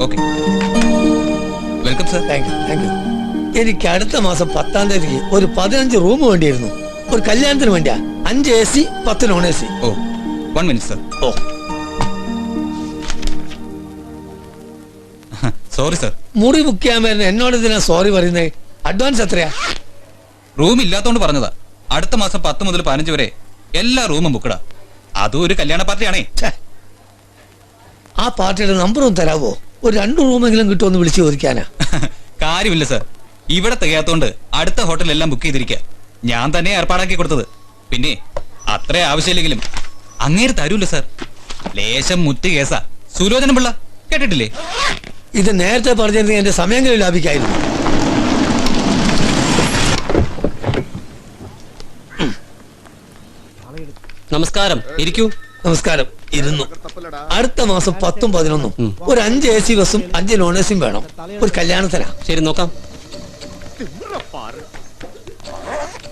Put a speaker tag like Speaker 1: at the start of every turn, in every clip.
Speaker 1: Okay, welcome sir.
Speaker 2: Thank you. എനിക്ക് അടുത്ത മാസം 10-ാം തീയതിക്ക് ഒരു 15 റൂം വേണ്ടിയിരുന്നു. ഒരു കല്യാണത്തിന് വേണ്ടിയാ. 5 AC 10 നോൺ AC.
Speaker 1: ഓ, 1 മിനിറ്റ് സർ.
Speaker 2: ഓ
Speaker 1: സോറി സർ.
Speaker 2: മുറി ബുക്ക് ചെയ്യാൻ വരുന്ന എന്നോട് ഇതിനാ സോറി പറയുന്നത്? അഡ്വാൻസ് എത്രയാ?
Speaker 1: റൂം ഇല്ലാത്തോണ്ട് പറഞ്ഞതാ. അടുത്ത മാസം 10 മുതൽ 15 വരെ എല്ലാ റൂമും ബുക്കടാ. അതും ഒരു കല്യാണ പാർട്ടിയാണേ.
Speaker 2: ആ പാർട്ടിയുടെ നമ്പറും തരാവോ? ഒരു 2 റൂമെങ്കിലും കിട്ടുമെന്ന് വിളിച്ചു ചോദിക്കാനാ.
Speaker 1: കാര്യമില്ല സർ, ഇവിടെ തികയാത്തോണ്ട് അടുത്ത ഹോട്ടലെല്ലാം ബുക്ക് ചെയ്തിരിക്കുക. ഞാൻ തന്നെ ഏർപ്പാടാക്കി കൊടുത്തത്. പിന്നെ അത്രേ ആവശ്യമില്ലെങ്കിലും അങ്ങേര് തരൂല്ല സർ. ലേശം മുറ്റ് കേസാ. സുലോചന പിള്ള കേട്ടിട്ടില്ലേ?
Speaker 2: ഇത് നേരത്തെ പറഞ്ഞിരുന്നെങ്കിൽ എന്റെ സമയങ്ങളിൽ ലാഭിക്കായിരുന്നു.
Speaker 3: നമസ്കാരം, ഇരിക്കൂ.
Speaker 2: നമസ്കാരം. ഇരുന്നു. അടുത്ത മാസം 10-ഉം 11-ഉം ഒരു 5 AC ബസ്സും 5 നോൺ AC വേണം. ഒരു കല്യാണത്തിനാ.
Speaker 3: ശരി, നോക്കാം.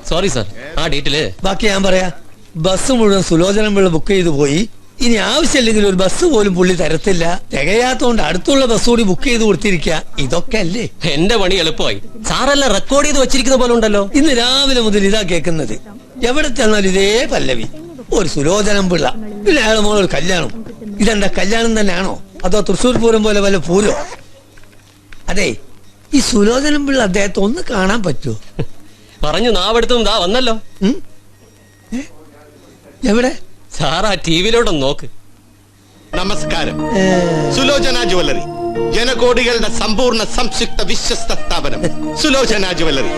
Speaker 3: സോറി സാർ, ആ ഡേറ്റില്
Speaker 2: ബാക്കി ഞാൻ പറയാ. ബസ് മുഴുവൻ സുലോചന പിള്ള ബുക്ക് ചെയ്തു പോയി. ഇനി ആവശ്യമില്ലെങ്കിൽ ഒരു ബസ് പോലും പുള്ളി തരത്തില്ല. തികയാത്തോണ്ട് അടുത്തുള്ള ബസ് കൂടി ബുക്ക് ചെയ്ത് കൊടുത്തിരിക്കുക. ഇതൊക്കെ അല്ലേ?
Speaker 3: എന്റെ പണി എളുപ്പമായി. സാറെല്ലാം റെക്കോർഡ് ചെയ്ത് വെച്ചിരിക്കുന്ന പോലെ ഉണ്ടല്ലോ.
Speaker 2: ഇന്ന് രാവിലെ മുതൽ ഇതാ കേൾക്കുന്നത്. എവിടെ ചെന്നാലും ഇതേ പല്ലവി. ഒരു സുലോചനം പിള്ള, പിന്നെ അയാളെ മോളെ ഒരു കല്യാണം. ഇതെന്താ കല്യാണം തന്നെയാണോ അതോ തൃശ്ശൂർ പൂരം പോലെ വല്ല പൂരോ? അതെ, ഈ സുലോചനം പിള്ള അദ്ദേഹത്തെ ഒന്ന് കാണാൻ പറ്റുമോ?
Speaker 3: പറഞ്ഞു നാവെടുത്തും ദാ വന്നല്ലോ.
Speaker 2: എവിടെ?
Speaker 3: സാർ ആ ടിവിയിലോട്ടൊന്ന് നോക്ക്.
Speaker 4: നമസ്കാരം. സുലോചന ജുവല്ലറി, ജനകോടികളുടെ സമ്പൂർണ്ണ സംയുക്ത വിശ്വസ്ത സ്ഥാപനം സുലോചന ജുവല്ലറി.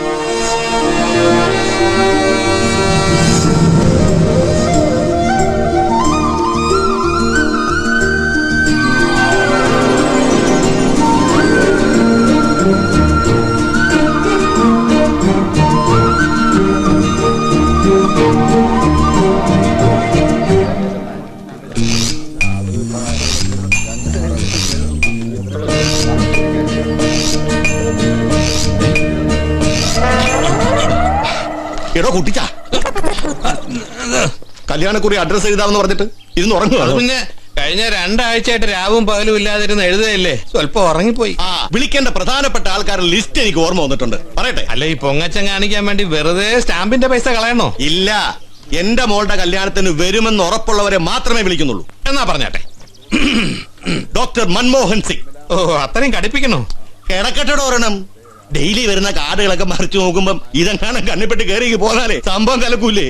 Speaker 4: എടോ കുട്ടിച്ച, കല്യാണക്കുറി അഡ്രസ് എഴുതാമെന്ന് പറഞ്ഞിട്ട് ഇരുന്ന് ഉറങ്ങുക.
Speaker 5: പിന്നെ കഴിഞ്ഞ 2 ആഴ്ചയായിട്ട് രാവും പകലും ഇല്ലാതിരുന്ന് എഴുതയല്ലേ, സ്വല്പം ഉറങ്ങിപ്പോയി.
Speaker 4: ആ വിളിക്കേണ്ട പ്രധാനപ്പെട്ട ആൾക്കാരുടെ ലിസ്റ്റ് എനിക്ക് ഓർമ്മ വന്നിട്ടുണ്ട്. പറയട്ടെ?
Speaker 5: അല്ല, ഈ പൊങ്ങച്ചം കാണിക്കാൻ വേണ്ടി വെറുതെ സ്റ്റാമ്പിന്റെ പൈസ കളയണോ?
Speaker 4: ഇല്ല, എന്റെ മോളുടെ കല്യാണത്തിന് വരുമെന്ന് ഉറപ്പുള്ളവരെ മാത്രമേ വിളിക്കുന്നുള്ളൂ.
Speaker 5: എന്നാ പറഞ്ഞാട്ടെ.
Speaker 4: ഡോക്ടർ മൻമോഹൻ സിംഗ്.
Speaker 5: ഓ, അത്രയും കടിപ്പിക്കണോ?
Speaker 4: കിടക്കട്ടോട് ഒരെണ്ണം. ഡെയിലി വരുന്ന കാർഡുകളൊക്കെ മറിച്ചു നോക്കുമ്പം ഇതെങ്ങാനും കണ്ണിപ്പെട്ട് കയറി പോന്നാലേ സംഭവം കലക്കൂലേ.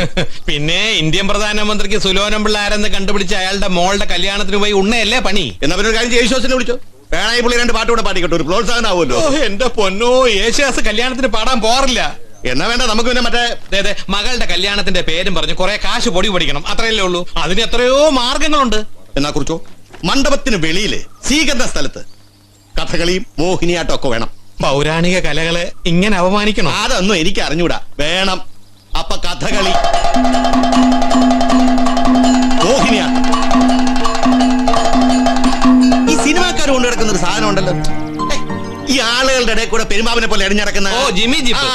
Speaker 5: പിന്നെ ഇന്ത്യൻ പ്രധാനമന്ത്രിക്ക് സുലോചന പിള്ള ആരെന്ന് കണ്ടുപിടിച്ച അയാളുടെ മോളുടെ കല്യാണത്തിന് പോയി ഉണ്ണയല്ലേ പണി.
Speaker 4: എന്നാ പിന്നെ ഒരു കാര്യം യേശുദാസിനെ വിളിച്ചോ. വേണമായി പുള്ളി 2 പാട്ട് കൂടെ പാടിക്കട്ടെ, ഒരു പ്രോത്സാഹനം ആവുമല്ലോ.
Speaker 5: എന്റെ പൊന്നോ, യേശുദാസ് കല്യാണത്തിന് പാടാൻ പോറില്ല.
Speaker 4: എന്നാ വേണ്ട, നമുക്ക് പിന്നെ മറ്റേ
Speaker 5: മകളുടെ കല്യാണത്തിന്റെ പേരും പറഞ്ഞ് കുറെ കാശ് പൊടി പൊടിക്കണം, അത്രയല്ലേ ഉള്ളൂ. അതിന് എത്രയോ മാർഗങ്ങളുണ്ട്.
Speaker 4: എന്നാ കുറിച്ചോ, മണ്ഡപത്തിന് വെളിയില് സ്വീകരണ സ്ഥലത്ത് കഥകളിയും മോഹിനിയാട്ടം ഒക്കെ വേണം.
Speaker 5: പൗരാണിക കലകളെ ഇങ്ങനെ അപമാനിക്കണം?
Speaker 4: അതൊന്നും എനിക്ക് അറിഞ്ഞൂടാ. വേണം. അപ്പൊ കഥകളി, മോഹിനിയാട്ടം. ഈ സിനിമാക്കാർ കൊണ്ടു കിടക്കുന്ന ഒരു സാധനം ഉണ്ടല്ലോ, ഈ ആളുകളുടെ ഇടയിൽ കൂടെ പെരുമാവിനെ പോലെ എടിഞ്ഞടക്കുന്ന
Speaker 5: ജിമ്മി ജിപ്പ്.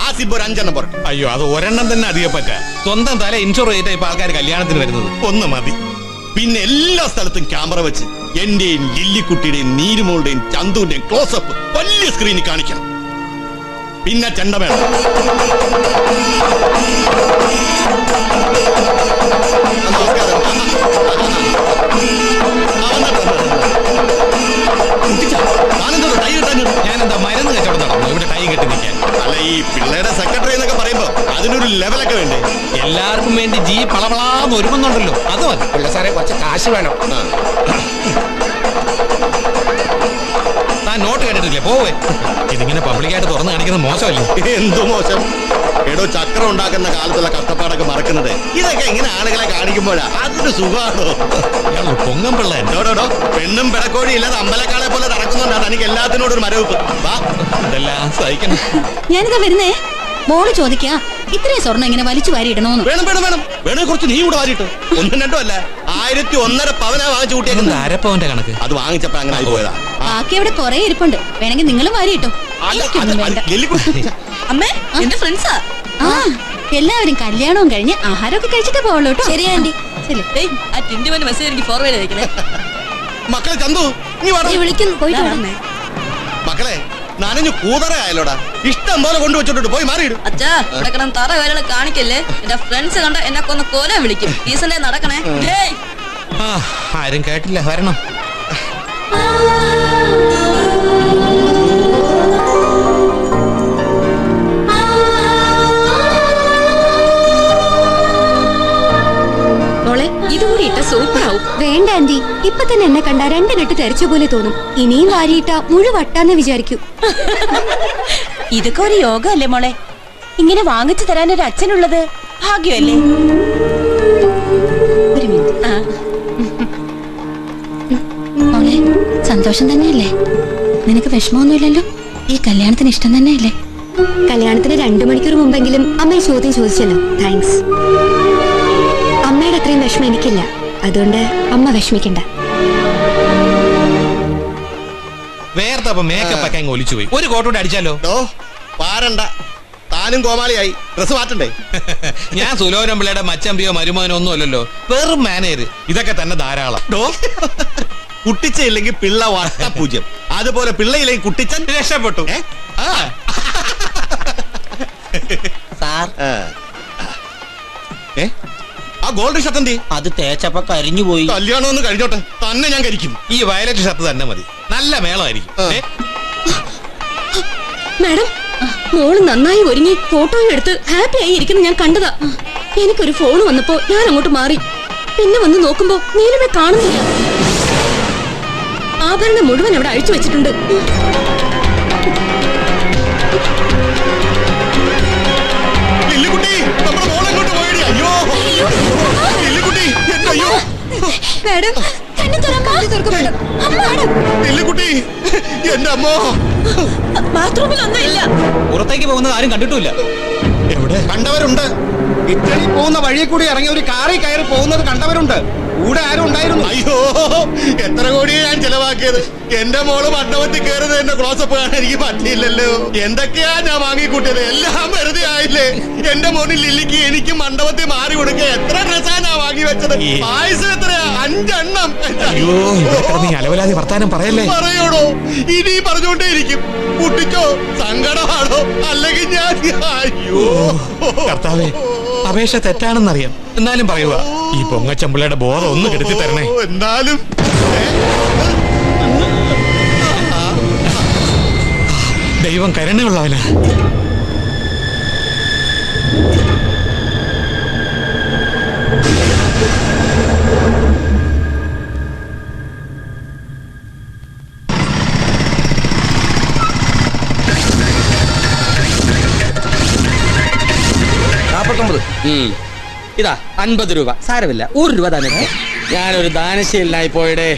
Speaker 4: ആ സിബ് ഒരു 5 എണ്ണം പോരട്ടെ.
Speaker 5: അയ്യോ, അത് ഒരെണ്ണം തന്നെ അധികം പറ്റ. സ്വന്തം തല ഇൻഷുർ ചെയ്തിട്ട് ഇപ്പൊ ആൾക്കാർ കല്യാണത്തിന് വരുന്നത്.
Speaker 4: ഒന്ന് മതി. പിന്നെ എല്ലാ സ്ഥലത്തും ക്യാമറ വെച്ച് എന്റെയും ലില്ലിക്കുട്ടിയുടെയും നീരുമോളുടെയും ചന്തുവിന്റെയും ക്ലോസപ്പ് വലിയ സ്ക്രീനിൽ കാണിക്കണം. പിന്നെ ചെണ്ട വേണം.
Speaker 5: ഞാനെന്താ മരുന്ന് കച്ചവടം നടന്നു ഇവിടെ ടൈ കെട്ടി നിൽക്കാൻ?
Speaker 4: അല്ല, ഈ പിള്ളേരുടെ സെക്രട്ടറി എന്നൊക്കെ പറയുമ്പോ അതിനൊരു ലെവലൊക്കെ വേണ്ടേ?
Speaker 5: എല്ലാവർക്കും വേണ്ടി ജി പളപളാന്ന് ഒരുങ്ങുന്നുണ്ടല്ലോ, അത് മതി.
Speaker 6: പിള്ള സാറേ, കുറച്ച് കാശ് വേണം.
Speaker 5: താൻ നോട്ട് കേട്ടിട്ടില്ലേ? പോവേ. ഇതിങ്ങനെ പബ്ലിക്കായിട്ട് തുറന്നു കാണിക്കുന്നത് മോശമല്ലേ?
Speaker 4: എന്തു മോശം? എടോ, ചക്രം ഉണ്ടാക്കുന്ന കാലത്തുള്ള കഷ്ടപ്പാടൊക്കെ മറക്കുന്നത് ഇതൊക്കെ ഇങ്ങനെ ആളുകളെ കാണിക്കുമ്പോഴാ. അതൊരു സുഖമാണോ?
Speaker 5: പൊങ്ങം പിള്ള
Speaker 4: ഡോ, പെണ്ണും പിടക്കോഴി ഇല്ലാതെ അമ്പലക്കാളെ പോലെ നടക്കുന്നുണ്ടാണ് എനിക്ക് എല്ലാത്തിനോടും ഒരു മരവിപ്പ്.
Speaker 5: ഇതെല്ലാം സഹിക്കണം.
Speaker 7: ഞാനിതാ വരുന്നേ. മോള് ചോദിക്കാ, ഇത്രയും സ്വർണ്ണം ഇങ്ങനെ വലിച്ചു വാരി ഇടണോന്ന്.
Speaker 4: വേണം കുറച്ച് നീ കൂടെ വാരിട്ട്. 1 2 അല്ല, 1001.5 പവനാ വാങ്ങിച്ചു കൂട്ടിയേക്കുന്നത്.
Speaker 5: അരപ്പവന്റെ കണക്ക്.
Speaker 4: അത് വാങ്ങിച്ചപ്പോ അങ്ങനെ ആയി പോയതാ.
Speaker 7: ബാക്കി അവിടെ കൊറേ ഇരിപ്പുണ്ട്, വേണമെങ്കിൽ നിങ്ങളും വാരി ഇട്ടോ.
Speaker 8: അമ്മേ, എന്റെ ഫ്രണ്ട്സാ.
Speaker 7: ആ, എല്ലാവരും കല്യാണവും കഴിഞ്ഞ് ആഹാരമൊക്കെ കഴിച്ചിട്ടേ പോവുള്ളൂ കേട്ടോ.
Speaker 8: ശരി ആന്റി.
Speaker 7: ശരി.
Speaker 8: ആ ടിൻഡുവിന്റെ മെസ്സേജ് എനിക്ക് ഫോർവേഡ് ചെയ്തേക്കണേ.
Speaker 4: മക്കളെ ചന്തു നീ വാടാ.
Speaker 7: വിളിക്കുന്നു പോയിട്ട് വരാം.
Speaker 4: മക്കളെ നനഞ്ഞു കൂതറയായല്ലോടാ. ഇഷ്ടം പോലെ കൊണ്ടുവച്ചിട്ടുണ്ട്, പോയി മാറിയിടും.
Speaker 6: അച്ഛാ ഇവിടെ കിടന്ന് തറ വേലകൾ കാണിക്കല്ലേ. എന്റെ ഫ്രണ്ട്സ് കണ്ട എന്നെ കൊന്ന് കൊല വിളിക്കും. ഈസന്റെ നടക്കണേ. ഏയ്
Speaker 5: ആ, ആരും കേട്ടില്ല, വരണം.
Speaker 8: മോളെ ഇതുകൂടി ഇട്ട സൂപ്പറാവും. വേണ്ട ആന്റി, ഇപ്പൊ തന്നെ എന്നെ കണ്ട രണ്ട് കെട്ട് തെരച്ച പോലെ തോന്നും. ഇനിയും വാരിയിട്ട മുഴുവട്ടാന്ന് വിചാരിക്കൂ.
Speaker 6: ഇതൊക്കെ ഒരു യോഗ അല്ലേ മോളെ? ഇങ്ങനെ വാങ്ങിച്ചു തരാൻ ഒരു അച്ഛനുള്ളത് ഭാഗ്യമല്ലേ?
Speaker 7: ഒരു മിനിറ്റ്. മോളെ സന്തോഷം തന്നെയല്ലേ? നിനക്ക് വിഷമമൊന്നുമില്ലല്ലോ? ഈ കല്യാണത്തിന് ഇഷ്ടം തന്നെയല്ലേ?
Speaker 8: കല്യാണത്തിന് 2 മണിക്കൂർ മുമ്പെങ്കിലും അമ്മ ഈ ചോദ്യം ചോദിച്ചല്ലോ. താങ്ക്സ്. അമ്മയുടെ അത്രയും വിഷമം എനിക്കില്ല, അതുകൊണ്ട് അമ്മ വിഷമിക്കണ്ട.
Speaker 5: വേർത്തപ്പ മേക്കപ്പ് ഒക്കെ അങ്ങ് ഒലിച്ചു പോയി. ഒരു കോട്ടോടെ അടിച്ചാലോ?
Speaker 4: പാരണ്ട, താനും കോമാളിയായി. ഡ്രസ് മാറ്റണ്ടേ?
Speaker 5: ഞാൻ സുലോചന പിള്ളയുടെ മച്ചമ്പിയോ മരുമോനോ ഒന്നും അല്ലല്ലോ, വെറും മാനേര്. ഇതൊക്കെ തന്നെ ധാരാളം.
Speaker 4: കുട്ടിച്ചയില്ലെങ്കിൽ പിള്ള വട്ടപൂജ്യം. അതുപോലെ പിള്ളയില്ലെങ്കിൽ കുട്ടിച്ചൻ
Speaker 5: രക്ഷപ്പെട്ടു.
Speaker 3: സാർ
Speaker 4: ആ ഗോൾഡ് ഷർട്ട് എന്തി?
Speaker 3: അത് തേച്ചപ്പോ കരിഞ്ഞു പോയി.
Speaker 4: കല്യാണം ഒന്ന് കഴിഞ്ഞോട്ടെ, തന്നെ ഞാൻ കരിക്കും.
Speaker 5: ഈ വയലറ്റ് ഷർട്ട് തന്നെ മതി, നല്ല മേളമായിരിക്കും.
Speaker 8: മാഡം, മോള് നന്നായി ഒരുങ്ങി ഫോട്ടോയും എടുത്ത് ഹാപ്പി ആയി ഇരിക്കുന്ന ഞാൻ കണ്ടതാ. എനിക്കൊരു ഫോൺ വന്നപ്പോ ഞാൻ അങ്ങോട്ട് മാറി. പിന്നെ വന്ന് നോക്കുമ്പോ നീലുമെ കാണുന്നില്ല. ആഭരണം മുഴുവൻ അവിടെ അഴിച്ചു വെച്ചിട്ടുണ്ട്.
Speaker 4: ലില്ലിക്കുട്ടി, നമ്മുടെ മോളെ ഇങ്ങോട്ട് പോയടി. അയ്യോ ലില്ലിക്കുട്ടി, എന്റെ അയ്യോ.
Speaker 8: മാഡം,
Speaker 4: ലില്ലിക്കുട്ടി, എന്റെ അമ്മോ.
Speaker 6: ബാത്റൂമിലൊന്നും ഇല്ല.
Speaker 1: പുറത്തേക്ക് പോകുന്നത് ആരും കണ്ടിട്ടുമില്ല.
Speaker 4: എവിടെ?
Speaker 9: കണ്ടവരുണ്ട്. ഇറ്റലി പോകുന്ന വഴി കൂടി ഇറങ്ങി ഒരു കാറിൽ കയറി പോകുന്നത് കണ്ടവരുണ്ട്. കൂടെ ആരും ഉണ്ടായിരുന്നു.
Speaker 4: അയ്യോ, എത്ര കോടിയെ ഞാൻ ചെലവാക്കിയത്. എന്റെ മോള് മണ്ഡപത്തിൽ കയറുന്നത് എന്റെ ക്ലോസപ്പ് കാണാൻ എനിക്ക് പറ്റിയില്ലല്ലോ. എന്തൊക്കെയാ ഞാൻ വാങ്ങിക്കൂട്ടിയത്, എല്ലാം വെറുതെ ആയില്ലേ. എന്റെ മോനിൽ ലില്ലിക്ക് എനിക്ക് മണ്ഡപത്തിൽ മാറി കൊടുക്കുക എത്ര ഡ്രസ്സാ ഞാൻ വാങ്ങി വെച്ചത്. പായസം എത്രയാ? 5 എണ്ണം.
Speaker 5: അയ്യോ, നീ അലവലാതി വർത്താനം പറയല്ലേ.
Speaker 4: പറയോടോ, ഇനി പറഞ്ഞോണ്ടേ ഇരിക്കും. കുട്ടിക്കോ സങ്കടമാണോ അല്ലെങ്കിൽ ഞാൻ? അയ്യോ
Speaker 5: കർത്താവേ, അപേക്ഷ തെറ്റാണെന്നറിയാം, എന്നാലും പറയുക, ഈ പൊങ്ങച്ചമ്പിള്ളയുടെ ബോധം ഒന്ന് കെടുത്തി തരണേ.
Speaker 4: എന്നാലും
Speaker 5: ദൈവം കരുണയുള്ളവനാ.
Speaker 3: ഇതാ 50 രൂപ. സാരമില്ല, 1 രൂപ തന്നെ. ഞാനൊരു ദാനശീലനായി പോയിടേ.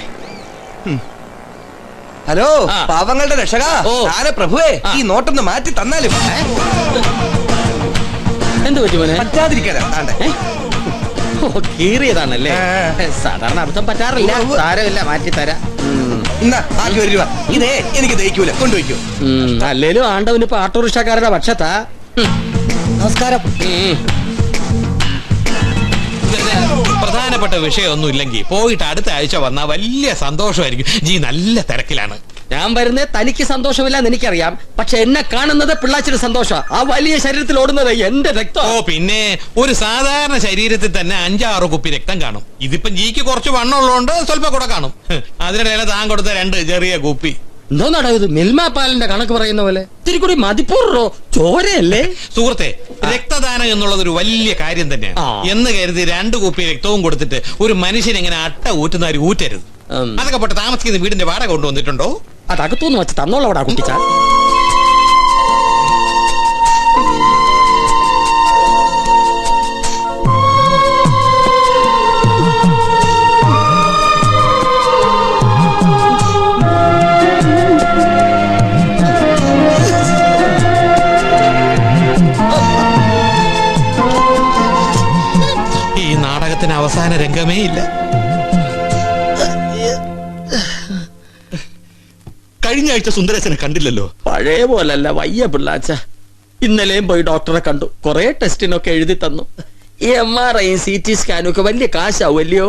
Speaker 9: ഹലോ,
Speaker 3: ആ.
Speaker 9: പാവങ്ങളുടെ രക്ഷക.
Speaker 3: ഓ.
Speaker 9: പ്രഭുവേ,
Speaker 3: ആ.
Speaker 9: ഈ നോട്ടൊന്ന് മാറ്റി തന്നാലും
Speaker 3: എന്ത് പറ്റി മോനെ?
Speaker 9: പറ്റാതിരിക്കാനാ.
Speaker 3: ഓ, കീറിയതാണല്ലേ. സാധാരണ അബദ്ധം പറ്റാറില്ല. സാരമില്ല, മാറ്റി തരാം.
Speaker 9: എന്നാ 1 രൂപ. ഇതേ എനിക്ക് ദഹിക്കൂല, കൊണ്ടുപോയിക്കോ.
Speaker 3: അല്ലേലും ആണ്ടവന് ഇപ്പൊ ഓട്ടോറിക്ഷക്കാരുടെ പക്ഷത്താ.
Speaker 9: നമസ്കാരം.
Speaker 5: പ്രധാനപ്പെട്ട വിഷയമൊന്നും ഇല്ലെങ്കിൽ പോയിട്ട് അടുത്ത ആഴ്ച വന്നാ വലിയ സന്തോഷമായിരിക്കും. ജി നല്ല തിരക്കിലാണ്.
Speaker 3: ഞാൻ വരുന്നേ തനിക്ക് സന്തോഷമില്ലെന്ന് എനിക്കറിയാം. പക്ഷെ എന്നെ കാണുന്നത് പിള്ളാച്ചിന് സന്തോഷം. ആ വലിയ ശരീരത്തിൽ ഓടുന്നത് എന്റെ രക്തം.
Speaker 5: ഓ പിന്നെ, ഒരു സാധാരണ ശരീരത്തിൽ തന്നെ 5-6 കുപ്പി രക്തം കാണും. ഇതിപ്പം ജിക്ക് കുറച്ച് വണ്ണമുള്ളതുകൊണ്ട് സ്വല്പം കൂടെ കാണും. അതിനിടയിലെ താൻ കൊടുത്ത 2 ചെറിയ കുപ്പി.
Speaker 3: എന്തോന്നാടോ ഇത്? മിൽമ പാലിന്റെ കണക്ക് പറയുന്ന പോലെ ഇത്തിരി കൂടി മതിപ്പൂർറോ ചോരയല്ലേ?
Speaker 5: സുഹൃത്തെ, രക്തദാനം എന്നുള്ളത് ഒരു വലിയ കാര്യം തന്നെയാണ്.
Speaker 3: ആ.
Speaker 5: എന്ന് കരുതി 2 കുപ്പി രക്തവും കൊടുത്തിട്ട് ഒരു മനുഷ്യൻ ഇങ്ങനെ അട്ട ഊറ്റുന്നവർ ഊറ്റരുത്. അതൊക്കെ പോട്ടെ, താമസിക്കുന്ന വീടിന്റെ വാടക കൊണ്ടുവന്നിട്ടുണ്ടോ?
Speaker 3: അതകത്തുനിന്ന് വെച്ച് തന്നോളവടാ കുട്ടിച്ച.
Speaker 5: ഈ നാടകത്തിന് അവസാന രംഗമേ ഇല്ല.
Speaker 4: കഴിഞ്ഞ ആഴ്ച സുന്ദരേശനെ കണ്ടില്ലല്ലോ.
Speaker 3: പഴയ പോലല്ല, വയ്യ പിള്ളാച്ച. ഇന്നലെയും പോയി ഡോക്ടറെ കണ്ടു. കുറെ ടെസ്റ്റിനൊക്കെ എഴുതി തന്നു. ഈ MRI CT സ്കാനും ഒക്കെ വലിയ കാശാവുമല്ലയോ?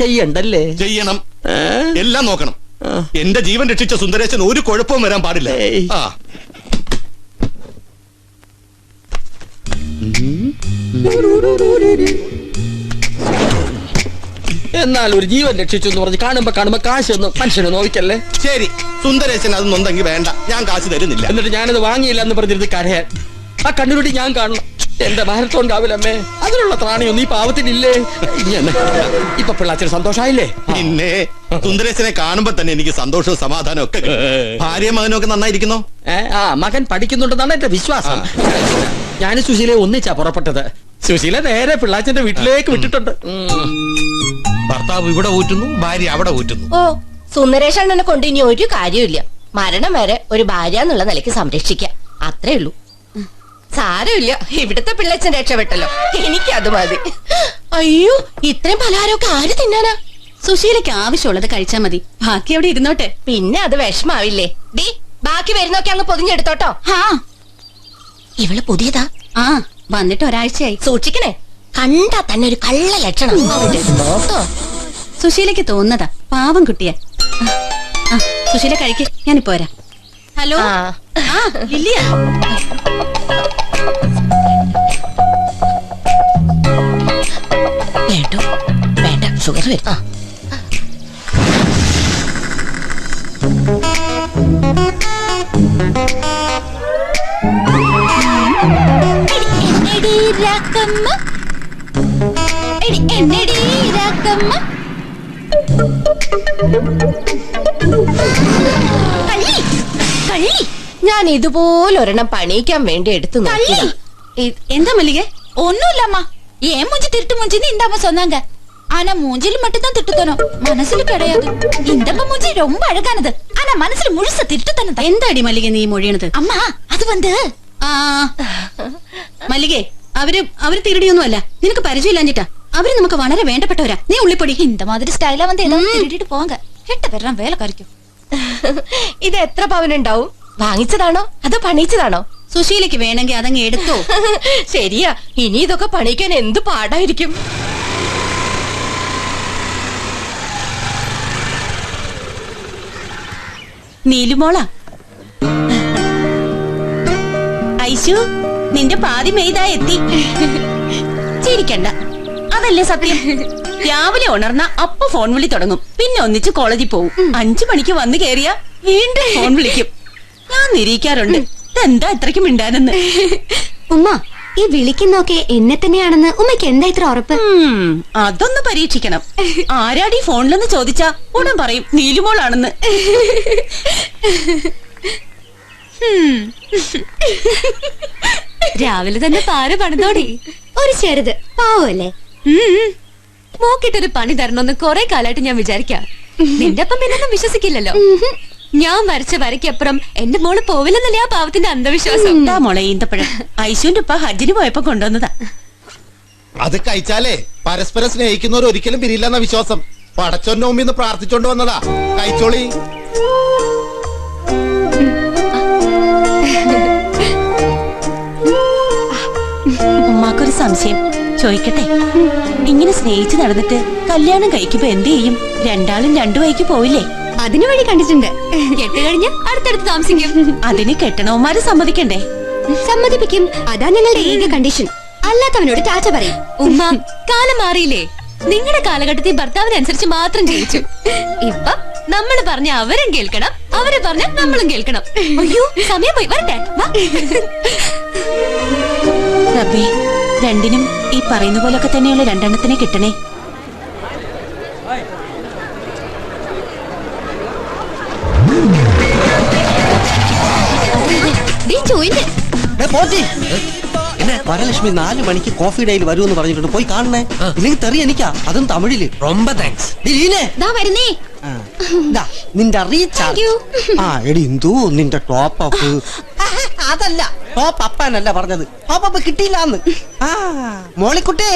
Speaker 3: ചെയ്യണ്ടല്ലേ?
Speaker 4: ചെയ്യണം. എല്ലാം നോക്കണം. എന്റെ ജീവൻ രക്ഷിച്ച സുന്ദരേശൻ ഒരു കുഴപ്പവും വരാൻ പാടില്ല.
Speaker 3: ഏയ്.
Speaker 4: ആ
Speaker 3: എന്നാൽ ഒരു ജീവൻ രക്ഷിച്ചു എന്ന് പറഞ്ഞ് കാണുമ്പോ കാശൊന്നും മനുഷ്യനെ നോവിക്കല്ലേ.
Speaker 4: ശരി, സുന്ദരേശൻ അത് നൊന്നെങ്കിൽ വേണ്ട, ഞാൻ കാശ് തരുന്നില്ല.
Speaker 3: എന്നിട്ട് ഞാനത് വാങ്ങിയില്ല എന്ന് പറഞ്ഞിരുന്ന് കരയാൻ ആ കണ്ണിലൂടെ ഞാൻ കാണണം. എന്റെ മാരത്തോൺ കാവിലമ്മേ, അതിനുള്ള ത്രാണിയൊന്നും ഈ പാവത്തിനില്ലേ? ഇപ്പൊ പിള്ളാച്ചന് സന്തോഷായില്ലേ?
Speaker 4: പിന്നെ സുന്ദരേശനെ കാണുമ്പോ തന്നെ എനിക്ക് സന്തോഷവും സമാധാനവും ഒക്കെ കിട്ടും. ഭാര്യയും മകനും ഒക്കെ നന്നായിരിക്കുന്നോ?
Speaker 3: ആ മകൻ പഠിക്കുന്നുണ്ടെന്നാണ് എന്റെ വിശ്വാസം. ഞാനും സുശീലയെ ഒന്നിച്ചാ പുറപ്പെട്ടത്. സുശീല നേരെ പിള്ളാച്ചന്റെ വീട്ടിലേക്ക് വിട്ടിട്ടുണ്ട്.
Speaker 5: ഭർത്താവ് ഇവിടെ ഊറ്റുന്നു, ഭാര്യ അവിടെ ഊറ്റുന്നു.
Speaker 6: ഓ, സുന്ദരേഷണ്ണനെ കൊണ്ട് ഇനി ഒരു കാര്യമില്ല. മരണം വരെ ഒരു ഭാര്യ എന്നുള്ള നിലയ്ക്ക് സംരക്ഷിക്കാം, അത്രേ ഉള്ളൂ. സാരമില്ല, ഇവിടുത്തെ പിള്ളച്ചൻ രക്ഷപ്പെട്ടല്ലോ, എനിക്കത് മതി. അയ്യോ, ഇത്രയും പലഹാരമൊക്കെ ആര് തിന്നാനാ?
Speaker 7: സുശീലയ്ക്ക് ആവശ്യമുള്ളത് കഴിച്ചാ മതി, ബാക്കി അവിടെ ഇരുന്നോട്ടെ.
Speaker 6: പിന്നെ അത് വിഷമാവില്ലേ? ഡി, ബാക്കി വരുന്നൊക്കെ അങ്ങ് പൊതിഞ്ഞെടുത്തോട്ടോ.
Speaker 7: ഹാ,
Speaker 6: ഇവള് പുതിയതാ?
Speaker 7: ആ വന്നിട്ട് ഒരാഴ്ചയായി.
Speaker 6: സൂക്ഷിക്കണേ, കണ്ടാ തന്നെ ഒരു കള്ള ലക്ഷണം. നോക്കോ,
Speaker 7: സുശീലയ്ക്ക് തോന്നുന്നതാ, പാവം കുട്ടിയാ. സുശീല കഴിക്ക്, ഞാനിപ്പോ വരാം. ഹലോ.
Speaker 6: ആ.
Speaker 7: ലില്ലിയാ.
Speaker 6: വേണ്ടോ? വേണ്ട, ഷുഗർ വരും. ഞാൻ ഇതുപോലെ ഒരെണ്ണം പണിയിക്കാൻ വേണ്ടി എടുത്തു നോക്കിയതാ.
Speaker 7: എന്താ மல்லிகை? ஒண்ணும் இல்லம்மா, ஏன் மூஞ்சி திருட்டு மூஞ்சின்னு இந்த அம்மா சொன்னாங்க. ஆனா மூஞ்சில மட்டும் தான் திருட்டுத்தனம், மனசுல கிடையாது. இந்த அம்மா மூஞ்சி ரொம்ப அழகானது, ஆனா மனசுல முழுச திருட்டுத்தனம் தான். എന്താടി മല്ലികை നീ മൊഴിയണത്? അമ്മ, അത് വന്ന് മല്ലികை, അവര് തിരുടിയൊന്നുമല്ല, നിനക്ക് പരിചയമില്ലാഞ്ഞിട്ടാ. അവര് നമുക്ക് വളരെ വേണ്ടപ്പെട്ടവരാ. നീ ഉള്ളിപ്പൊടി. இந்த மாதிரி സ്റ്റൈലാ வந்து எல்லாரும் திருடிட்டு போவாங்க. கெட்ட பேர்லாம் வேலை கறிக்கும்.
Speaker 6: ഇത് എത്ര പവനുണ്ടാവും? വാങ്ങിച്ചതാണോ അതോ പണിയിച്ചതാണോ?
Speaker 7: സുശീലയ്ക്ക് വേണമെങ്കിൽ അതങ്ങ് എടുത്തോ.
Speaker 6: ശരിയാ, ഇനി ഇതൊക്കെ പണിക്കാൻ എന്ത് പാടായിരിക്കും.
Speaker 7: നീലുമോളാ. ഐശു, നിന്റെ പാതി മെയ്താ എത്തി. ചിരിക്കണ്ട, അതല്ലേ സത്യം. രാവിലെ ഉണർന്ന അപ്പൊ ഫോൺ വിളി തുടങ്ങും, പിന്നെ ഒന്നിച്ച് കോളേജിൽ പോവും. 5 മണിക്ക് വന്ന് കേറിയ വീണ്ടും ഫോൺ വിളിക്കും. ഞാൻ നിരീക്കാറുണ്ട്, എന്താ ഇത്രയ്ക്ക് മിണ്ടാനെന്ന്.
Speaker 8: ഉമ്മ, ഈ വിളിക്കുന്നൊക്കെ എന്നെ തന്നെയാണെന്ന് ഉമ്മയ്ക്ക് എന്താ ഇത്ര ഉറപ്പ്?
Speaker 7: അതൊന്ന് പരീക്ഷിക്കണം. ആരാടി ഫോണിലെന്ന് ചോദിച്ചാ ഉടൻ പറയും നീലുമോളാണെന്ന്.
Speaker 8: രാവിലെ തന്നെ പാര പണിതോടി. ഒരു ചെറുത് പാവല്ലേ? മോക്കിട്ടൊരു പണി തരണമെന്ന് കൊറേ കാലമായിട്ട് ഞാൻ വിചാരിക്കാം. നിന്റെ അപ്പം പിന്നൊന്നും വിശ്വസിക്കില്ലല്ലോ. ഞാൻ വരച്ച വരയ്ക്കപ്പുറം എന്റെ മോള് പോവില്ലെന്നല്ലേ ആ പാവത്തിന്റെ അന്ധവിശ്വാസം.
Speaker 7: മോളെ ഈന്തപ്പഴം ഐശുവിന്റെ ഉപ്പ ഹജ്ജിന് പോയപ്പോ കൊണ്ടുവന്നതാ.
Speaker 9: അത് കഴിച്ചാലേ പരസ്പരം സ്നേഹിക്കുന്നവർ ഒരിക്കലും പിരിയില്ലെന്ന വിശ്വാസം. പടച്ചോന്റെ മുമ്പിൽ നിന്ന് പ്രാർത്ഥിച്ചോണ്ട് വന്നതാ. കഴിച്ചോളി.
Speaker 7: ഉമ്മാക്കൊരു സംശയം ചോദിക്കട്ടെ? ഇങ്ങനെ സ്നേഹിച്ച് നടന്നിട്ട് കല്യാണം കഴിക്കുമ്പോ എന്ത് ചെയ്യും? രണ്ടാളും 2 വഴിക്ക് പോയില്ലേ?
Speaker 8: അതിനു വഴി കണ്ടിട്ടുണ്ട്. കെട്ട് കഴിഞ്ഞ് അടുത്തടുത്ത് താമസിക്കും.
Speaker 7: അതിന് കെട്ടണവന്മാര് സമ്മതിക്കണ്ടേ?
Speaker 8: സമ്മതിപ്പിക്കും, അതാ ഞങ്ങളുടെ ഏക കണ്ടീഷൻ. അല്ലാത്തവനോട് ടാറ്റ പറയും. ഉമ്മ, കാലം മാറിയില്ലേ? നിങ്ങളുടെ കാലഘട്ടത്തിൽ ഭർത്താവിനനുസരിച്ച് മാത്രം ജീവിച്ചു. ഇപ്പൊ നമ്മള് പറഞ്ഞ അവരും കേൾക്കണം, അവര് പറഞ്ഞ നമ്മളും കേൾക്കണം. അയ്യോ, സമയം പോയി, വരട്ടെ.
Speaker 7: റബ്ബേ, രണ്ടിനും ഈ പറയുന്ന പോലൊക്കെ തന്നെയുള്ള 2 എണ്ണത്തിനെ കിട്ടണേ.
Speaker 3: വരലക്ഷ്മി 4 മണിക്ക് കോഫി ഡേയിൽ വരുമെന്ന് പറഞ്ഞിട്ടുണ്ട്, പോയി കാണണേ. ഇല്ലെങ്കിൽ തെറി എനിക്കാ, അതും തമിഴില്.
Speaker 2: ரொம்ப താങ്ക്സ്.
Speaker 3: നിന്റെ റീചാർജ്. എടി എന്തു നിന്റെ ടോപ്പ് അപ്പ്? അതല്ല, ടോപ്പ് അപ്പാനല്ല പറഞ്ഞത്, ടോപ്പ് അപ്പ് കിട്ടിയില്ലാന്ന്. മോളിക്കുട്ടേ,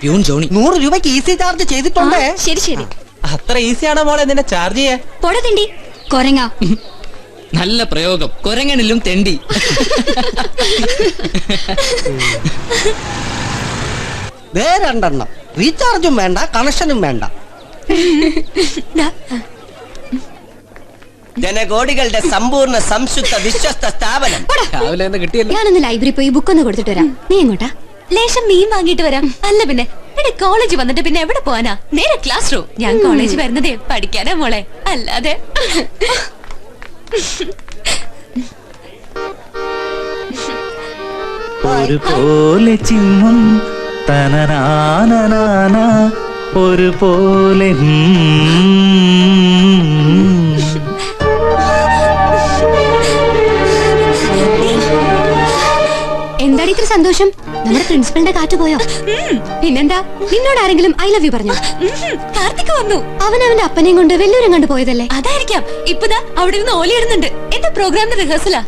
Speaker 1: പ്യൂൺ ജോണി
Speaker 3: 100 രൂപയ്ക്ക് ഈസി ചാർജ് ചെയ്തിട്ടുണ്ട്.
Speaker 8: ശരി ശരി.
Speaker 1: അത്ര ഈസിയാണോ മോളെ നിന്നെ ചാർജ് ചെയ്യാൻ?
Speaker 8: പൊടത്തിണ്ടി കൊരങ്ങ.
Speaker 1: നല്ല പ്രയോഗം, കൊരങ്ങനിലും തെണ്ടി.
Speaker 3: വേറെ 2 എണ്ണം. റീചാർജും വേണ്ട, കണക്ഷനും വേണ്ട. ജനകോടികളുടെ സമ്പൂർണ്ണ സംശുദ്ധ വിശ്വസ്ത സ്ഥാപനം.
Speaker 8: ഞാനൊന്ന് ലൈബ്രറി പോയി ബുക്ക് ഒന്ന് കൊടുത്തിട്ട് വരാം. നീ എങ്ങോട്ടാ? ലേശം മീൻ വാങ്ങിയിട്ട് വരാം. അല്ല പിന്നെ ഇവിടെ കോളേജ് വന്നിട്ട് പിന്നെ എവിടെ പോവാനാ? നേരെ ക്ലാസ് റൂം. ഞാൻ കോളേജ് വരുന്നതേ പഠിക്കാനാ മോളെ, അല്ലാതെ.
Speaker 10: ഒരുപോലെ ചിമ്മും തനനാന ഒരുപോലെ
Speaker 8: എന്താടി ഇത്ര സന്തോഷം? നമ്മുടെ പ്രിൻസിപ്പലിന്റെ കാറ്റ് പോയോ? പിന്നെന്താ, നിന്നോട് ആരെങ്കിലും ഐ ലവ് യു പറഞ്ഞു? കാർത്തിക് വന്നു. അവൻ അവന്റെ അപ്പനെയും കൊണ്ട് വെല്ലൂരം കണ്ടു പോയതല്ലേ? അതായിരിക്കാം. ഇപ്പതാ അവിടെ നിന്ന് ഓലിയിടുന്നുണ്ട്. എന്റെ പ്രോഗ്രാമിന്റെ റിഹേഴ്സലാ.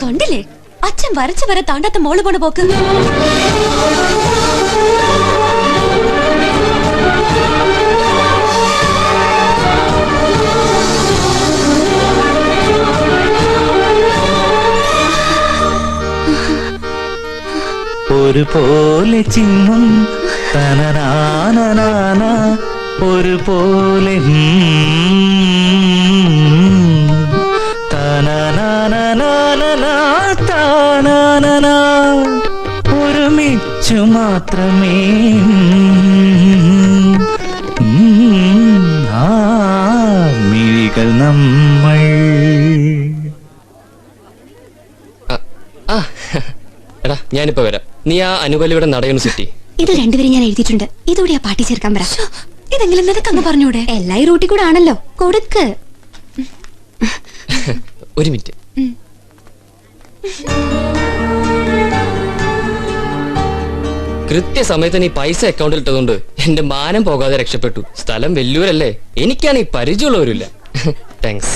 Speaker 8: കണ്ടില്ലേ അച്ഛൻ വരച്ചു വരെ താണ്ടാത്ത മോള് പോണ പോക്ക്.
Speaker 10: ഒരുപോലെ ചിമ്മും തനനാന ഒരുപോലെ താനാന ഒരുമിച്ചു മാത്രമേ മിഴികൾ നമ്മൾ.
Speaker 11: എടാ ഞാനിപ്പോ വരാം. നീ ആ അനുകലിയുടെ നടയൊന്ന് സെറ്റി.
Speaker 8: ഇത് രണ്ടുപേരും ഞാൻ എഴുതിയിട്ടുണ്ട്. ഇതോടെ ആ പാട്ടി ചേർക്കാൻ പറ. ഇതെങ്കിലും നിനക്കങ്ങ് പറഞ്ഞൂടെ? എല്ലാ ഈ റൂട്ടിൽ കൂടെ ആണല്ലോ. കൊടുക്ക്.
Speaker 11: ഒരു മിനിറ്റ്. കൃത്യസമയത്ത് നീ പൈസ അക്കൗണ്ടിൽ ഇട്ടതുകൊണ്ട് എന്റെ മാനം പോകാതെ രക്ഷപ്പെട്ടു. സ്ഥലം വെല്ലൂരല്ലേ, എനിക്കാണ് ഈ പരിചയമുള്ളവരില്ല. താങ്ക്സ്.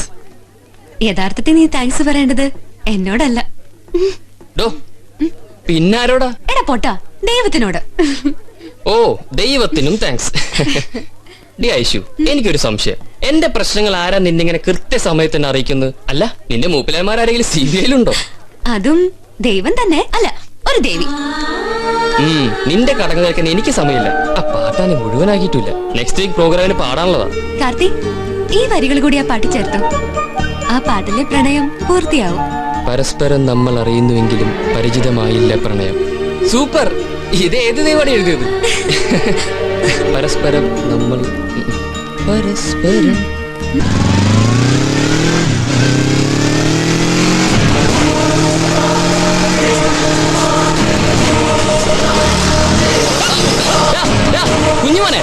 Speaker 8: യഥാർത്ഥത്തിൽ നീ താങ്ക്സ് പറയേണ്ടത് എന്നോടല്ല.
Speaker 11: ഡോ പിന്നാരോടാ?
Speaker 8: എടാ പൊട്ടാ, ദൈവത്തിനോട്.
Speaker 11: ഓ ദൈവത്തിനും താങ്ക്സ്. ഡി ഐഷു, എനിക്കൊരു സംശയം. എന്റെ പ്രശ്നങ്ങൾ ആരാ നിന്നിങ്ങനെ കൃത്യസമയത്ത് തന്നെ അറിയിക്കുന്നത്? അല്ല നിന്റെ മൂപ്പിലാന്മാരെങ്കിലും CBI ഉണ്ടോ?
Speaker 8: അതും ദൈവം തന്നെ അല്ല, ഒരു ദേവി.
Speaker 11: നിന്റെ കടങ്ങൾ കേൾക്കാൻ എനിക്ക് സമയമില്ല. ആ പാട്ടാനെ മുഴുവനാക്കിയിട്ടില്ല. നെക്സ്റ്റ് വീക്ക് പ്രോഗ്രാമിന് പാടാനുള്ളതാ.
Speaker 8: കാർത്തിക്, ഈ വരികൾ കൂടി ആ പാട്ടി ചേർത്തു. ആ പാട്ടിലെ പ്രണയം പൂർത്തിയാവും.
Speaker 11: പരസ്പരം നമ്മൾ അറിയുന്നുവെങ്കിലും പരിചിതമായില്ല പ്രണയം. സൂപ്പർ. ഇത് ഏത് ദൈവമാണ് എഴുതിയത്? പരസ്പരം നമ്മൾ പരസ്പരം കുഞ്ഞുമോനെ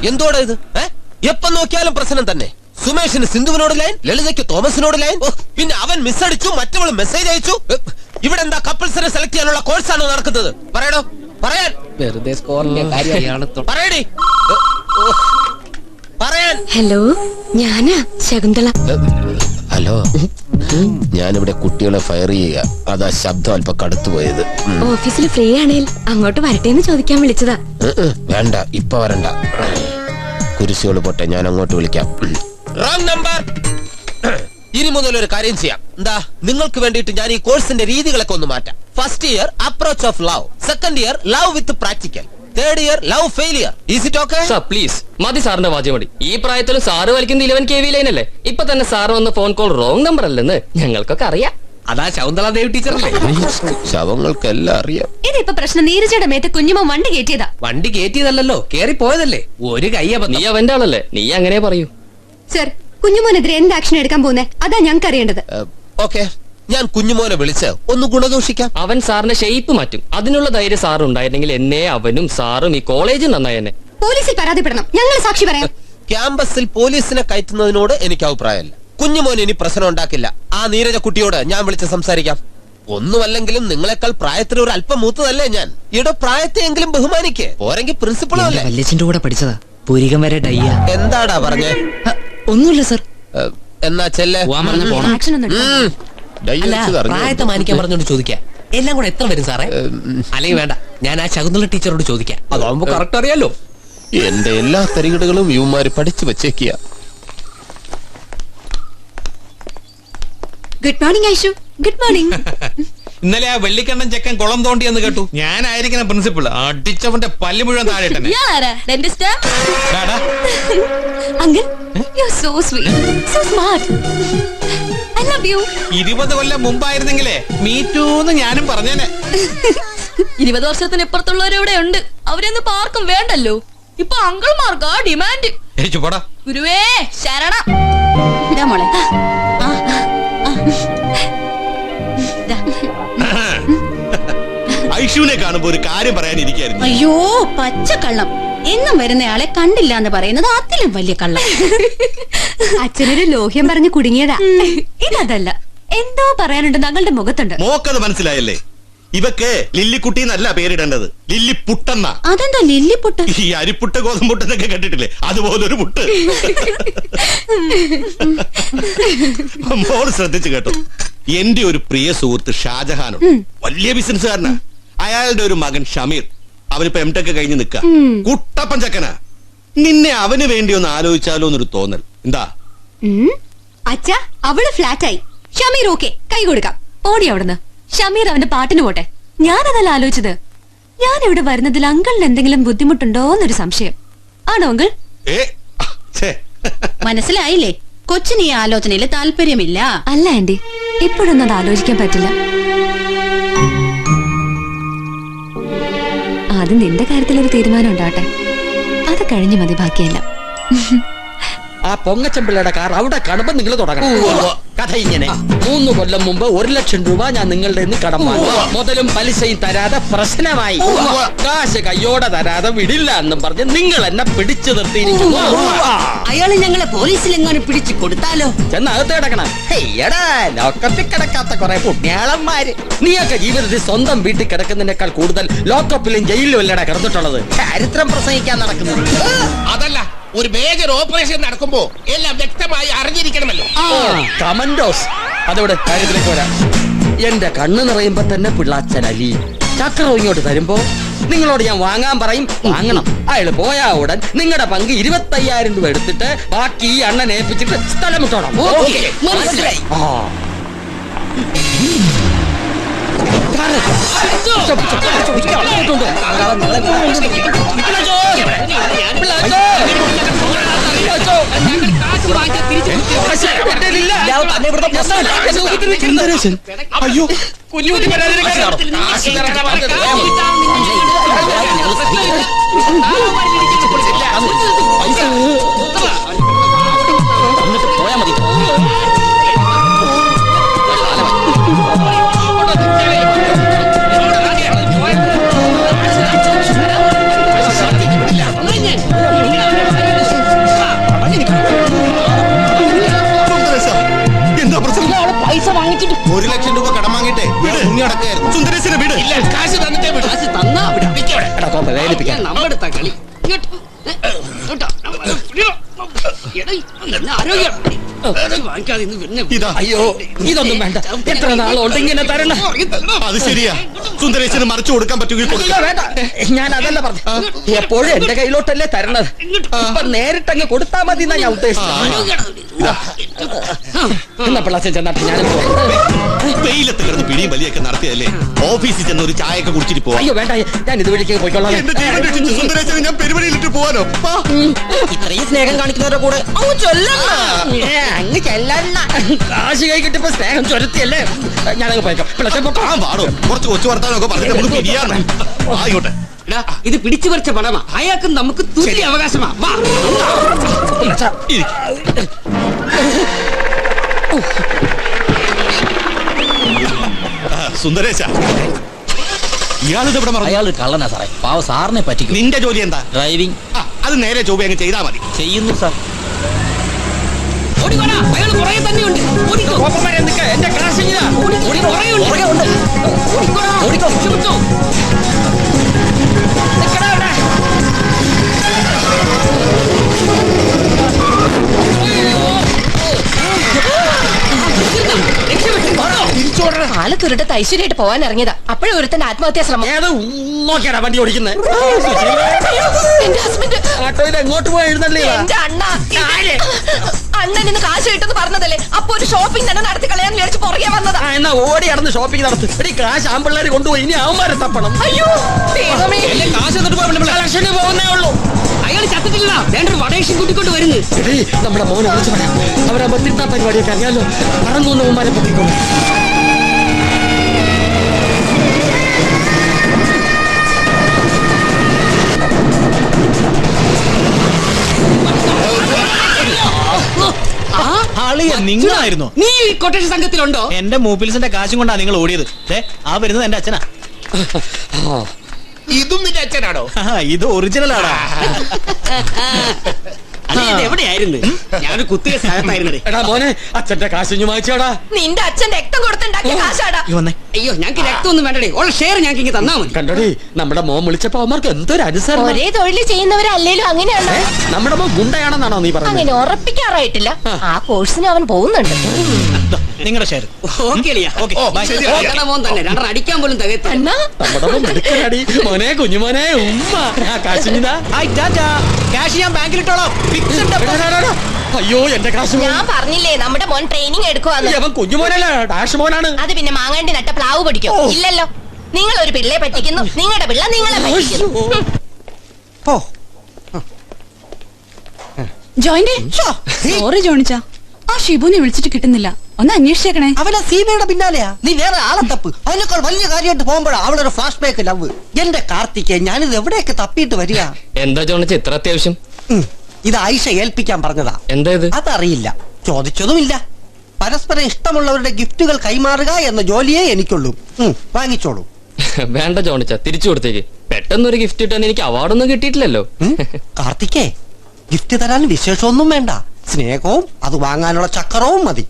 Speaker 3: എന്തോടാ ഇത്? എപ്പം നോക്കിയാലും പ്രശ്നം തന്നെ. സുമേഷിന് സിന്ധുവിനോട് ലൈൻ, ലളിതയ്ക്ക് തോമസിനോട് ലൈൻ, പിന്നെ അവൻ മിസ് അടിച്ചു, മറ്റവള് മെസ്സേജ് അയച്ചു. ഇവിടെ എന്താ കപ്പിൾസിനെ സെലക്ട് ചെയ്യാനുള്ള കോഴ്സാണോ നടക്കുന്നത്? പറയണോ? പറയാൻ വെറുതെ സ്കോറിന്റെ കാര്യമാണ്. പറയടി, പറയാൻ.
Speaker 8: ഹലോ, ഞാനാ ശകുന്തള.
Speaker 3: ഹലോ, ഞാനിവിടെ കുട്ടികളെ ഫയർ ചെയ്യുക. അതാ ശബ്ദം അല്പം കടുത്തു പോയത്.
Speaker 8: ഓഫീസിൽ ഫ്രീ ആണേൽ അങ്ങോട്ട് വരട്ടെ എന്ന് ചോദിക്കാൻ വിളിച്ചതാ.
Speaker 3: വേണ്ട, ഇപ്പൊ വരണ്ട. കുരിശുകൾ പോട്ടെ, ഞാൻ അങ്ങോട്ട് വിളിക്കാം. Wrong number. ഇനി മുതൽ ഒരു കാര്യം ചെയ്യാം. എന്താ, നിങ്ങൾക്ക് വേണ്ടിയിട്ട് ഞാൻ ഈ കോഴ്സിന്റെ രീതികളൊക്കെ ഒന്ന് മാറ്റാം. First year approach of love, second year love with practical, third year love failure. Is it okay?
Speaker 11: Sir please, മതി സാറിന്റെ വാചകം മതി. ഈ പ്രായത്തിൽ സാറ് വലിക്കുന്ന 11 kV ലൈൻ അല്ലേ? ഇപ്പൊ തന്നെ സാറ് വന്ന ഫോൺ കോൾ റോങ് നമ്പർ അല്ലെന്ന് ഞങ്ങൾക്കൊക്കെ അറിയാം.
Speaker 3: അതാ ശകുന്തള ദേവ് ടീച്ചറല്ലേ? ശവങ്ങൾക്കെല്ലാം അറിയാം.
Speaker 8: ഇതിപ്പോ പ്രശ്നം നീരജയുടെ മേത്ത് കുഞ്ഞുമോ വണ്ടി കയറ്റിയതാ.
Speaker 3: വണ്ടി കയറ്റിയതല്ലോ, കേറി പോയതല്ലേ. ഒരു
Speaker 11: നീ അവന്റെ ആളല്ലേ, നീ അങ്ങനെ പറയൂ.
Speaker 8: സർ, കുഞ്ഞുമോനെതിരെ എന്ത് ആക്ഷൻ എടുക്കാൻ പോകുന്നേ? അതാ ഞങ്ങൾക്ക് അറിയേണ്ടത്.
Speaker 3: ഓക്കെ, ഞാൻ കുഞ്ഞുമോനെ വിളിച്ച് ഒന്ന് ഗുണദോഷിക്കാം.
Speaker 11: അവൻ സാറിന്റെ ഷേപ്പ് മാറ്റും. അതിനുള്ള ധൈര്യം സാർ ഉണ്ടായിരുന്നെങ്കിൽ എന്നെ അവനും സാറും ഈ കോളേജ് നന്നായി തന്നെ.
Speaker 8: പോലീസിൽ പരാതിപ്പെടണം, ഞങ്ങൾ സാക്ഷി പറയാം.
Speaker 3: ക്യാമ്പസിൽ പോലീസിനെ കയറ്റുന്നതിനോട് എനിക്ക് അഭിപ്രായമല്ല. കുഞ്ഞുമോൻ ഇനി പ്രശ്നം ഉണ്ടാക്കില്ല. ആ നീരജ കുട്ടിയോട് ഞാൻ വിളിച്ച് സംസാരിക്കാം. ഒന്നുമല്ലെങ്കിലും നിങ്ങളെക്കാൾ പ്രായത്തിൽ ഒരു അല്പം മൂത്തതല്ലേ ഞാൻ. ഇവിടെ പ്രായത്തെയെങ്കിലും ബഹുമാനിക്ക്. പോരെങ്കിൽ പ്രിൻസിപ്പളും അല്ലേ.
Speaker 12: വല്യച്ഛന്റെ കൂടെ പഠിച്ചതാ. പുരികം വരെ ഡയ്യ.
Speaker 3: എന്താടാ പറഞ്ഞേ?
Speaker 12: ഒന്നുമില്ല സർ.
Speaker 3: എന്നാ ചെല്ലേ
Speaker 12: പറഞ്ഞ പോണം.
Speaker 8: ആക്ഷൻ ഒന്നും എടുക്കാം.
Speaker 12: അല്ല, പ്രായത്തെ മാനിക്കാൻ പറഞ്ഞോണ്ട് ചോദിക്കാം. എല്ലാം കൂടെ എത്ര വരും സാറേ? അല്ലെങ്കിൽ വേണ്ട, ഞാൻ ആ ശകുന്തള ടീച്ചറോട് ചോദിക്കാം. അതാവുമ്പോ കറക്റ്റ് അറിയാലോ.
Speaker 3: എന്റെ എല്ലാ തരികിടകളും ഇവന്മാര് പഠിച്ചു വെച്ചേക്കിയ.
Speaker 8: Good morning Aishu. Good morning.
Speaker 5: ഇന്നലെ ആ വെള്ളിക്കണ്ണൻ ചെക്കൻ കുളം തോണ്ടിയെന്ന് കേട്ടു. ഞാനായിരിക്കുന്ന പ്രിൻസിപ്പിൾ അടിച്ചവന്റെ പല്ല് മുഴുവൻ താഴെ ഇട്ടനെ.
Speaker 8: Uncle, you are so sweet, so smart. I love you.
Speaker 5: 20 കൊല്ലം മുമ്പായിരുന്നെങ്കിലേ മീറ്റൂന്ന് ഞാനും പറഞ്ഞേനെ.
Speaker 8: 20 വർഷത്തിന് ഇപ്പുറത്തുള്ളവരിവിടെ ഉണ്ട്. അവരൊന്നും പാർക്കും വേണ്ടല്ലോ. ഇപ്പൊ അങ്കിൾമാർക്കാ ഡിമാൻഡ്.
Speaker 5: പോടാ
Speaker 8: ഗുരുവേ ശരണം. ഇതാ മോളെ.
Speaker 4: ഐഷുവിനെ കാണുമ്പോ ഒരു കാര്യം പറയാനിരിക്കായിരുന്നു.
Speaker 7: അയ്യോ പച്ചക്കള്ളം. എന്നും വരുന്നയാളെ കണ്ടില്ല എന്ന് പറയുന്നത് അതിലും വലിയ കള്ളം.
Speaker 8: അച്ഛനൊരു ലോഹ്യം പറഞ്ഞു കുടുങ്ങിയതാ. ഇതല്ല, എന്തോ പറയാനുണ്ട് ഞങ്ങളുടെ മുഖത്തുണ്ട്.
Speaker 4: മോക്കത് മനസ്സിലായല്ലേ? ഇവക്ക് ലില്ലിക്കുട്ടി എന്നല്ല പേരിടേണ്ടത്, ലില്ലിപ്പുട്ടെന്ന.
Speaker 7: അതെന്താ ലില്ലിപ്പുട്ട്?
Speaker 4: ഈ അരിപ്പുട്ട് ഗോതമ്പുട്ടെന്നൊക്കെ കേട്ടിട്ടില്ലേ? അതുപോലൊരു പുട്ട്. മോള് ശ്രദ്ധിച്ചു കേട്ടോ. എന്റെ ഒരു പ്രിയ സുഹൃത്ത് ഷാജഹാനുണ്ട്. വലിയ ബിസിനസ്സുകാരനാ. അയാളുടെ ഒരു മകൻ ഷമീർ. അവനിപ്പോ എംടെക് കഴിഞ്ഞ് നിക്ക. കുട്ടപ്പൻ ചക്കനാ. നിന്നെ അവന് വേണ്ടി ഒന്ന് ആലോചിച്ചാലോ എന്നൊരു തോന്നൽ. എന്താ
Speaker 8: അച്ഛാ, അവള് ഫ്ലാറ്റായി. ഷമീർ ഓക്കെ, കൈ കൊടുക്കാം. ഓടി അവിടുന്ന്. ഷമീർ അവന്റെ പാട്ടിന് പോട്ടെ. ഞാനതല്ല ആലോചിച്ചത്. ഞാൻ ഇവിടെ വരുന്നതിൽ അങ്കിളിന് എന്തെങ്കിലും ബുദ്ധിമുട്ടുണ്ടോ എന്നൊരു സംശയം. ആണോ അങ്കിൾ?
Speaker 7: മനസ്സിലായില്ലേ? കൊച്ചിന് ഈ ആലോചനയിൽ താല്പര്യമില്ല.
Speaker 8: അല്ല ആന്റി, ഇപ്പോഴൊന്നും അത് ആലോചിക്കാൻ പറ്റില്ല. ആദ്യം നിന്റെ കാര്യത്തിലൊരു തീരുമാനം ഉണ്ടാവട്ടെ. അത് കഴിഞ്ഞു മതി ബാക്കിയെല്ലാം.
Speaker 12: ആ പൊങ്ങച്ചമ്പിള്ളയുടെ കാർ അവിടെ കാണുമ്പോ നിങ്ങൾ തുടങ്ങണം. കഥ ഇങ്ങനെ: 3 കൊല്ലം മുമ്പ് 1 ലക്ഷം രൂപ ഞാൻ നിങ്ങളുടെ കടം വാങ്ങി. മുതലും പലിശയും തരാതെ പ്രശ്നമായി. കാശ് കയ്യോടെ തരാതെ വിടില്ല എന്നും പറഞ്ഞ് നിങ്ങൾ എന്നെ പിടിച്ചു നിർത്തിയിരിക്കുന്നു.
Speaker 7: അയാള് ഞങ്ങളെ പോലീസിൽ എങ്ങാനും പിടിച്ചു കൊടുത്താലോ?
Speaker 12: ചെന്നകത്ത് കിടക്കണം. എടാ, ലോക്കപ്പിൽ കിടക്കാത്ത കുറെ പുണ്യാളന്മാര്. നീയൊക്കെ ജീവിതത്തിൽ സ്വന്തം വീട്ടിൽ കിടക്കുന്നതിനേക്കാൾ കൂടുതൽ ലോക്കപ്പിലും ജയിലിലും അല്ലടാ കിടന്നിട്ടുള്ളത്. ചരിത്രം പ്രസംഗിക്കാൻ നടക്കുന്നത്.
Speaker 3: അതല്ല, ഒരു മേജർ ഓപ്പറേഷൻ നടക്കുമ്പോ എല്ലാം വ്യക്തമായി അറിഞ്ഞിരിക്കണമല്ലോ.
Speaker 12: കമന്റോസ്. അതോടെ കാര്യത്തിലേക്ക് വരാം. എന്റെ കണ്ണ് നിറയുമ്പോ തന്നെ പിള്ളാച്ചൻ അലി ചക്രം ഇങ്ങോട്ട് തരുമ്പോ നിങ്ങളോട് ഞാൻ വാങ്ങാൻ പറയും, വാങ്ങണം. അയാള് പോയാ ഉടൻ നിങ്ങളുടെ പങ്ക് 25,000 രൂപ എടുത്തിട്ട് ബാക്കി ഈ അണ്ണൻ ഏൽപ്പിച്ചിട്ട് സ്ഥലം വിട്ടോണം. മനസ്സിലായി?
Speaker 3: അയ്യോ,
Speaker 12: പോയാ മതി.
Speaker 4: എന്താ പ്രശ്നം?
Speaker 7: പൈസ വാങ്ങിച്ചിട്ട്
Speaker 9: 1 ലക്ഷം രൂപ കടം വാങ്ങിട്ടേ മുങ്ങി അടക്കായിരുന്നു.
Speaker 4: സുന്ദരേശനെ വിട്.
Speaker 3: കാശ് തന്നിട്ടേ വിടും.
Speaker 7: കാശ് തന്നാ
Speaker 12: വേലിപ്പിക്കാൻ
Speaker 7: നമ്മുടെ കളി.
Speaker 4: ഇതാ.
Speaker 12: അയ്യോ, ഇതൊന്നും വേണ്ട. എത്ര നാളുണ്ട് ഇങ്ങനെ തരണം.
Speaker 4: അത് ശരിയാ. സുന്ദരേശന് മറിച്ചു കൊടുക്കാൻ പറ്റുമെങ്കിൽ കൊടുക്കാം.
Speaker 12: വേണ്ട, ഞാൻ അതല്ല പറഞ്ഞു. എപ്പോഴും എന്റെ കയ്യിലോട്ടല്ലേ തരണത്. ഇപ്പൊ നേരിട്ടങ്ങ് കൊടുത്താ മതി എന്നാ ഞാൻ ഉദ്ദേശിച്ചത്. എന്നാ പിള്ളാച്ചൻ ചെന്നാട്ട് ഞാനും
Speaker 4: വെയിലത്ത് കിടന്ന് പിടിയും വലിയൊക്കെ നടത്തിയതല്ലേ. ഓഫീസിൽ ചെന്ന് ഒരു ചായയൊക്കെ കുടിച്ചിട്ട് പോവാം.
Speaker 12: അയ്യോ വേണ്ട, ഞാൻ ഇതുവഴിക്ക് പോയിക്കൊള്ളാം.
Speaker 4: എന്റെ ജീവൻ രക്ഷിച്ച സുന്ദരേശനെ ഞാൻ പെരുവഴിയിലിട്ട് പോവാനോ?
Speaker 12: ഇത്രയും സ്നേഹം കാണിക്കുന്നവരുടെ കൂടെ അങ്ങ് ചെല്ലണ്ട. അങ്ങ് ചെല്ലണ്ട. കാശ് കൈ കിട്ടിയപ്പോ സ്നേഹം ചൊരത്തിയല്ലേ. ഞാനങ്ങ് പോയിക്കോ. പിള്ളാച്ചൻ
Speaker 4: ആ പാടോ, കുറച്ച് കൊച്ചു വർത്താനൊക്കെ പറഞ്ഞിട്ട് നമുക്ക് പിരിയാന്ന്. ആയിക്കോട്ടെ.
Speaker 12: ഇത് പിടിച്ചു പറിച്ച പണമാ. അയാൾക്കും നമുക്ക് തുല്യ അവകാശമാ.
Speaker 4: സുന്ദരേശ, ഇയാളിത് ഇവിടെ മറന്നു.
Speaker 12: അയാൾ കള്ളനാ സാറേ. പാവ സാറിനെ പറ്റിക്കും.
Speaker 4: നിന്റെ ജോലി എന്താ?
Speaker 12: ഡ്രൈവിംഗ്.
Speaker 4: അത് നേരെ ചൊവ്വ അങ്ങ് ചെയ്താൽ മതി.
Speaker 12: ചെയ്യുന്നു സാർ. എന്റെ കാശ് ഓടിക്കോ.
Speaker 6: കാലത്തുരുട്ട് ഐശ്വര്യമായിട്ട് പോവാൻ ഇറങ്ങിയതാ. അപ്പോഴും ഒരുത്തന്റെ ആത്മഹത്യാ ശ്രമം.
Speaker 12: ഏത് നോക്കിയാടാ വണ്ടി ഓടിക്കുന്നത്?
Speaker 6: എന്റെ ഹസ്ബൻഡ്
Speaker 12: ആട്ടോയിൽ എങ്ങോട്ട് പോയി എഴുന്നള്ളി?
Speaker 6: എന്റെ അണ്ണൻ ഇന്ന് കാശ് കിട്ടുന്നു പറഞ്ഞതല്ലേ, അപ്പൊ ഒരു ഷോപ്പിംഗ് തന്നെ നടത്തി കളയാൻ വിചാരിച്ച് പുറകെ വന്നതാ.
Speaker 12: എന്നാ ഓടി നടന്ന് ഷോപ്പിംഗ് നടത്ത്. എടി കാശ് ആമ്പിള്ളേര് കൊണ്ടുപോയി, ഇനി അവന്മാരെ തപ്പണം.
Speaker 6: അയ്യോ ദൈവമേ.
Speaker 1: കാശ് എന്നിട്ട്
Speaker 12: കളക്ഷന് പോകുന്നേ ഉള്ളൂ.
Speaker 7: അയാൾ ചത്തിട്ടില്ല, വേണ്ടൊരു വടേഷൻ കൂട്ടിക്കൊണ്ട് വരുന്നു.
Speaker 12: എടീ, നമ്മുടെ മോനെ വിളിച്ചു പറയാം. അവരെ ബത്തിട്ട പരിപാടിയൊക്കെ അറിയാലോ. പറന്നൂന്നവന്മാരെ പറ്റിക്കോളൂ.
Speaker 1: നിങ്ങളായിരുന്നു.
Speaker 7: നീ ഈ കൊട്ടേഷൻ സംഘത്തിലുണ്ടോ?
Speaker 1: എന്റെ മൂപ്പിൽസിന്റെ കാശും കൊണ്ടാ നിങ്ങൾ ഓടിയത്. ആ വരുന്നത് എന്റെ അച്ഛനാ.
Speaker 3: ഇതും നിന്റെ അച്ഛനാണോ?
Speaker 1: ഇത് ഒറിജിനലാടാ.
Speaker 7: എവിടെയായിരുന്നു? ഞാനൊരു കുത്തിയ സ്ഥലത്തായിരുന്നു.
Speaker 12: എടാ മോനെ, അച്ഛന്റെ കാശിഞ്ഞു വാങ്ങിച്ചാടാ.
Speaker 6: നിന്റെ അച്ഛൻ രക്തം കൊടുത്തുണ്ടാക്കിയ കാശാടാ.
Speaker 7: അയ്യോ, ഞങ്ങൾക്ക് രക്തമൊന്നും വേണ്ടേ, ഉള്ള ഷെയർ ഞങ്ങൾക്ക് ഇങ്ങനെ തന്നാ മതി.
Speaker 12: കണ്ടോടി, നമ്മുടെ മോൻ വിളിച്ചപ്പോ അവന്മാർക്ക് എന്തൊരു അനുസരണം.
Speaker 6: ഒരേ തൊഴിൽ ചെയ്യുന്നവരല്ലേലും അങ്ങനെയാണ്.
Speaker 12: നമ്മുടെ മോൻ ഗുണ്ടയാണെന്നാണോ നീ പറഞ്ഞത്?
Speaker 6: അങ്ങനെ ഉറപ്പിക്കാറായിട്ടില്ല. ആ കോഴ്സിന് അവൻ പോകുന്നുണ്ട്.
Speaker 1: നിങ്ങളുടെ ഷെയർ.
Speaker 7: മോൻ തന്നെ രണ്ടെണ്ണം അടിക്കാൻ പോലും തികയത്തില്ല.
Speaker 6: അണ്ണാ
Speaker 12: നമ്മുടെ മോൻ എടുക്കടി മോനെ, കുഞ്ഞുമോനെ, ഉമ്മ. കാശിഞ്ഞതാ.
Speaker 1: ക്യാഷ് ഞാൻ ബാങ്കിലിട്ടോളാം.
Speaker 12: അയ്യോ, എന്റെ കാശ്
Speaker 6: ഞാൻ പറഞ്ഞില്ലേ നമ്മുടെ മോൻ ട്രെയിനിങ് എടുക്കുവാന്ന്.
Speaker 12: അവൻ കുഞ്ഞുമോനല്ല, ഡാഷ് മോനാണ്.
Speaker 6: അത് പിന്നെ മാങ്ങാണ്ടി നട്ട പ്ലാവ് പഠിക്കും ഇല്ലല്ലോ. നിങ്ങൾ ഒരു പിള്ളയെ പറ്റിക്കുന്നു, നിങ്ങളുടെ പിള്ള നിങ്ങളെ പറ്റിക്കുന്നു.
Speaker 8: ജോയിന്റ് സോറി ജോണിച്ചാ, ആ ഷിബുനെ വിളിച്ചിട്ട് കിട്ടുന്നില്ല. ഒന്ന് അന്വേഷിച്ചേക്കണേ.
Speaker 13: അവനെ സീമയുടെ പിന്നാലെയാ. നീ വേറെ ആളെ തപ്പ്. അതിനേക്കാൾ വലിയ കാര്യമായിട്ട് പോകുമ്പോഴാ അവളൊരു ഫ്ലാഷ് ബാക്ക് ലവ്. എന്റെ കാർത്തികേ, ഞാനിത് എവിടെയൊക്കെ തപ്പിയിട്ട് വരിക.
Speaker 11: എന്താ ജോണിച്ച ഇത്ര അത്യാവശ്യം?
Speaker 13: ഇത് ആയിഷ ഏൽപ്പിക്കാൻ പറഞ്ഞതാ.
Speaker 11: എന്താ ഇത്?
Speaker 13: അതറിയില്ല, ചോദിച്ചതുമില്ല. പരസ്പരം ഇഷ്ടമുള്ളവരുടെ ഗിഫ്റ്റുകൾ കൈമാറുക എന്ന ജോലിയേ എനിക്കുള്ളൂ. വാങ്ങിച്ചോളൂ.
Speaker 11: വേണ്ട ജോണിച്ച, തിരിച്ചു കൊടുത്തേക്ക്. പെട്ടെന്നൊരു ഗിഫ്റ്റ് കിട്ടാൻ എനിക്ക് അവാർഡൊന്നും കിട്ടിയിട്ടില്ലല്ലോ.
Speaker 13: കാർത്തികേ, ഗിഫ്റ്റ് തരാൻ വിശേഷമൊന്നും വേണ്ട. സ്നേഹവും അത് വാങ്ങാനുള്ള ചക്രവും മതി.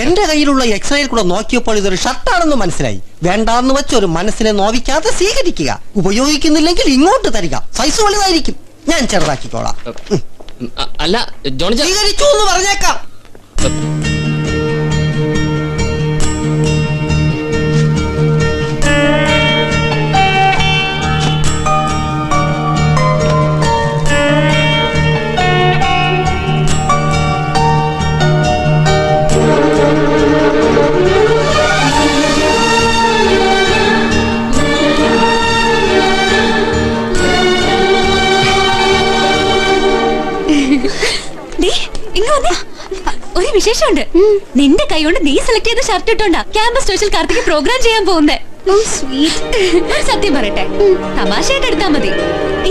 Speaker 13: എന്റെ കയ്യിലുള്ള എക്സ്റേയിൽ കൂടെ നോക്കിയപ്പോൾ ഇതൊരു ഷർട്ടാണെന്ന് മനസ്സിലായി. വേണ്ടാന്ന് വെച്ചൊരു മനസ്സിനെ നോവിക്കാതെ സ്വീകരിക്കുക. ഉപയോഗിക്കുന്നില്ലെങ്കിൽ ഇങ്ങോട്ട് തരിക. സൈസ് വലുതായിരിക്കും, ഞാൻ ചെറുതാക്കിക്കോളാം.
Speaker 11: അല്ല ജോണിച്ച,
Speaker 13: സ്വീകരിച്ചു എന്ന് പറഞ്ഞേക്കാം.
Speaker 8: ഒരു വിശേഷമുണ്ട്. നിന്റെ കൈ കൊണ്ട് നീ സെലക്ട് ചെയ്ത ഷർട്ട് ഇട്ടോണ്ടാ ക്യാമ്പസ് ടോച്ചിൽ കാർത്തിക് പ്രോഗ്രാം ചെയ്യാൻ പോകുന്നേ. സത്യം പറയട്ടെ, തമാശയായിട്ട് എടുത്താ മതി.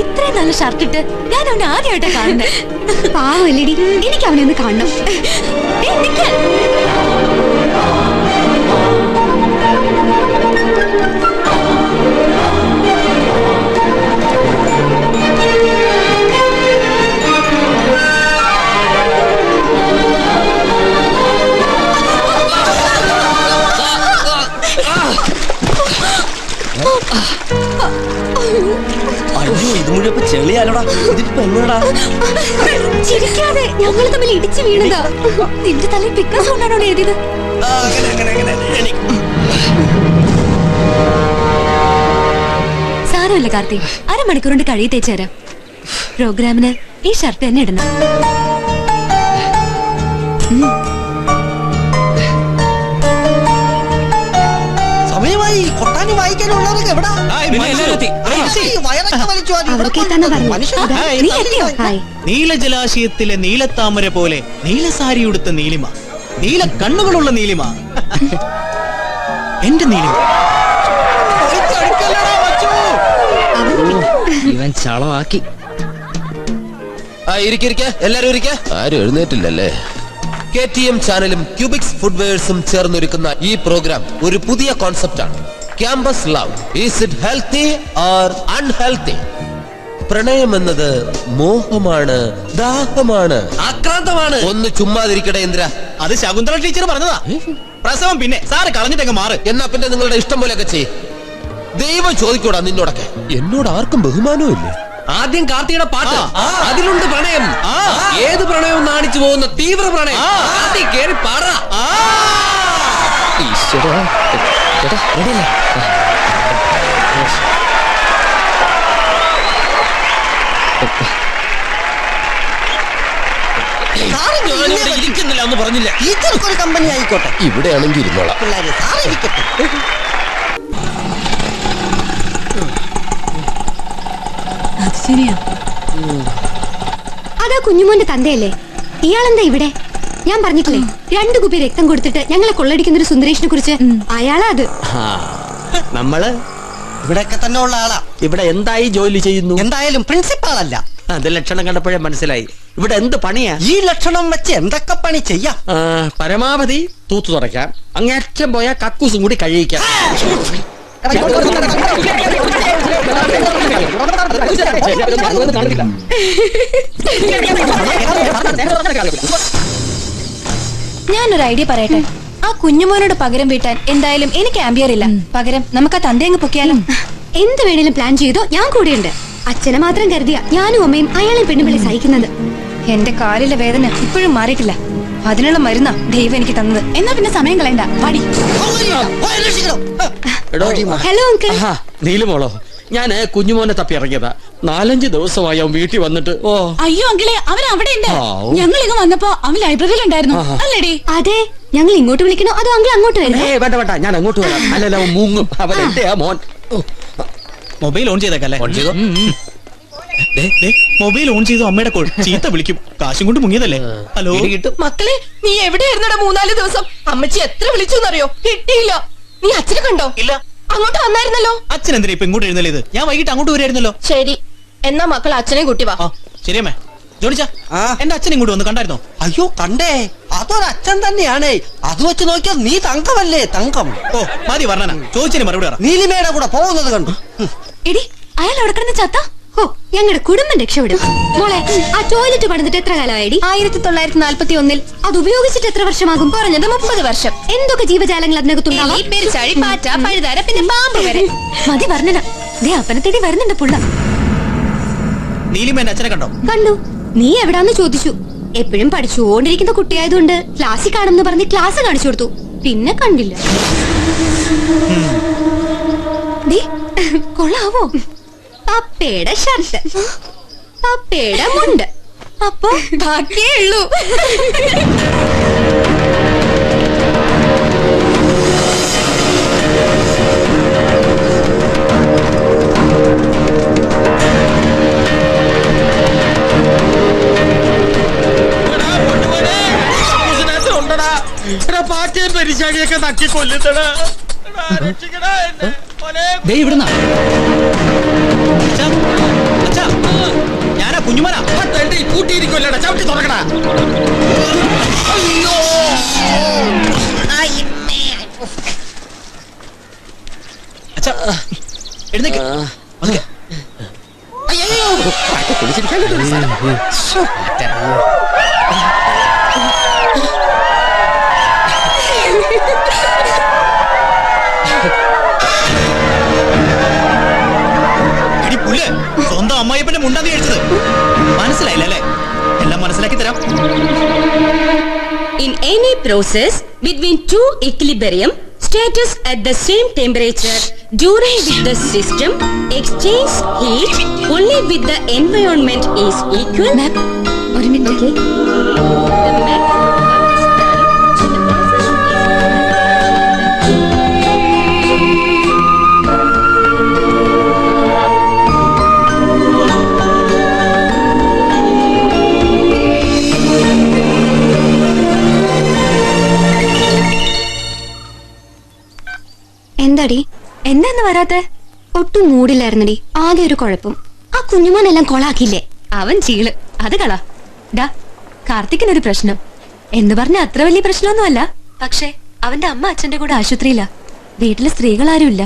Speaker 8: ഇത്രയും നല്ല ഷർട്ട് ഇട്ട് ഞാൻ അവനെ ആദ്യമായിട്ടാ കാണുന്നേ. പാവല്ലേടി, എനിക്ക് അവനെ ഒന്ന് കാണണം.
Speaker 13: അയ്യോ, ഇത് മുഴുവൻ ചെളിയാലോടാ. ഇതിപ്പോ എങ്ങനെടാ?
Speaker 8: ചിരിക്കാതെ, ഞങ്ങൾ തമ്മിൽ ഇടിച്ചു വീണതാ. നിന്റെ തലയിൽ പിക്കാസ് കൊണ്ടാണോ എഴുതിയത്? സാരമില്ല കാർത്തിക്, അരമണിക്കൂർ കൊണ്ട് കഴിയി തേച്ചു തരാം. പ്രോഗ്രാമിന് ഈ ഷർട്ട് തന്നെ ഇടണം.
Speaker 13: സമയമായി. കൊട്ടാനി വായിക്കാനുള്ളവരൊക്കെ എവിടാ?
Speaker 1: നീലജലാശയത്തിലെ നീലത്താമര പോലെ നീലസാരിയുടുത്ത നീലിമ, നീല കണ്ണുകളുള്ള നീലിമ, എന്റെ നീലിമ.
Speaker 12: ഇവൻ ചളമാക്കി.
Speaker 3: എല്ലാരും ഇരിക്കെ. ആരും എഴുന്നേറ്റില്ലല്ലേ? KTM ചാനലും ക്യൂബിക്സ് ഫുഡ്വെയർസും ചേർന്നൊരുക്കുന്ന ഈ പ്രോഗ്രാം ഒരു പുതിയ കോൺസെപ്റ്റാണ്. Campus love. Is it healthy or unhealthy? പ്രണയം എന്നത് മോഹമാണ്, ദാഹമാണ്,
Speaker 13: ആക്രാന്തമാണ്.
Speaker 3: ഒന്ന് ചുമ്മാതിരിക്കട്ടെ ഇന്ദ്ര.
Speaker 1: അത് ശകുന്തള ടീച്ചർ പറഞ്ഞതാ. പ്രസവം പിന്നെ സാറ് കളഞ്ഞിട്ടങ്ങ് മാറ്.
Speaker 3: എന്നാ പിന്നെ നിങ്ങളുടെ ഇഷ്ടം പോലെയൊക്കെ ചെയ്യ്. ദൈവം ചോദിക്കൂടാ നിന്നോടൊക്കെ. എന്നോട് ആർക്കും ബഹുമാനവും ഇല്ലേ?
Speaker 12: ആദ്യം കാർത്തിയുടെ പാട്ട്, അതിലുണ്ട് പ്രണയം. ഏത് പ്രണയവും നാണിച്ചു പോകുന്ന തീവ്ര പ്രണയം. കേറി പാടാ.
Speaker 11: ഈശ്വരാ. ചേട്ടാ റെഡിയല്ലേ?
Speaker 12: ഇരിക്കുന്നില്ല എന്ന് പറഞ്ഞില്ല.
Speaker 13: ടീച്ചർക്കൊരു കമ്പനി ആയിക്കോട്ടെ.
Speaker 3: ഇവിടെയാണെങ്കിൽ ഇരുന്നോളാം.
Speaker 13: പിള്ളേരെ സാറ് ഇരിക്കട്ടെ.
Speaker 8: അത് ശരിയാ.
Speaker 14: അതാ കുഞ്ഞുമോന്റെ തന്തയല്ലേ? ഇയാളെന്താ ഇവിടെ? ഞാൻ പറഞ്ഞിട്ടില്ലേ 2 കുപ്പി രക്തം കൊടുത്തിട്ട് ഞങ്ങളെ കൊള്ളടിക്കുന്ന ഒരു സുന്ദരേഷിനെ കുറിച്ച്. അയാളാ അത്.
Speaker 12: നമ്മള്
Speaker 13: ഇവിടെയൊക്കെ തന്നെ ഉള്ള ആളാ.
Speaker 12: ഇവിടെ എന്തായി ജോലി ചെയ്യുന്നു?
Speaker 13: എന്തായാലും പ്രിൻസിപ്പാൾ അല്ല.
Speaker 12: അത് ലക്ഷണം കണ്ടപ്പോഴേ മനസ്സിലായി. ഇവിടെ എന്ത് പണിയാ?
Speaker 13: ഈ ലക്ഷണം വെച്ച് എന്തൊക്കെ പണി ചെയ്യാം?
Speaker 12: പരമാവധി തൂത്തു തുടയ്ക്കാം, അങ്ങേറ്റം പോയാ കക്കൂസും കൂടി കഴിയിക്കാം.
Speaker 8: ഞാനൊരു ഐഡിയ പറയട്ടെ. ആ കുഞ്ഞുമോനോട് പകരം വീട്ടാൻ എന്തായാലും എനിക്ക് ആംബിയർ ഇല്ല. പകരം നമുക്ക് ആ തന്തയങ്ങ് പൊക്കിയാലും.
Speaker 14: എന്ത് വേണേലും പ്ലാൻ ചെയ്തോ, ഞാൻ കൂടെയുണ്ട്. അച്ഛനെ മാത്രം കരുതിയ ഞാനും അമ്മയും അയാളെ പെണ്ണുപിള്ളി സഹിക്കുന്നത്.
Speaker 8: എന്റെ കാലിലെ വേദന ഇപ്പോഴും മാറിയിട്ടില്ല. അതിനുള്ള മരുന്നാ ദൈവം എനിക്ക് തന്നത്. എന്നാ പിന്നെ സമയം കളയണ്ട, പാടി.
Speaker 14: Hello uncle.
Speaker 12: നീലുമോളോ, ഞാന് കുഞ്ഞുമോനെ തപ്പി ഇറങ്ങിയതാ. 4-5 ദിവസമായി അവൻ വീട്ടിൽ വന്നിട്ട്.
Speaker 7: അയ്യോ അങ്കിളെ, അവൻ അവിടെ ഉണ്ട്. ഞങ്ങൾ ഇങ്ങ് വന്നപ്പോ അവൻ ലൈബ്രറിയിൽ ഉണ്ടായിരുന്നു അല്ലേടി?
Speaker 14: അതെ, ഞങ്ങൾ ഇങ്ങോട്ട് വിളിക്കണോ അതോ അങ്കിൾ അങ്ങോട്ട് വരുന്നോ?
Speaker 12: വേണ്ട വേണ്ട, ഞാൻ അങ്ങോട്ട് വരാം. അല്ലല്ലോ അവൻ മുങ്ങും. അവൻ എന്റെ മോൻ.
Speaker 1: മൊബൈൽ ഓൺ ചെയ്തേക്കല്ലേ? മൊബൈൽ ഓൺ ചെയ്തു അമ്മയുടെ കോൾ. ചീത്ത വിളിക്കും. കാശും കൊണ്ട് മുങ്ങിയതല്ലേ? ഹലോ
Speaker 6: മക്കളെ, നീ എവിടെയായിരുന്നടാ 3-4 ദിവസം? അമ്മച്ചി എത്ര വിളിച്ചെന്നറിയോ? കിട്ടിയില്ല. നീ അച്ഛനെ കണ്ടോ?
Speaker 1: ഇല്ല.
Speaker 6: അങ്ങോട്ട് വന്നായിരുന്നല്ലോ.
Speaker 1: അച്ഛൻ എന്തിനാ ഇപ്പൊ ഇങ്ങോട്ട് എഴുന്നള്ളിയത്? ഞാൻ വൈകിട്ട് അങ്ങോട്ട് വരായിരുന്നല്ലോ.
Speaker 6: ശരി, എന്നാ മക്കൾ അച്ഛനെ കൂട്ടി വാ.
Speaker 1: ശരിയമ്മേ. ജോണിച്ചാ, എന്റെ അച്ഛൻ ഇങ്ങോട്ട് വന്ന് കണ്ടായിരുന്നോ?
Speaker 13: അയ്യോ കണ്ടേ, അതൊരച്ഛൻ തന്നെയാണ്. അത് വെച്ച് നോക്കിയാൽ നീ തങ്കമല്ലേ? തങ്കം.
Speaker 1: ഓ മതി വർണ്ണന, ചോദിച്ചതിന് മറുപടി പറ.
Speaker 13: നീലിമയുടെ കൂടെ പോകുന്നത് കണ്ടു.
Speaker 8: എടി, അയാൾ അവിടെ കിടന്ന് ചത്ത.
Speaker 14: ഓ, ഞങ്ങളുടെ കുടുംബം രക്ഷപ്പെടും. മോളെ, ആ ടോയ്ലറ്റ് പണിതിട്ട് എത്ര കാലമായിടി?
Speaker 8: 1941.
Speaker 14: അത് ഉപയോഗിച്ചിട്ട് എത്ര വർഷമാകും?
Speaker 8: കുറഞ്ഞത് 30 വർഷം.
Speaker 14: എന്തൊക്കെ ജീവജാലങ്ങൾ അതിനകത്തുണ്ടാവും?
Speaker 8: പെരിച്ചാഴി, പാറ്റ, പഴുതാര, പിന്നെ പാമ്പ് വരെ. മതി വർണ്ണന. ദേ അപ്പനെ തേടി വരുന്നുണ്ട് പുള്ള.
Speaker 1: നീലിമ എന്റെ അച്ഛനെ കണ്ടോ?
Speaker 14: കണ്ടു. നീ എവിടാന്ന് ചോദിച്ചു. എപ്പോഴും പഠിച്ചുകൊണ്ടിരിക്കുന്ന കുട്ടിയായതുകൊണ്ട് ക്ലാസ്സിൽ കാണുമെന്ന് പറഞ്ഞ് ക്ലാസ് കാണിച്ചു കൊടുത്തു. പിന്നെ കണ്ടില്ല. കൊള്ളാവോ? പപ്പയുടെ ഷർട്ട്, പപ്പയുടെ മുണ്ട്,
Speaker 8: അപ്പൊ ബാക്കിയേ ഉള്ളൂ.
Speaker 12: പാറ്റയും പരിശാടിയൊക്കെ നക്കി കൊല്ലുന്നടാ.
Speaker 1: ഞാനാ കുഞ്ഞുമനാ.
Speaker 12: കൂട്ടിയിരിക്കുമല്ലോടാ, ചവിട്ടി തുറക്കടാ.
Speaker 1: അച്ഛാ എഴുന്നേക്ക്. സ്വന്തം അമ്മായിപ്പന്റെ മുണ്ടാന്ന് കഴിച്ചത് മനസ്സിലായില്ലേ? എല്ലാം മനസ്സിലാക്കി തരാം.
Speaker 7: In any process between two equilibrium status at the same temperature during which the system exchanges heat only with the environment is equal.
Speaker 8: ഒരു മിനിറ്റ്.
Speaker 14: എന്താടി?
Speaker 8: എന്താന്ന് വരാത്തെ?
Speaker 14: ഒട്ടും മൂടില്ലായിരുന്നടി. ആകെ ഒരു കുഴപ്പം. ആ കുഞ്ഞുമോനെല്ലാം കൊളാക്കില്ലേ?
Speaker 8: അവൻ ചീള്, അത് കള. ഡാ, കാർത്തിക്കിനൊരു പ്രശ്നം എന്ന് പറഞ്ഞ അത്ര വലിയ പ്രശ്നമൊന്നുമല്ല. പക്ഷെ അവന്റെ അമ്മ അച്ഛന്റെ കൂടെ ആശുപത്രിയില്ല. വീട്ടില് സ്ത്രീകളാരുമില്ല.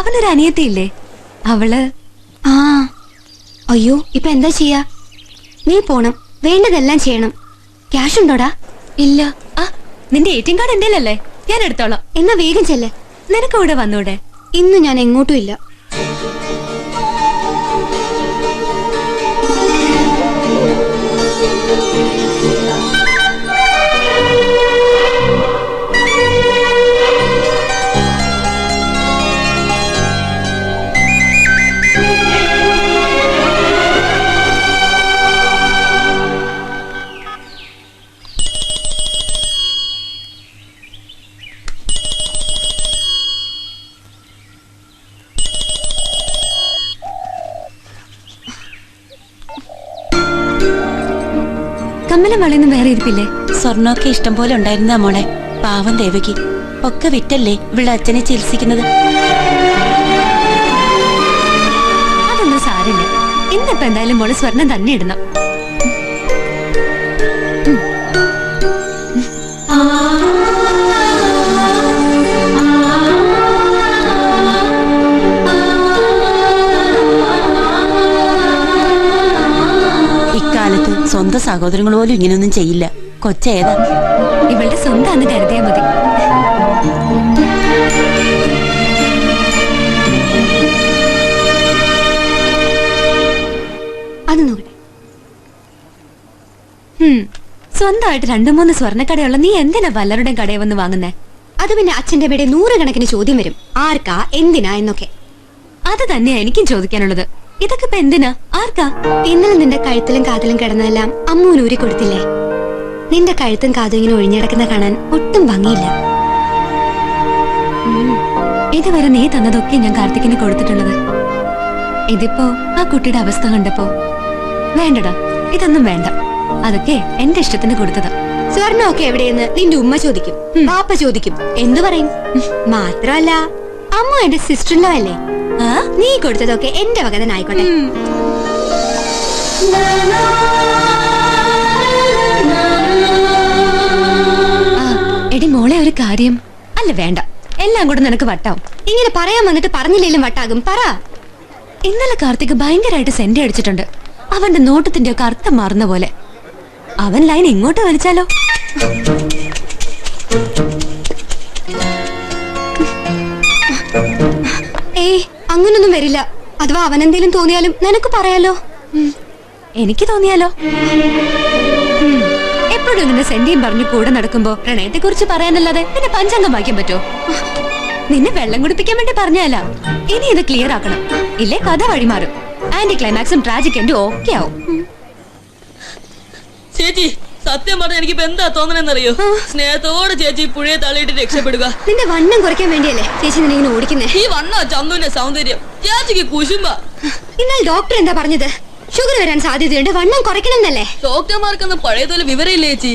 Speaker 8: അവനൊരു അനിയത്തിയില്ലേ, അവള്.
Speaker 14: ആ, അയ്യോ, ഇപ്പൊ എന്താ ചെയ്യാ? നീ പോണം, വേണ്ടതെല്ലാം ചെയ്യണം. ക്യാഷ് ഉണ്ടോടാ?
Speaker 8: ഇല്ല. ആ, നിന്റെ ATM കാർഡ് എന്തേലല്ലേ? ഞാൻ എടുത്തോളാം.
Speaker 14: എന്നാ വേഗം ചെല്ലേ.
Speaker 8: നിനക്ക് ഇവിടെ വന്നൂടെ?
Speaker 14: ഇന്ന് ഞാൻ എങ്ങോട്ടും ഇല്ല.
Speaker 8: കമ്മലും വളയൊന്നും വേറെ ഇരിപ്പില്ലേ?
Speaker 7: സ്വർണ്ണമൊക്കെ ഇഷ്ടം പോലെ ഉണ്ടായിരുന്ന മോളെ. പാവം ദേവകി ഒക്കെ വിറ്റല്ലേ ഇവിടെ അച്ഛനെ ചികിത്സിക്കുന്നത്.
Speaker 8: അതൊന്നും സാരില്ല. ഇന്നിപ്പോ എന്തായാലും മോള് സ്വർണം തന്നെ ഇടണം.
Speaker 7: ഇക്കാലത്ത് സ്വന്തം സഹോദരങ്ങൾ പോലും ഇങ്ങനെയൊന്നും ചെയ്യില്ല. കൊച്ചേതാ?
Speaker 8: ഇവളുടെ സ്വന്തം കരുതിയാ മതി. അത് നോക്കട്ടെ. സ്വന്തമായിട്ട് 2-3 സ്വർണ്ണക്കടയുള്ള നീ എന്തിനാ പലരുടെയും കടയിൽ വന്ന് വാങ്ങുന്നേ?
Speaker 14: അത് പിന്നെ അച്ഛന്റെ ഇവിടെ 100 കണക്കിന് ചോദ്യം വരും. ആർക്കാ, എന്തിനാ എന്നൊക്കെ.
Speaker 8: അത് തന്നെയാ എനിക്കും ചോദിക്കാനുള്ളത്. ഇതൊക്കെ ഇപ്പൊ എന്തിനാ, ആർക്കാ?
Speaker 14: ഇന്നലെ നിന്റെ കഴുത്തിലും കാതിലും കിടന്നെല്ലാം അമ്മൂന് ഊരി കൊടുത്തില്ലേ? നിന്റെ കഴുത്തും കാതും ഇങ്ങനെ ഒഴിഞ്ഞടക്കുന്ന കാണാൻ ഒട്ടും ഭംഗിയില്ല.
Speaker 8: ഇതുവരെ നീ തന്നതൊക്കെ ഞാൻ കാർത്തിക്കിന് കൊടുത്തിട്ടുള്ളത്. ഇതിപ്പോ ആ കുട്ടിയുടെ അവസ്ഥ കണ്ടപ്പോ വേണ്ടടാ, ഇതൊന്നും വേണ്ട. അതൊക്കെ എന്റെ ഇഷ്ടത്തിന് കൊടുത്തതാ.
Speaker 14: സ്വർണ്ണമൊക്കെ എവിടെയെന്ന് നിന്റെ ഉമ്മ ചോദിക്കും, പാപ്പ ചോദിക്കും. എന്തു പറയും? മാത്രമല്ല അമ്മ എന്റെ സിസ്റ്ററിലോ അല്ലേ? നീ കൊടുത്തതൊക്കെ എന്റെ വക തന്നെ ആയിക്കോട്ടെ.
Speaker 8: എടി മോളെ, ഒരു കാര്യം. അല്ല വേണ്ട, എല്ലാം കൂടെ നിനക്ക് വട്ടാവും.
Speaker 14: ഇങ്ങനെ പറയാൻ വന്നിട്ട് പറഞ്ഞില്ലേലും വട്ടാകും. പറ.
Speaker 8: ഇന്നലെ കാർത്തിക് ഭയങ്കരമായിട്ട് സെന്റ് അടിച്ചിട്ടുണ്ട്. അവന്റെ നോട്ടത്തിന്റെ ഒക്കെ അർത്ഥം മാറുന്ന പോലെ. അവൻ ലൈൻ ഇങ്ങോട്ട് വലിച്ചാലോ?
Speaker 14: ഏയ്, അങ്ങനൊന്നും വരില്ല. അഥവാ അവനെന്തേലും തോന്നിയാലും നിനക്ക് പറയാലോ.
Speaker 8: എനിക്ക് തോന്നിയാലോ? എപ്പോഴും ഇങ്ങനെ സെന്റിയും പറഞ്ഞു കൂടെ നടക്കുമ്പോ പ്രണയത്തെ കുറിച്ച് പറയാനല്ലാതെ പിന്നെ പഞ്ചാംഗം വായിക്കാൻ പറ്റോ? നിന്നെ വെള്ളം കുടിപ്പിക്കാൻ വേണ്ടി പറഞ്ഞാലാ. ഇനി ഇത് ക്ലിയർ ആക്കണം, ഇല്ലേ കഥ വഴിമാറും. ആന്റി ക്ലൈമാക്സും ട്രാജിക് എൻഡും ഒക്കെ ആവും.
Speaker 15: ചേച്ചി, സത്യം പറഞ്ഞ എനിക്ക് എന്താ തോന്നണെന്നറിയോ? സ്നേഹത്തോടെ ചേച്ചി പുഴയെ തള്ളിയിട്ട് രക്ഷപ്പെടുക.
Speaker 14: നിന്റെ വണ്ണം കുറയ്ക്കാൻ വേണ്ടിയല്ലേ ചേച്ചി നിന്നെ ഇങ്ങനെ ഓടിക്കുന്നേ?
Speaker 15: ഈ വണ്ണ ചന്തുവിന്റെ സൗന്ദര്യം ചേച്ചിക്ക് കുശുമ്പ.
Speaker 14: എന്നാൽ ഡോക്ടർ എന്താ പറഞ്ഞത്? ഷുഗർ വരാൻ സാധ്യതയുണ്ട്, വണ്ണം കുറയ്ക്കണം എന്നല്ലേ?
Speaker 15: ഡോക്ടർമാർക്കൊന്നും പഴയതുപോലെ വിവരമില്ലേ ചേച്ചി?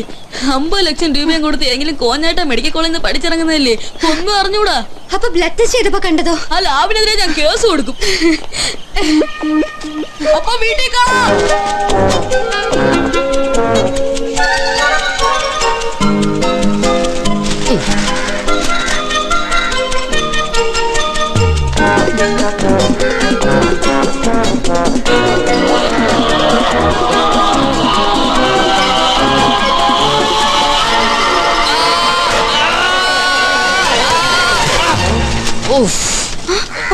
Speaker 15: 50 ലക്ഷം രൂപയും കൊടുത്ത് എങ്കിലും കോഞ്ഞാട്ട മെഡിക്കൽ കോളേജിൽ നിന്ന് പഠിച്ചിറങ്ങുന്നതല്ലേ? ഒന്നും അറിഞ്ഞൂടാ.
Speaker 14: അപ്പൊ ബ്ലഡ് ടെസ്റ്റ് ചെയ്തപ്പോ കണ്ടതോ?
Speaker 15: ആ ലാബിനെതിരെ ഞാൻ കേസ് കൊടുക്കും. അപ്പൊ വീട്ടിൽ കാണാം.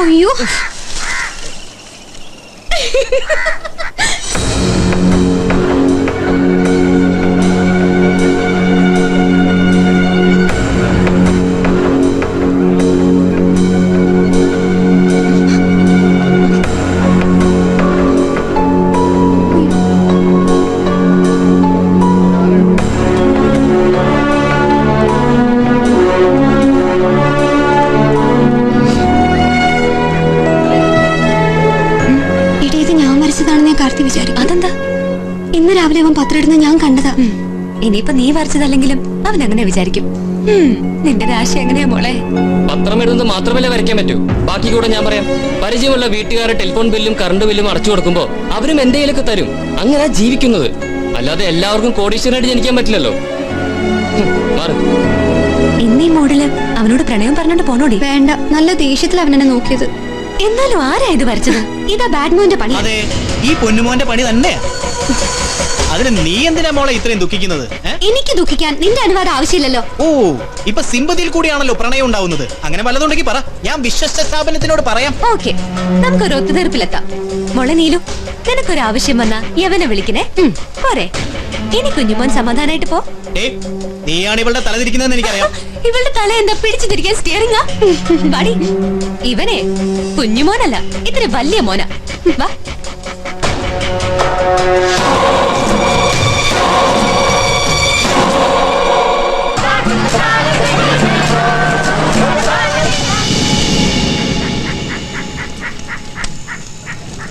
Speaker 14: അയ്യോ, കാർത്തി വിചാരിക്കും.
Speaker 8: അതെന്താ?
Speaker 14: ഇന്ന് രാവിലെ അവൻ പത്രം ഇടുന്ന ഞാൻ കണ്ടതാ.
Speaker 8: ഇനിയിപ്പൊ നീ വരച്ചതല്ലെങ്കിലും അവൻ അങ്ങനെ വിചാരിക്കും. നിന്റെ രാശി എങ്ങനെയാ മോളെ?
Speaker 11: പത്രം എഴുതുന്നത് മാത്രമല്ലേ വരയ്ക്കാൻ പറ്റൂ, ബാക്കി കൂടെ ഞാൻ പറയാം. പരിചയമുള്ള വീട്ടുകാരെ ടെലിഫോൺ ബില്ലും കറണ്ട് ബില്ലും അടച്ചു കൊടുക്കുമ്പോ അവരും എന്തെങ്കിലുമൊക്കെ തരും. അങ്ങനെ ജീവിക്കുന്നത്. അല്ലാതെ എല്ലാവർക്കും കോടീശ്വരനായിട്ട് ജനിക്കാൻ പറ്റില്ലല്ലോ.
Speaker 8: ഇന്നീ മോഡല് അവനോട് പ്രണയം പറഞ്ഞോണ്ട് പോണോടി?
Speaker 14: വേണ്ട, നല്ല ദേഷ്യത്തിൽ അവനെന്നെ നോക്കിയത്.
Speaker 8: എന്നാലും ആരാ ഇത് വരച്ചത്?
Speaker 14: ഇതാ ബാഡ്മോന്റെ പണി.
Speaker 1: അതെ, ഈ പൊന്നുമോന്റെ പണി തന്നെയാ. അതിന് നീ എന്തിനാ മോളെ ഇത്രയും ദുഃഖിക്കുന്നത്?
Speaker 14: എനിക്ക് ദുഃഖിക്കാൻ നിന്റെ അനുവാദം ആവശ്യമില്ലല്ലോ.
Speaker 1: ഓ, ഇപ്പൊ സിമ്പതിയിൽ കൂടിയാണല്ലോ പ്രണയം ഉണ്ടാവുന്നത്. അങ്ങനെ വല്ലതുണ്ടെങ്കിൽ പറ, ഞാൻ വിശ്വസ്ത സ്ഥാപനത്തിനോട് പറയാം.
Speaker 8: ഓക്കെ, നമുക്കൊരു ഒത്തുതീർപ്പിലെത്താം. മോളെ നീലു, നിനക്കൊരു ആവശ്യം വന്നാ യവനെ വിളിക്കണേ. പോരെ? ഇനി കുഞ്ഞുമോൻ സമാധാനായിട്ട് പോ.
Speaker 1: നീയാണ് ഇവളുടെ തല തിരിക്കുന്നതെന്ന് എനിക്കറിയാം.
Speaker 8: ഇവളുടെ തല എന്താ പിടിച്ചു തിരിക്കാൻ സ്റ്റിയറിംഗാ? വാടി. ഇവനെ കുഞ്ഞുമോനല്ല, ഇത്തിരി വലിയ മോനാ. വാ.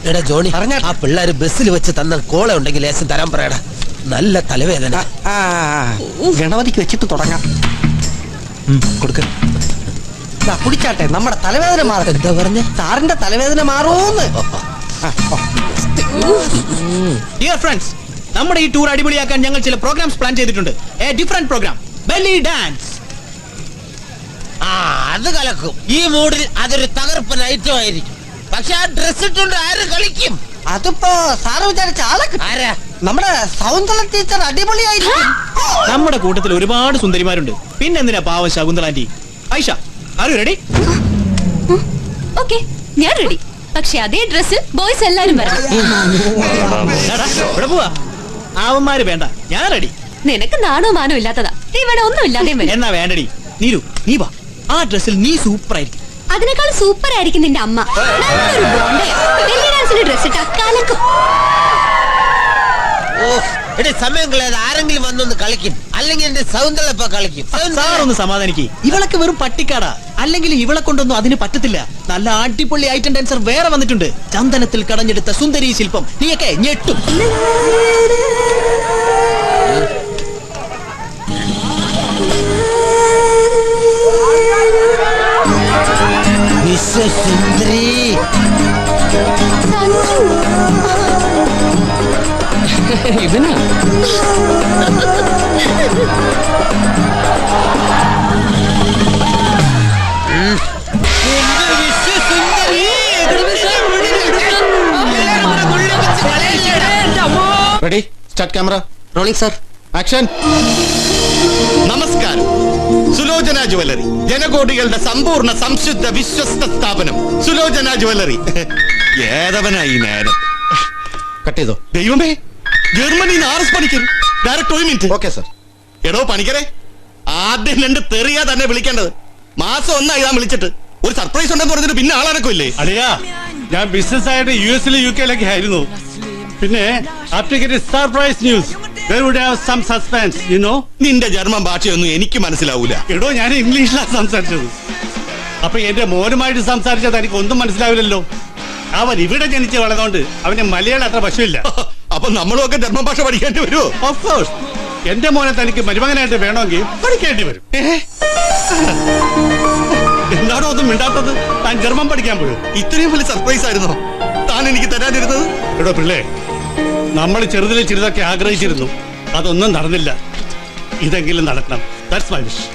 Speaker 3: എടാ ജോണി, ആ പിള്ളേര് ബസ്സിൽ വെച്ച് തന്ന കോള ഉണ്ടെങ്കിൽ ലേശം തരാൻ പറയടാ.
Speaker 2: നല്ല തലവേദന.
Speaker 13: ഗണപതിക്ക് വെച്ചിട്ട് തുടങ്ങാം. കൊടുക്ക കുടിച്ചാട്ടെ, നമ്മുടെ തലവേദന മാറും.
Speaker 2: എന്താ പറഞ്ഞ?
Speaker 13: സാറിന്റെ തലവേദന മാറൂന്ന്.
Speaker 1: ഡിയർ ഫ്രണ്ട്സ്, നമ്മുടെ ഈ ടൂർ അടിപൊളിയാക്കാൻ ഞങ്ങൾ ചില പ്രോഗ്രാംസ് പ്ലാൻ ചെയ്തിട്ടുണ്ട്. A different program, belly dance.
Speaker 3: അത് കലക്കും. ഈ മൂഡിൽ അതൊരു തകർപ്പൻ ഐറ്റം ആയിരിക്കും. പക്ഷെ ആ ഡ്രസ് ഇട്ടുകൊണ്ട് ആര് കളിക്കും?
Speaker 13: അതിപ്പോ സാറ് വിചാരിച്ച ആളെ
Speaker 3: ആരാ?
Speaker 13: നമ്മുടെ സൗന്ദര്യ ടീച്ചർ അടിപൊളിയായിരിക്കും.
Speaker 1: നമ്മുടെ കൂട്ടത്തിൽ ഒരുപാട് സുന്ദരിമാരുണ്ട്. പിന്നെന്തിനാ പാവം Shakuntala aunty? Aisha, are you ready?
Speaker 8: Okay, ഞാൻ റെഡി. പക്ഷെ അതേ ഡ്രസ്സിൽ ബോയ്സ് എല്ലാരും വരണം.
Speaker 1: ഇവിടെ പോവാ. ആവന്മാര് വേണ്ട, ഞാൻ റെഡി.
Speaker 8: നിനക്ക് നാണോ മാനോ ഇല്ലാത്തതാ. ഇവിടെ ഒന്നും ഇല്ലാതെ
Speaker 1: എന്നാ വേണ്ടടി. നീരു, നീ വാ. ആ ഡ്രസ്സിൽ നീ സൂപ്പർ ആയിരിക്കും.
Speaker 14: അതിനേക്കാൾ സൂപ്പർ ആയിരിക്കും നിന്റെ അമ്മ. നല്ലൊരു ബ്ലോണ്ടയാ. ബെല്ലി ഡാൻസിന് ഡ്രസ് ഇട്ടാ കലക്കും.
Speaker 3: സമയം കളയാതെ ആരെങ്കിലും വന്നൊന്ന് കളിക്കും. അല്ലെങ്കിൽ എന്റെ സൗന്ദര്യ കളിക്കും.
Speaker 1: സാറൊന്ന് സമാധാനിക്ക്. ഇവളൊക്കെ വെറും പട്ടിക്കാടാ. അല്ലെങ്കിൽ ഇവളെ കൊണ്ടൊന്നും അതിന് പറ്റത്തില്ല. നല്ല അടിപൊളി ഐറ്റം ഡാൻസർ വേറെ വന്നിട്ടുണ്ട്. ചന്ദനത്തിൽ കടഞ്ഞെടുത്ത സുന്ദരി ശില്പം. നീയൊക്കെ ഞെട്ടും.
Speaker 3: സുന്ദരി
Speaker 11: ഇവനാ
Speaker 9: ready, start camera
Speaker 13: rolling sir.
Speaker 9: Action.
Speaker 4: നമസ്കാരം. സുലോചന ജ്വല്ലറി, ജനകോടികളുടെ സമ്പൂർണ്ണ സംശുദ്ധ വിശ്വസ്ത സ്ഥാപനം സുലോചന ജ്വല്ലറി. ഏതവനായി നേരം
Speaker 9: കട്ട് ചെയ്തോ.
Speaker 4: ദൈവമേ, ജർമ്മനിയിൽ ആർഎസ് പണിക്കർ. ഡയറക്റ്റ് ഒരു മിനിറ്റ്.
Speaker 9: Okay sir.
Speaker 4: എടോ പണിക്കരെ, ആദ്യം രണ്ട് തെറിയാ തന്നെ വിളിക്കേണ്ടത്. മാസം ഒന്നായി ഞാൻ വിളിച്ചിട്ട് ഒരു സർപ്രൈസ് ഉണ്ടെന്ന് പറഞ്ഞിട്ട് പിന്നെ ആളനക്കില്ലേ?
Speaker 16: അളിയാ, ഞാൻ ബിസിനസ് ആയിട്ട് യുഎസിലും യുകെയിലൊക്കെ ആയിരുന്നു. പിന്നെ surprise news. There would have some suspense, you know.
Speaker 4: നിന്റെ ജർമ്മൻ ഭാഷയൊന്നും എനിക്ക് മനസ്സിലാവൂല.
Speaker 16: എടോ, ഞാൻ ഇംഗ്ലീഷിലാണ് സംസാരിച്ചത്. അപ്പൊ എന്റെ മോനുമായിട്ട് സംസാരിച്ചത് എനിക്ക് ഒന്നും മനസ്സിലാവില്ലല്ലോ. അവൻ ഇവിടെ ജനിച്ച് വളർന്നോണ്ട് അവന് മലയാളം അത്ര വശമില്ല.
Speaker 4: അപ്പൊ നമ്മളും ഒക്കെ ജർമ്മൻ ഭാഷ പഠിക്കേണ്ടി വരുമോ?
Speaker 16: Of course. എന്റെ മോനെ തനിക്ക് മരുമകനായിട്ട് വേണമെങ്കിൽ പഠിക്കേണ്ടി വരും. എന്താണോ ഒന്നും മിണ്ടാത്തത്? താൻ ജർമ്മൻ പഠിക്കാൻ പോയോ?
Speaker 4: ഇത്രയും വലിയ സർപ്രൈസ് ആയിരുന്നോ താൻ എനിക്ക് തരാനിരുന്നത്?
Speaker 16: എടോ പിള്ളേ, നമ്മൾ ചെറുതിലെ ചിലതൊക്കെ ആഗ്രഹിച്ചിരുന്നു. അതൊന്നും നടന്നില്ല. ഇതെങ്കിലും നടക്കണം. That's my wish.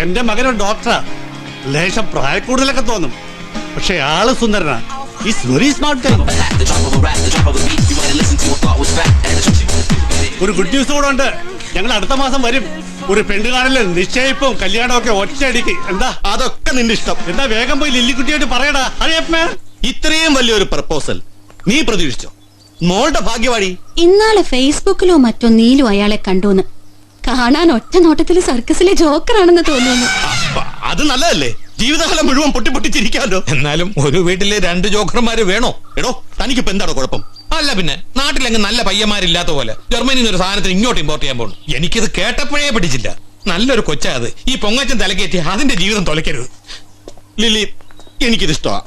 Speaker 16: എന്റെ മകനൊരു ഡോക്ടറാ. ലേശം പ്രായക്കൂടുതലൊക്കെ തോന്നും, പക്ഷെ ആള് സുന്ദരനാ. ഈസ് വെരി സ്മാർട്ട് ഗൈ. ഒരു ഗുഡ് ന്യൂസ് കൂടെ ഉണ്ട്. ഞങ്ങൾ അടുത്ത മാസം വരും. ഒരു പെണ്ണുകാണല്, നിശ്ചയിപ്പും കല്യാണവും ഒക്കെ ഒറ്റയടിക്ക്. എന്താ?
Speaker 4: അതൊക്കെ നിന്റെ ഇഷ്ടം.
Speaker 16: എന്താ വേഗം പോയി ലില്ലിക്കുട്ടിയായിട്ട് പറയടാ. അറിയപ്പ
Speaker 4: ഇത്രയും വലിയൊരു പ്രപ്പോസൽ നീ പ്രതീക്ഷിച്ചോ? മോളുടെ ഭാഗ്യവാടി.
Speaker 8: ഇന്നാളെ ഫേസ്ബുക്കിലോ മറ്റോ നീലു അയാളെ കണ്ടുന്ന്. കാണാൻ ഒറ്റ നോട്ടത്തിൽ സർക്കസിലെ ജോക്കറാണെന്ന് തോന്നുന്നു.
Speaker 4: അത് നല്ലതല്ലേ? ജീവിതകാലം മുഴുവൻ പൊട്ടി പൊട്ടിച്ചിരിക്കാമല്ലോ.
Speaker 5: എന്നാലും ഒരു വീട്ടില് രണ്ട് ജോക്കർമാര് വേണോ?
Speaker 4: എടോ, തനിക്കിപ്പോ എന്താണ് കുഴപ്പം?
Speaker 5: അല്ല പിന്നെ, നാട്ടിലെങ്ങ് നല്ല പയ്യന്മാരില്ലാത്ത പോലെ ജർമ്മനിയിൽ നിന്ന് ഒരു സാധനത്തിന് ഇങ്ങോട്ട് ഇമ്പോർട്ട് ചെയ്യാൻ പോകുന്നു. എനിക്കിത് കേട്ടപ്പോഴേ പിടിച്ചില്ല. നല്ലൊരു കൊച്ചാ അത്. ഈ പൊങ്ങച്ചൻ തലക്കേറ്റി അതിന്റെ ജീവിതം തൊലയ്ക്കരുത്.
Speaker 4: ലില്ലി, എനിക്കിത് ഇഷ്ടമാ.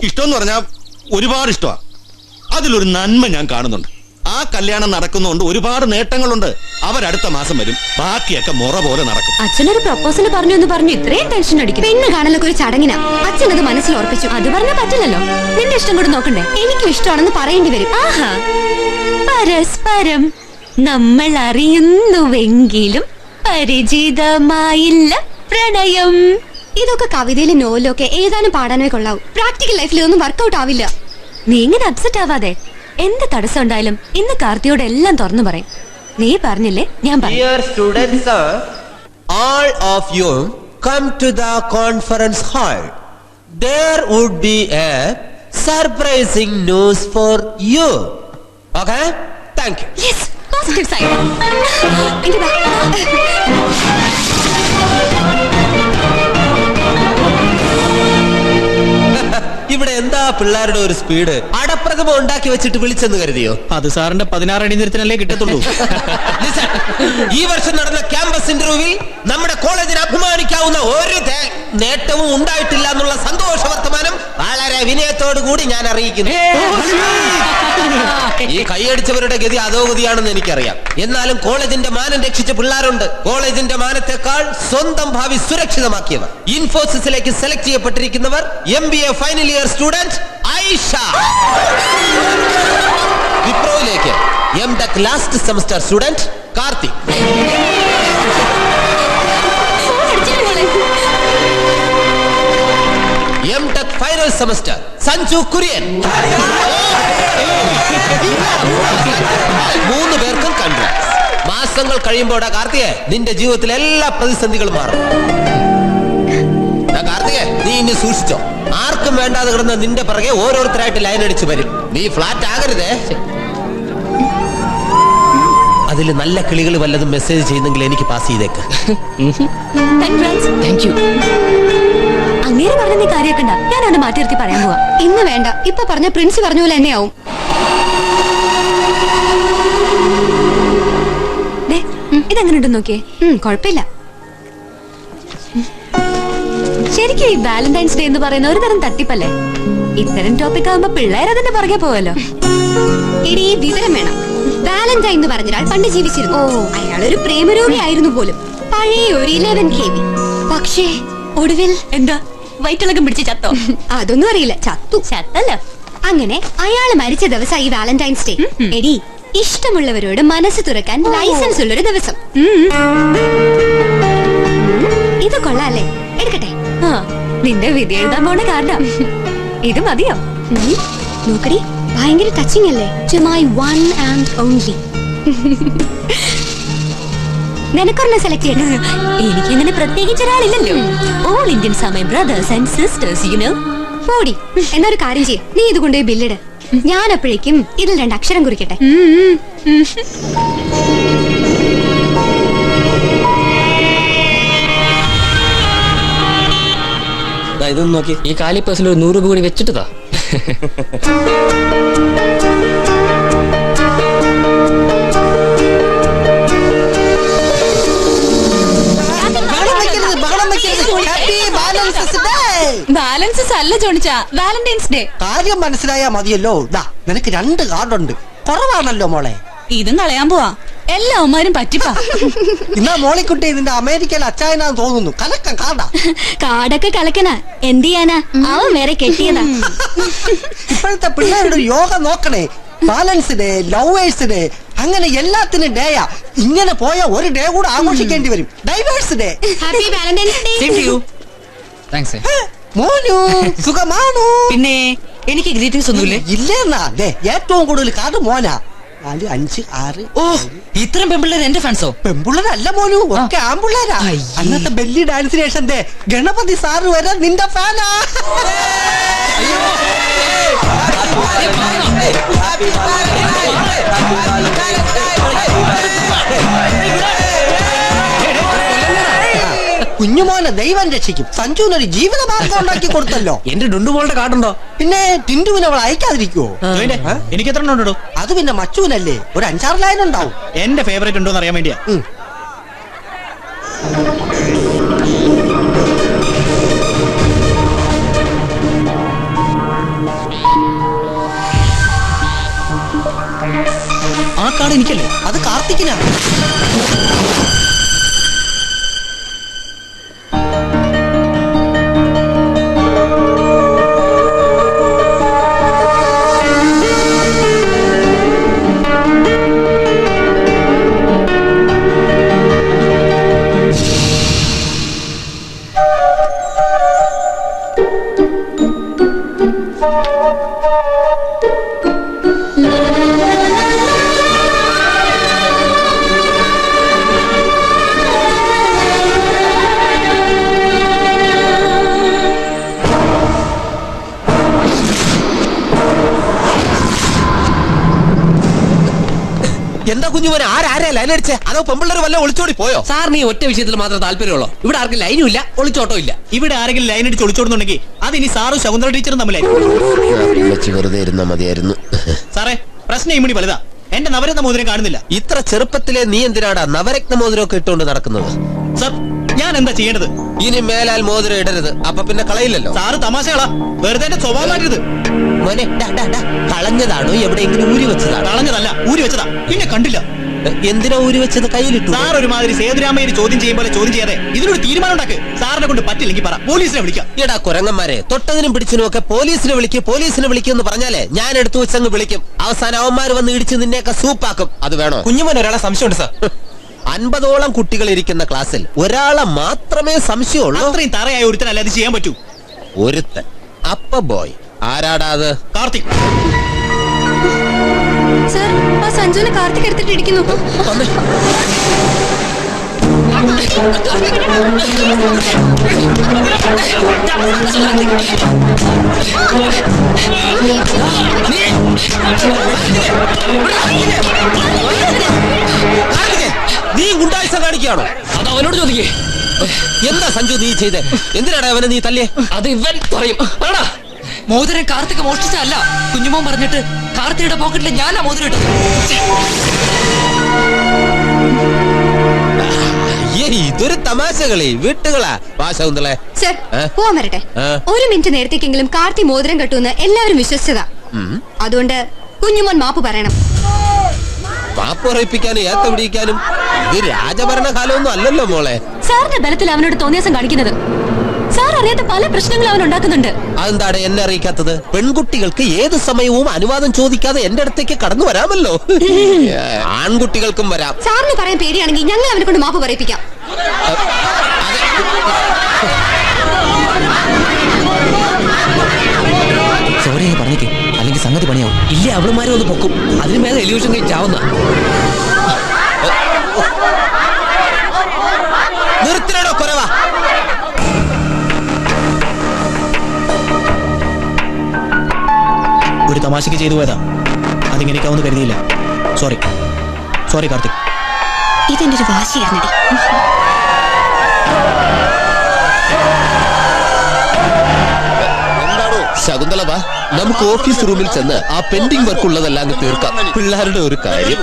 Speaker 4: ഇഷ്ടമെന്ന് പറഞ്ഞാൽ ഒരുപാട് ഇഷ്ടമാ. അതിലൊരു നന്മ ഞാൻ കാണുന്നുണ്ട്. ആ കല്യാണം നടക്കുന്നതുകൊണ്ട് ഒരുപാട് നേട്ടങ്ങളുണ്ട്. അവരടുത്ത മാസം വരും. ബാക്കിയൊക്കെ മുറ പോലെ നടക്കും.
Speaker 14: അച്ഛനൊരു പ്രപ്പോസൽ പറഞ്ഞു എന്ന് പറഞ്ഞു ഇത്രയും ടെൻഷൻ അടിക്കും. പെണ്ണ് കാണലൊക്കെ ഒരു ചടങ്ങിനാ. അച്ഛൻ അത് മനസ്സിൽ ഓർപ്പിച്ചു. അത് പറഞ്ഞാൽ പറ്റില്ലല്ലോ. നിന്റെ ഇഷ്ടം കൂടെ നോക്കണ്ടേ? എനിക്കും ഇഷ്ടമാണെന്ന് പറയേണ്ടി വരും.
Speaker 8: ആഹാ, പരസ്പരം നമ്മൾ അറിയുന്നുവെങ്കിലും പരിചിതമായില്ല പ്രണയം.
Speaker 14: ഇതൊക്കെ കവിതയിലും നോവലിലും ഒക്കെ ഏതാനും പാടാനേ കൊള്ളാവൂ. പ്രാക്ടിക്കൽ ലൈഫിൽ ഒന്നും വർക്കൗട്ട് ആവില്ല.
Speaker 8: നീ ഇങ്ങനെ അപ്സെറ്റ് ആവാതെ. എന്ത് തടസ്സം ഉണ്ടായാലും ഇന്ന് കാർത്തിയോട് എല്ലാം തുറന്നു പറയും. നീ പറഞ്ഞില്ലേ, ഞാൻ പറയും.
Speaker 3: Dear students, all of you come to the conference hall. There would be a surprising news for you. Okay? Thank you.
Speaker 8: Yes, positive side.
Speaker 3: ഇവിടെ എന്താ പിള്ളേരുടെ ഒരു സ്പീഡ്? അടപ്രഥമം ഉണ്ടാക്കി വെച്ചിട്ട് വിളിച്ചെന്ന് കരുതിയോ?
Speaker 1: അത് സാറിന്റെ 16 അടി നിരത്തിനല്ലേ കിട്ടത്തുള്ളൂ.
Speaker 3: ഈ വർഷം നടന്ന ക്യാമ്പസ് ഇന്റർവ്യൂവിൽ നമ്മുടെ കോളേജിന് അഭിമാനിക്കാവുന്ന ഒരു നേട്ടവും ഉണ്ടായിട്ടില്ല എന്നുള്ള സന്തോഷ വർത്തമാനം വളരെ വിനയത്തോടു കൂടി ഞാൻ അറിയിക്കുന്നു. ഈ കൈയടിച്ചവരുടെ ഗതി അധോഗതിയാണെന്ന് എനിക്കറിയാം. എന്നാലും കോളേജിന്റെ മാനം രക്ഷിച്ച പിള്ളേരുണ്ട്. കോളേജിന്റെ മാനത്തെക്കാൾ സ്വന്തം ഭാവി സുരക്ഷിതമാക്കിയവർ. ഇൻഫോസിസിലേക്ക് സെലക്ട് ചെയ്യപ്പെട്ടിരിക്കുന്നവർ MBA final year student Aisha. വിപ്രോയിലേക്ക് MTech last semester student Karthik. MTech final semester Sanju Kurian. 3 പേർക്കും കൺഗ്രാറ്റ്സ്. മാസങ്ങൾ കഴിയുമ്പോടാ കാർത്തികേ നിന്റെ ജീവിതത്തിലെ എല്ലാ പ്രതിസന്ധികളും മാറും. കാർത്തികേ നീ ഇനി സൂക്ഷിച്ചോ. ആർക്കും വേണ്ടാതെ കിടന്ന് നിന്റെ പിറകെ ഓരോരുത്തരായിട്ട് ലൈൻ അടിച്ച് വരും. നീ ഫ്ലാറ്റ് ആകരുതേ. അതിൽ നല്ല കിളികൾ വല്ലതും മെസ്സേജ് ചെയ്യുന്നെങ്കിൽ എനിക്ക് പാസ് ചെയ്തേക്ക്.
Speaker 14: അങ്ങേര് പറഞ്ഞ നീ കാര്യാക്കണ്ട, ഞാൻ അവനെ മാറ്റി നിർത്തി പറയാൻ പോവാ. ഇന്ന് വേണ്ട, ഇപ്പൊ പറഞ്ഞ പ്രിൻസ് പറഞ്ഞ പോലെ തന്നെ ആവും. ഇതെങ്ങനെയുണ്ടെന്ന് നോക്കിയേ. കൊഴപ്പില്ല. ശരിക്കും ഈ വാലന്റൈൻസ് ഡേ എന്ന് പറയുന്ന ഒരു തരം തട്ടിപ്പല്ലേ? ഇത്തരം ടോപ്പിക് ആവുമ്പോ പിള്ളേർ അതിന്റെ പുറകെ പോവല്ലോ. ഇനി വിവരം വേണം. വാലന്റൈൻ എന്ന് പറഞ്ഞാൽ പണ്ട് ജീവിച്ചിരുന്നു. അയാളൊരു പ്രേമരോഗി ആയിരുന്നു പോലും. പഴയ ഒരു 11 KB. പക്ഷേ ഒടുവിൽ
Speaker 8: എന്താ വയറ്റിളക്കം പിടിച്ച് ചത്തോ?
Speaker 14: അതൊന്നും അറിയില്ല, ചത്തല്ലോ. അങ്ങനെ അയാള് മരിച്ച ദിവസം ഈ വാലന്റൈൻസ് ഡേ. എടി, ഇഷ്ടമുള്ളവരോട് മനസ്സ് തുറക്കാൻ ലൈസൻസ് ഉള്ളൊരു ദിവസം. ഇത് കൊള്ളാല്ലേ? എടുക്കട്ടെ.
Speaker 8: നിന്റെ വിധി എഴുതാൻ പോണ കാരണം ഇത് മതിയോ?
Speaker 14: നോക്കടി, ഭയങ്കര ടച്ചിങ് അല്ലേ? To my one and only. നിനക്കൊരെണ്ണം സെലക്ട് ചെയ്യണം.
Speaker 8: എനിക്കങ്ങനെ പ്രത്യേകിച്ച് ഒരാളില്ലല്ലോ. ഓൾ ഇന്ത്യൻ സമയം brothers and sisters you know.
Speaker 14: പോടി. എന്നൊരു കാര്യം ചെയ്യും, നീ ഇത് കൊണ്ടുപോയി ബില്ലിട്. ഞാൻ അപ്പോഴേക്കും ഇതിൽ 2 അക്ഷരം കുറിക്കട്ടെ.
Speaker 11: ഇതൊന്നും നോക്കി. ഈ കാലിപ്പേഴ്സിൽ ഒരു 100 രൂപ കൂടി വെച്ചിട്ടതാ.
Speaker 8: ബാലൻസസ് അല്ല ജോണിച്ചാ, വാലന്റൈൻസ് ഡേ.
Speaker 13: കാര്യം മനസ്സിലായാ മതിയല്ലോ. നിനക്ക് 2 കാർഡുണ്ട്, കുറവാണല്ലോ മോളെ.
Speaker 8: ഇതും കളയാൻ പോവാ. എല്ലാ അമ്മമാരും പറ്റിപ്പാ.
Speaker 13: ഇന്നാ മോളിക്കുട്ടി ഇതിന്റെ അമേരിക്കയിൽ അച്ചായനാന്ന് തോന്നുന്നു. കലക്കം കാർഡാ.
Speaker 14: കാർഡൊക്കെ കലക്കനാ. എന്ത് ചെയ്യാനാ, അവൻ വേറെ കെട്ടിയതാ.
Speaker 13: ഇപ്പോഴത്തെ പിള്ളേരുടെ യോഗ നോക്കണേ. ബാലൻസ് ഡേ, ലവേഴ്സ് ഡേ, അങ്ങനെ എല്ലാത്തിനും ഡേയാ. ഇങ്ങനെ പോയ ഒരു ഡേ കൂടെ ആഘോഷിക്കേണ്ടി വരും, divorce day.
Speaker 14: Happy Valentine's day.
Speaker 13: മോനു സുഖമാണോ?
Speaker 12: പിന്നെ എനിക്ക് ഗ്രീറ്റിംഗ്സ് ഒന്നുമില്ലേ?
Speaker 13: ഇല്ലെന്നാ. ഏറ്റവും കൂടുതൽ കാർഡ് മോനാ. 4, 5, 6.
Speaker 12: ഓ, ഇത്രയും പെമ്പിള്ളേർ എന്റെ ഫാൻസോ?
Speaker 13: പെമ്പിള്ളേരല്ല മോനു, ഒക്കെ ആമ്പിള്ളേരാ. അന്നത്തെ ബെല്ലി ഡാൻസിന് ശേഷം ഗണപതി സാറ് വരെ നിന്റെ ഫാനാ. കുഞ്ഞുമോനെ ദൈവം രക്ഷിക്കും. സഞ്ജുവിനൊരു ജീവിതമാർഗം ഉണ്ടാക്കി കൊടുത്തല്ലോ.
Speaker 12: എന്റെ ഡുണ്ടുമോളുടെ കാർഡുണ്ടോ?
Speaker 13: പിന്നെ ടിന്റുവിനെ അവൾ അയക്കാതിരിക്കുവോ?
Speaker 12: എനിക്ക് എത്ര ഉണ്ടോ?
Speaker 13: അത് പിന്നെ മച്ചുവിനല്ലേ, ഒരു 5-6 ലൈൻ ഉണ്ടാവും.
Speaker 12: എന്റെ ഫേവറേറ്റ് ഉണ്ടോ എന്ന് അറിയാൻ വേണ്ടിയാ. ആ കാർഡ് എനിക്കല്ലേ?
Speaker 13: അത് കാർത്തിക്കിനാണ്.
Speaker 3: എന്താ കുഞ്ഞുമോനെ, ആരാ ലൈൻ അടിച്ചേ? അതോ പെമ്പിള്ളേർ വല്ല ഒളിച്ചോടി പോയോ?
Speaker 12: സാറിന് ഈ ഒറ്റ വിഷയത്തിൽ മാത്രം താല്പര്യമുള്ളൂ. ഇവിടെ ആർക്കും ലൈനും ഇല്ല, ഒളിച്ചോട്ടോ ഇല്ല. ഇവിടെ ആരെങ്കിലും ലൈൻ അടിച്ച് ഒളിച്ചോടുന്നുണ്ടെങ്കിൽ അതിനി സാറും ശകുന്തള ടീച്ചറും തമ്മിലായിരിക്കും.
Speaker 3: വെറുതെ ഇരുന്നാ മതിയായിരുന്നു.
Speaker 12: സാറേ, പ്രശ്നം ഇമ്മിണി വലുതാ. എന്റെ നവരത്ന മോതിരം കാണുന്നില്ല.
Speaker 3: ഇത്ര ചെറുപ്പത്തിലെ നീ എന്തിനാടാ നവരത്ന മോതിരമൊക്കെ ഇട്ടുകൊണ്ട് നടക്കുന്നത്?
Speaker 12: സർ,
Speaker 1: ഞാൻ എന്താ ചെയ്യേണ്ടത്?
Speaker 3: ഇനി മേലാൽ മോതിരം ഇടരുത്, അപ്പൊ പിന്നെ കളയില്ലല്ലോ.
Speaker 1: സാറ് തമാശകളാ, വെറുതെ എന്റെ സ്വഭാവം മാറ്റരുത്.
Speaker 3: മോനെ കളഞ്ഞതാണോ എവിടെയെങ്കിലും ഊരി വെച്ചതാണോ?
Speaker 1: കളഞ്ഞതല്ല, ഊരി വെച്ചതാ. പിന്നെ കണ്ടില്ല.
Speaker 3: എന്തിനാ ഊരി വെച്ചത്? കയ്യിലിട്ടു.
Speaker 1: സാർ ഒരുമാതിരി സേതുരാമയ്യര് ചോദ്യം ചെയ്യും പോലെ ചോദ്യം ചെയ്യാതെ ഇതിനൊരു തീരുമാനം ഉണ്ടാക്ക്. സാറിനെ കൊണ്ട് പറ്റില്ലെങ്കിൽ പറ, പോലീസിനെ വിളിക്കാം.
Speaker 3: എടാ കുരങ്ങന്മാരെ, തൊട്ടതിനും പിടിച്ചതിനും ഒക്കെ പോലീസിനെ വിളിക്കും എന്ന് പറഞ്ഞാലേ ഞാൻ എടുത്തു വെച്ചങ്ങ് വിളിക്കും. അവസാനം അവന്മാര് വന്ന് ഇടിച്ച് നിന്നെയൊക്കെ സൂപ്പാക്കും. അത് വേണോ?
Speaker 1: കുഞ്ഞുമോൻ ഒരാളെ സംശയമുണ്ട് സാർ.
Speaker 3: 50ഓളം കുട്ടികൾ ഇരിക്കുന്ന ക്ലാസ്സിൽ ഒരാളെ മാത്രമേ സംശയമുള്ളൂ.
Speaker 1: അത്രയും തറയായ ഒരുത്തനല്ല അത് ചെയ്യാൻ പറ്റൂ.
Speaker 3: ഒരുത്തൻ അപ്പ ബോയ്. ആരാടാ അത്?
Speaker 1: കാർത്തിക്.
Speaker 14: സർ, ആ സഞ്ജുവിനെ കാർത്തിക് എടുത്തിട്ടിരിക്കുന്നു.
Speaker 3: നീ ഗുണ്ടായിസം കാണിക്കുകയാണോ?
Speaker 11: അത് അവനോട് ചോദിക്കേ.
Speaker 3: എന്താ സഞ്ജു നീ ചെയ്തേ? എന്തിനാടാ അവനെ നീ തല്ലിയേ?
Speaker 11: അത് ഇവൻ പറയും. പറടാ.
Speaker 15: മോതിരം കാർത്തിക മോഷ്ടിച്ചല്ല, കുഞ്ഞുമോൻ പറഞ്ഞിട്ട് കാർത്തിയുടെ പോക്കറ്റിൽ ഞാനാ മോതിരം ഇട്ടത്.
Speaker 3: ഇതൊരു തമാശ കളി. വീട്ടുകളാ വാശകുന്തളെ.
Speaker 14: സർ, പോവാൻ വരട്ടെ. ഒരു മിനിറ്റ് നേരത്തേക്കെങ്കിലും കാർത്തി മോതിരം കെട്ടുമെന്ന് എല്ലാവരും വിശ്വസിച്ചതാ. അതുകൊണ്ട് കുഞ്ഞുമോൻ മാപ്പ് പറയണം.
Speaker 3: മാപ്പ് പറയിപ്പിക്കാനും ഏത്ത പിടിക്കാനും ഇത് രാജഭരണകാലമൊന്നും അല്ലല്ലോ മോളെ.
Speaker 8: സാറിന്റെ ബലത്തിൽ അവനോട് തോന്നിയാസം കാണിക്കുന്നത്. സാർ അറിയാത്ത പല പ്രശ്നങ്ങളും അവൻ ഉണ്ടാക്കുന്നുണ്ട്.
Speaker 3: അതെന്താണ് എന്നെ അറിയിക്കാത്തത്? പെൺകുട്ടികൾക്ക് ഏത് സമയവും അനുവാദം ചോദിക്കാതെ എന്റെ അടുത്തേക്ക് കടന്നു വരാമല്ലോ. ആൺകുട്ടികൾക്കും വരാം.
Speaker 14: സാറിന് പറയാൻ പേടിയാണെങ്കിൽ ഞങ്ങൾ അവനെ കൊണ്ട് മാപ്പ് പറയിപ്പിക്കാം.
Speaker 1: സോറി പറഞ്ഞേക്ക്, അല്ലെങ്കിൽ സംഗതി പണിയാവും.
Speaker 3: ഇല്ല, അവളുമാരെ ഒന്ന് പൊക്കും. അതിന് മേലെ എലിവിഷൻ കഴിച്ചാവുന്ന നിർത്തിനോ കുറവാ.
Speaker 1: ഒരു തമാശക്ക് ചെയ്തു പോയതാ, അതിങ്ങനെയൊക്കെ കരുതിയില്ല. സോറി കാർത്തിക്.
Speaker 14: ഇതെന്റെ ഒരു വാശിയായിരുന്നടി.
Speaker 3: ശകുന്തള വാ, നമുക്ക് ഓഫീസ് റൂമിൽ ചെന്ന് ആ പെൻഡിങ് വർക്ക് ഉള്ളതെല്ലാം തീർക്കാം. പിള്ളേരുടെ ഒരു കാര്യം.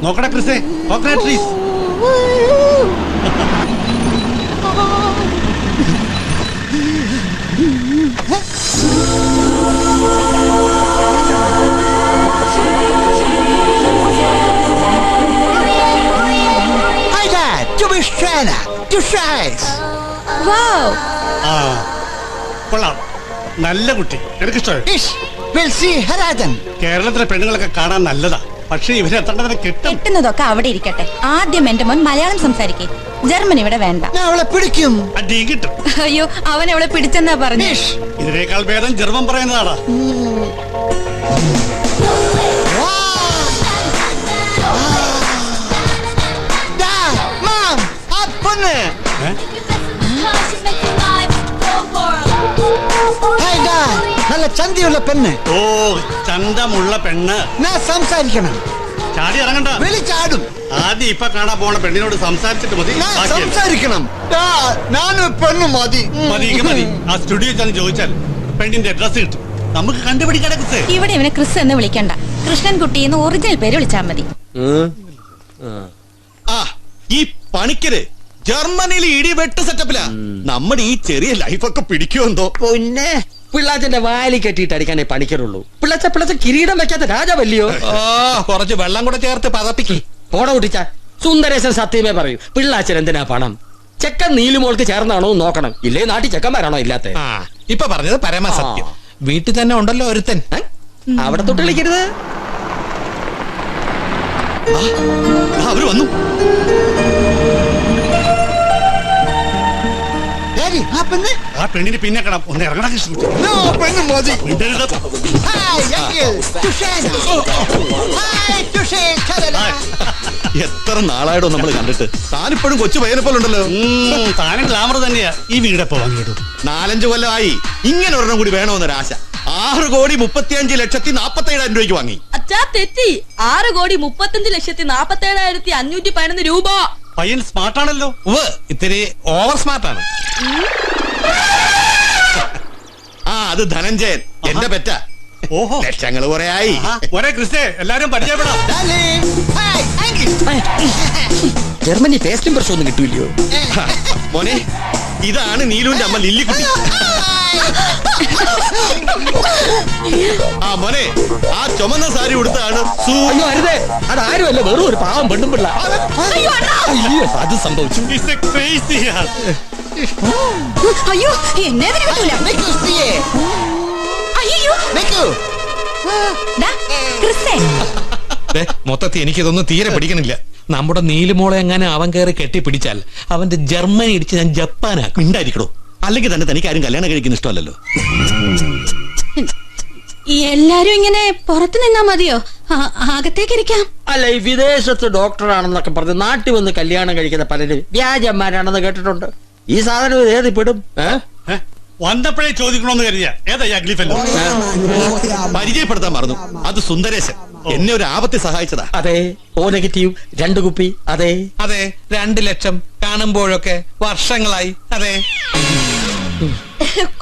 Speaker 16: നോക്കടാ ക്രിസേ, കോക്കനട്ട് ട്രീസ്. കൊള്ളാം, നല്ല കുട്ടി, എനിക്കിഷ്ടമായി. കേരളത്തിലെ പെണ്ണുങ്ങളൊക്കെ കാണാൻ നല്ലതാ, പക്ഷെ ഇവരെ എത്തേണ്ടതിനെ
Speaker 7: കിട്ടുന്നതൊക്കെ അവിടെ ഇരിക്കട്ടെ. ആദ്യം എന്റെ മോൻ മലയാളം സംസാരിക്കേ. ജർമ്മനി ഇവിടെ വേണ്ട.
Speaker 9: അവളെ പിടിക്കും.
Speaker 16: അടിയും കിട്ടും.
Speaker 7: അയ്യോ, അവൻ അവളെ പിടിച്ചെന്നാ പറഞ്ഞു.
Speaker 16: ഇതിനേക്കാൾ ഭേദം ജർമ്മൻ പറയുന്നതാടാ.
Speaker 9: നല്ല ചന്തയുള്ള പെണ്ണ്.
Speaker 16: ഓ, ചന്തമുള്ള പെണ്ണ്.
Speaker 9: ഞാൻ സംസാരിക്കണം.
Speaker 16: ചാടി ഇറങ്ങണ്ട,
Speaker 9: വിളിച്ചാടും.
Speaker 16: ആദ്യം ഇപ്പൊ കാണാൻ പോണ പെണ്ണിനോട് സംസാരിച്ചിട്ട് മതി.
Speaker 9: സംസാരിക്കണം. ഞാനും പെണ്ണു മതി.
Speaker 16: മതി. ആ സ്റ്റുഡിയോ ചെന്ന് ചോദിച്ചാൽ പെണ്ണിന്റെ അഡ്രസ് കിട്ടും. നമുക്ക് കണ്ടുപിടിക്കാൻ.
Speaker 7: ഇവിടെ ഇവനെ ക്രിസ് എന്ന് വിളിക്കണ്ട, കൃഷ്ണൻകുട്ടി എന്ന് ഒറിജിനൽ പേര് വിളിച്ചാൽ മതി.
Speaker 4: ഈ പണിക്കര് ജർമ്മനിയിൽ ഇടിവെട്ട് സെറ്റപ്പിലാ. നമ്മുടെ ഈ ചെറിയ ലൈഫൊക്കെ പിടിക്കുമെന്തോ.
Speaker 12: പിന്നെ പിള്ളാച്ചന്റെ വാലി കെട്ടിയിട്ട് അടിക്കാനേ പണിക്കരുള്ളൂ. പിള്ളച്ച കിരീടം വെക്കാത്ത രാജാവല്ലയോ.
Speaker 5: കുറച്ച് വെള്ളം കൂടെ ചേർത്ത് പതപ്പിക്ക്.
Speaker 12: പോട കുട്ടിച്ച. സുന്ദരേശൻ സത്യമേ പറയൂ. പിള്ളാച്ചൻ എന്തിനാ പണം? ചെക്കൻ നീലുമോൾക്ക് ചേർന്നാണോ എന്ന് നോക്കണം. ഇല്ലേ നാട്ടിൽ ചെക്കന്മാരാണോ ഇല്ലാത്ത?
Speaker 5: ആ ഇപ്പൊ പറഞ്ഞത് പരമസത്യം. വീട്ടിൽ തന്നെ ഉണ്ടല്ലോ ഒരുത്തൻ.
Speaker 12: അവിടെ തൊട്ട് കളിക്കരുത്.
Speaker 5: അവര് വന്നു.
Speaker 16: ആ പെണ്ണിന് പിന്നക്കണം. ഒന്ന് ഇറങ്ങണം കൃഷ്ണൻകുട്ടി. മിണ്ടരുത്.
Speaker 4: എത്ര നാളായിടോ നമ്മൾ കണ്ടിട്ട്. താനിപ്പോഴും കൊച്ചു പയ്യനെ പോലെ ഉണ്ടല്ലോ.
Speaker 16: താനും ഗ്ലാമർ തന്നെയാ. ഈ വീടപ്പോ വാങ്ങിയിടും.
Speaker 4: 4-5 കൊല്ലമായി ഇങ്ങനെ ഒരെണ്ണം കൂടി വേണമെന്നൊരാശ. 6,37,47,000 രൂപയ്ക്ക് വാങ്ങി.
Speaker 15: അച്ഛാ തെറ്റി. 6,35,47,511 രൂപ.
Speaker 16: പയ്യൻ സ്മാർട്ടാണല്ലോ.
Speaker 5: ഇത്തിരി ഓവർ സ്മാർട്ടാണ്.
Speaker 4: ആ അത് ധനഞ്ജയൻ എന്റെ പെറ്റ.
Speaker 16: ഓഹോ
Speaker 4: ലക്ഷങ്ങൾ കുറെ ആയി.
Speaker 16: ഒരേ ക്രിസ്റ്റേ എല്ലാരും പരിചയപ്പെടാം.
Speaker 12: ജർമ്മനി പേസ്റ്റും പ്രശ്നമൊന്നും കിട്ടൂല്ലോ.
Speaker 4: മോനെ ഇതാണ് നീലുവിന്റെ അമ്മ ലില്ലിക്കുട്ടി. ആ മോനെ ആ ചുമന്ന സാരി ഉടുത്താണ്.
Speaker 12: അയ്യോ അരുതേ, അതാരുമല്ല, വെറും ഒരു പാവം പെണ്ണും പിള്ള. അയ്യോ അത് സംഭവിച്ചു.
Speaker 8: അയ്യോ എന്നെ അതിന് കിട്ടൂല. അയ്യോ ക്രിസ്റ്റേ,
Speaker 5: മൊത്തത്തിൽ എനിക്കിതൊന്നും തീരെ പിടിക്കണില്ല. നമ്മുടെ നീലുമോളെ എങ്ങനെ അവൻ കയറി കെട്ടിപ്പിടിച്ചാൽ അവന്റെ ജർമ്മനി ഇടിച്ച് ഞാൻ ജപ്പാനാക്കും.
Speaker 4: ഉണ്ടായിരിക്കണോ? അല്ലെങ്കിൽ തന്നെ തനിക്ക് ആരും കല്യാണം കഴിക്കുന്ന ഇഷ്ടമല്ലല്ലോ.
Speaker 8: എല്ലാരും ഇങ്ങനെ പുറത്തു നിന്നാ മതിയോ? അകത്തേക്ക് ഇരിക്കാം.
Speaker 12: അല്ല, ഈ വിദേശത്ത് ഡോക്ടറാണെന്നൊക്കെ പറഞ്ഞ് നാട്ടിൽ വന്ന് കല്യാണം കഴിക്കുന്ന പലരും വ്യാജന്മാരാണെന്ന് കേട്ടിട്ടുണ്ട്. ഈ സാധനം ഏത് പെടും?
Speaker 16: വന്നപ്പോഴേ ചോദിക്കണോന്ന് കരുതിയ ഏതാ അഗ്ലി ഫെല്ലോ?
Speaker 4: പരിചയപ്പെടുത്താൻ മറന്നു. അത് സുന്ദരേശൻ എന്നെ ഒരു ആപത്തിൽ സഹായിച്ചതാ.
Speaker 12: അതെ. ഓ നെഗറ്റീവ് 2 കുപ്പി. അതെ
Speaker 5: അതെ. 2 ലക്ഷം കാണുമ്പോഴൊക്കെ വർഷങ്ങളായി. അതെ.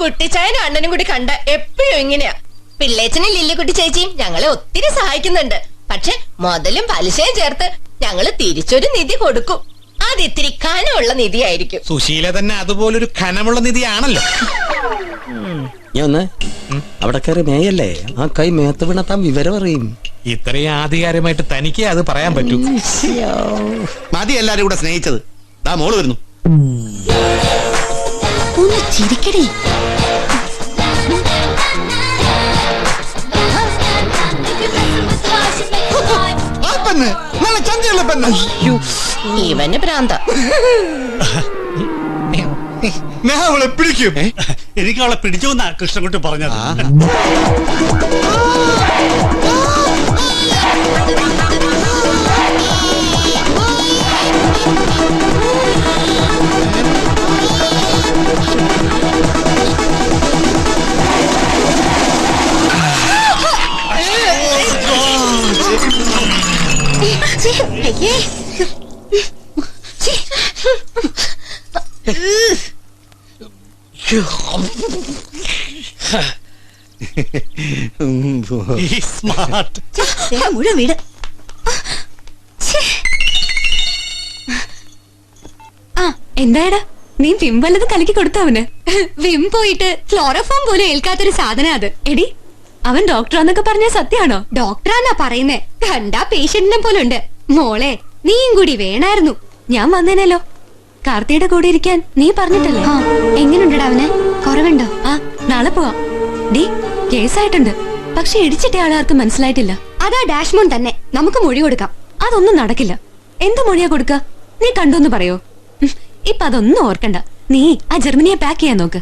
Speaker 6: കുട്ടിച്ചായനും അണ്ണനും കൂടി കണ്ട എപ്പോഴും ഇങ്ങനെയാ. പിള്ളേച്ചനും ലില്ലിക്കുട്ടി ചേച്ചിയും ഞങ്ങളെ ഒത്തിരി സഹായിക്കുന്നുണ്ട്. പക്ഷെ മുതലും പലിശയും ചേർത്ത് ഞങ്ങള് തിരിച്ചൊരു നിധി കൊടുക്കും. അത് ഇത്തിരി കനമുള്ള നിധിയായിരിക്കും.
Speaker 5: സുശീല തന്നെ അതുപോലൊരു ഖനമുള്ള നിധിയാണല്ലോ.
Speaker 12: ഒന്ന് അവിടെ കയറി മേയല്ലേ, ആ കൈ മേത്ത് വീണത്താൻ വിവരം അറിയും.
Speaker 5: ഇത്രയും ആധികാരമായിട്ട് തനിക്ക് അത് പറയാൻ പറ്റൂ.
Speaker 4: മതി എല്ലാരും കൂടെ സ്നേഹിച്ചത്. ദാ മോള് വരുന്നു.
Speaker 8: ഒന്ന് ചിരിക്കടി.
Speaker 6: ഇവന് ഭ്രാന്ത.
Speaker 4: ഞാൻ അവളെ പിടിക്കും.
Speaker 16: എനിക്ക് അവളെ പിടിച്ചു എന്നാ കൃഷ്ണൻകുട്ടി പറഞ്ഞത്.
Speaker 8: മുഴുവൻ വീട്. ആ എന്തായടാ, നീ വിം വല്ലതും കലക്കി കൊടുത്ത അവന്? വിം പോയിട്ട് ക്ലോറോഫോം പോലും ഏൽക്കാത്തൊരു സാധനം അത്. എടി, അവൻ ഡോക്ടറാന്നൊക്കെ പറഞ്ഞ സത്യാണോ? ഡോക്ടറാന്നാ പറയുന്നേ. കണ്ടാ പേഷ്യന്റിനെ പോലെ ഉണ്ട്. മോളെ നീയും കൂടി വേണായിരുന്നു. ഞാൻ വന്നേനല്ലോ. കാർത്തിയുടെ കൂടെ ഇരിക്കാൻ നീ പറഞ്ഞിട്ടല്ലേ? എങ്ങനെയുണ്ടടാ അവന്? കുറവുണ്ടോ? ആ നാളെ പോവാം. ഡി കേസായിട്ടുണ്ട്. പക്ഷെ ഇടിച്ചിട്ട ആളാർക്കും മനസ്സിലായിട്ടില്ല. അതാ ഡാഷ്മോൺ തന്നെ. നമുക്ക് മൊഴി കൊടുക്കാം. അതൊന്നും നടക്കില്ല. എന്ത് മൊഴിയാ കൊടുക്ക? നീ കണ്ടോന്ന് പറയോ? ഇപ്പൊ അതൊന്നും ഓർക്കണ്ട. നീ ആ ജർമ്മനിയെ പാക്ക് ചെയ്യാൻ നോക്ക്.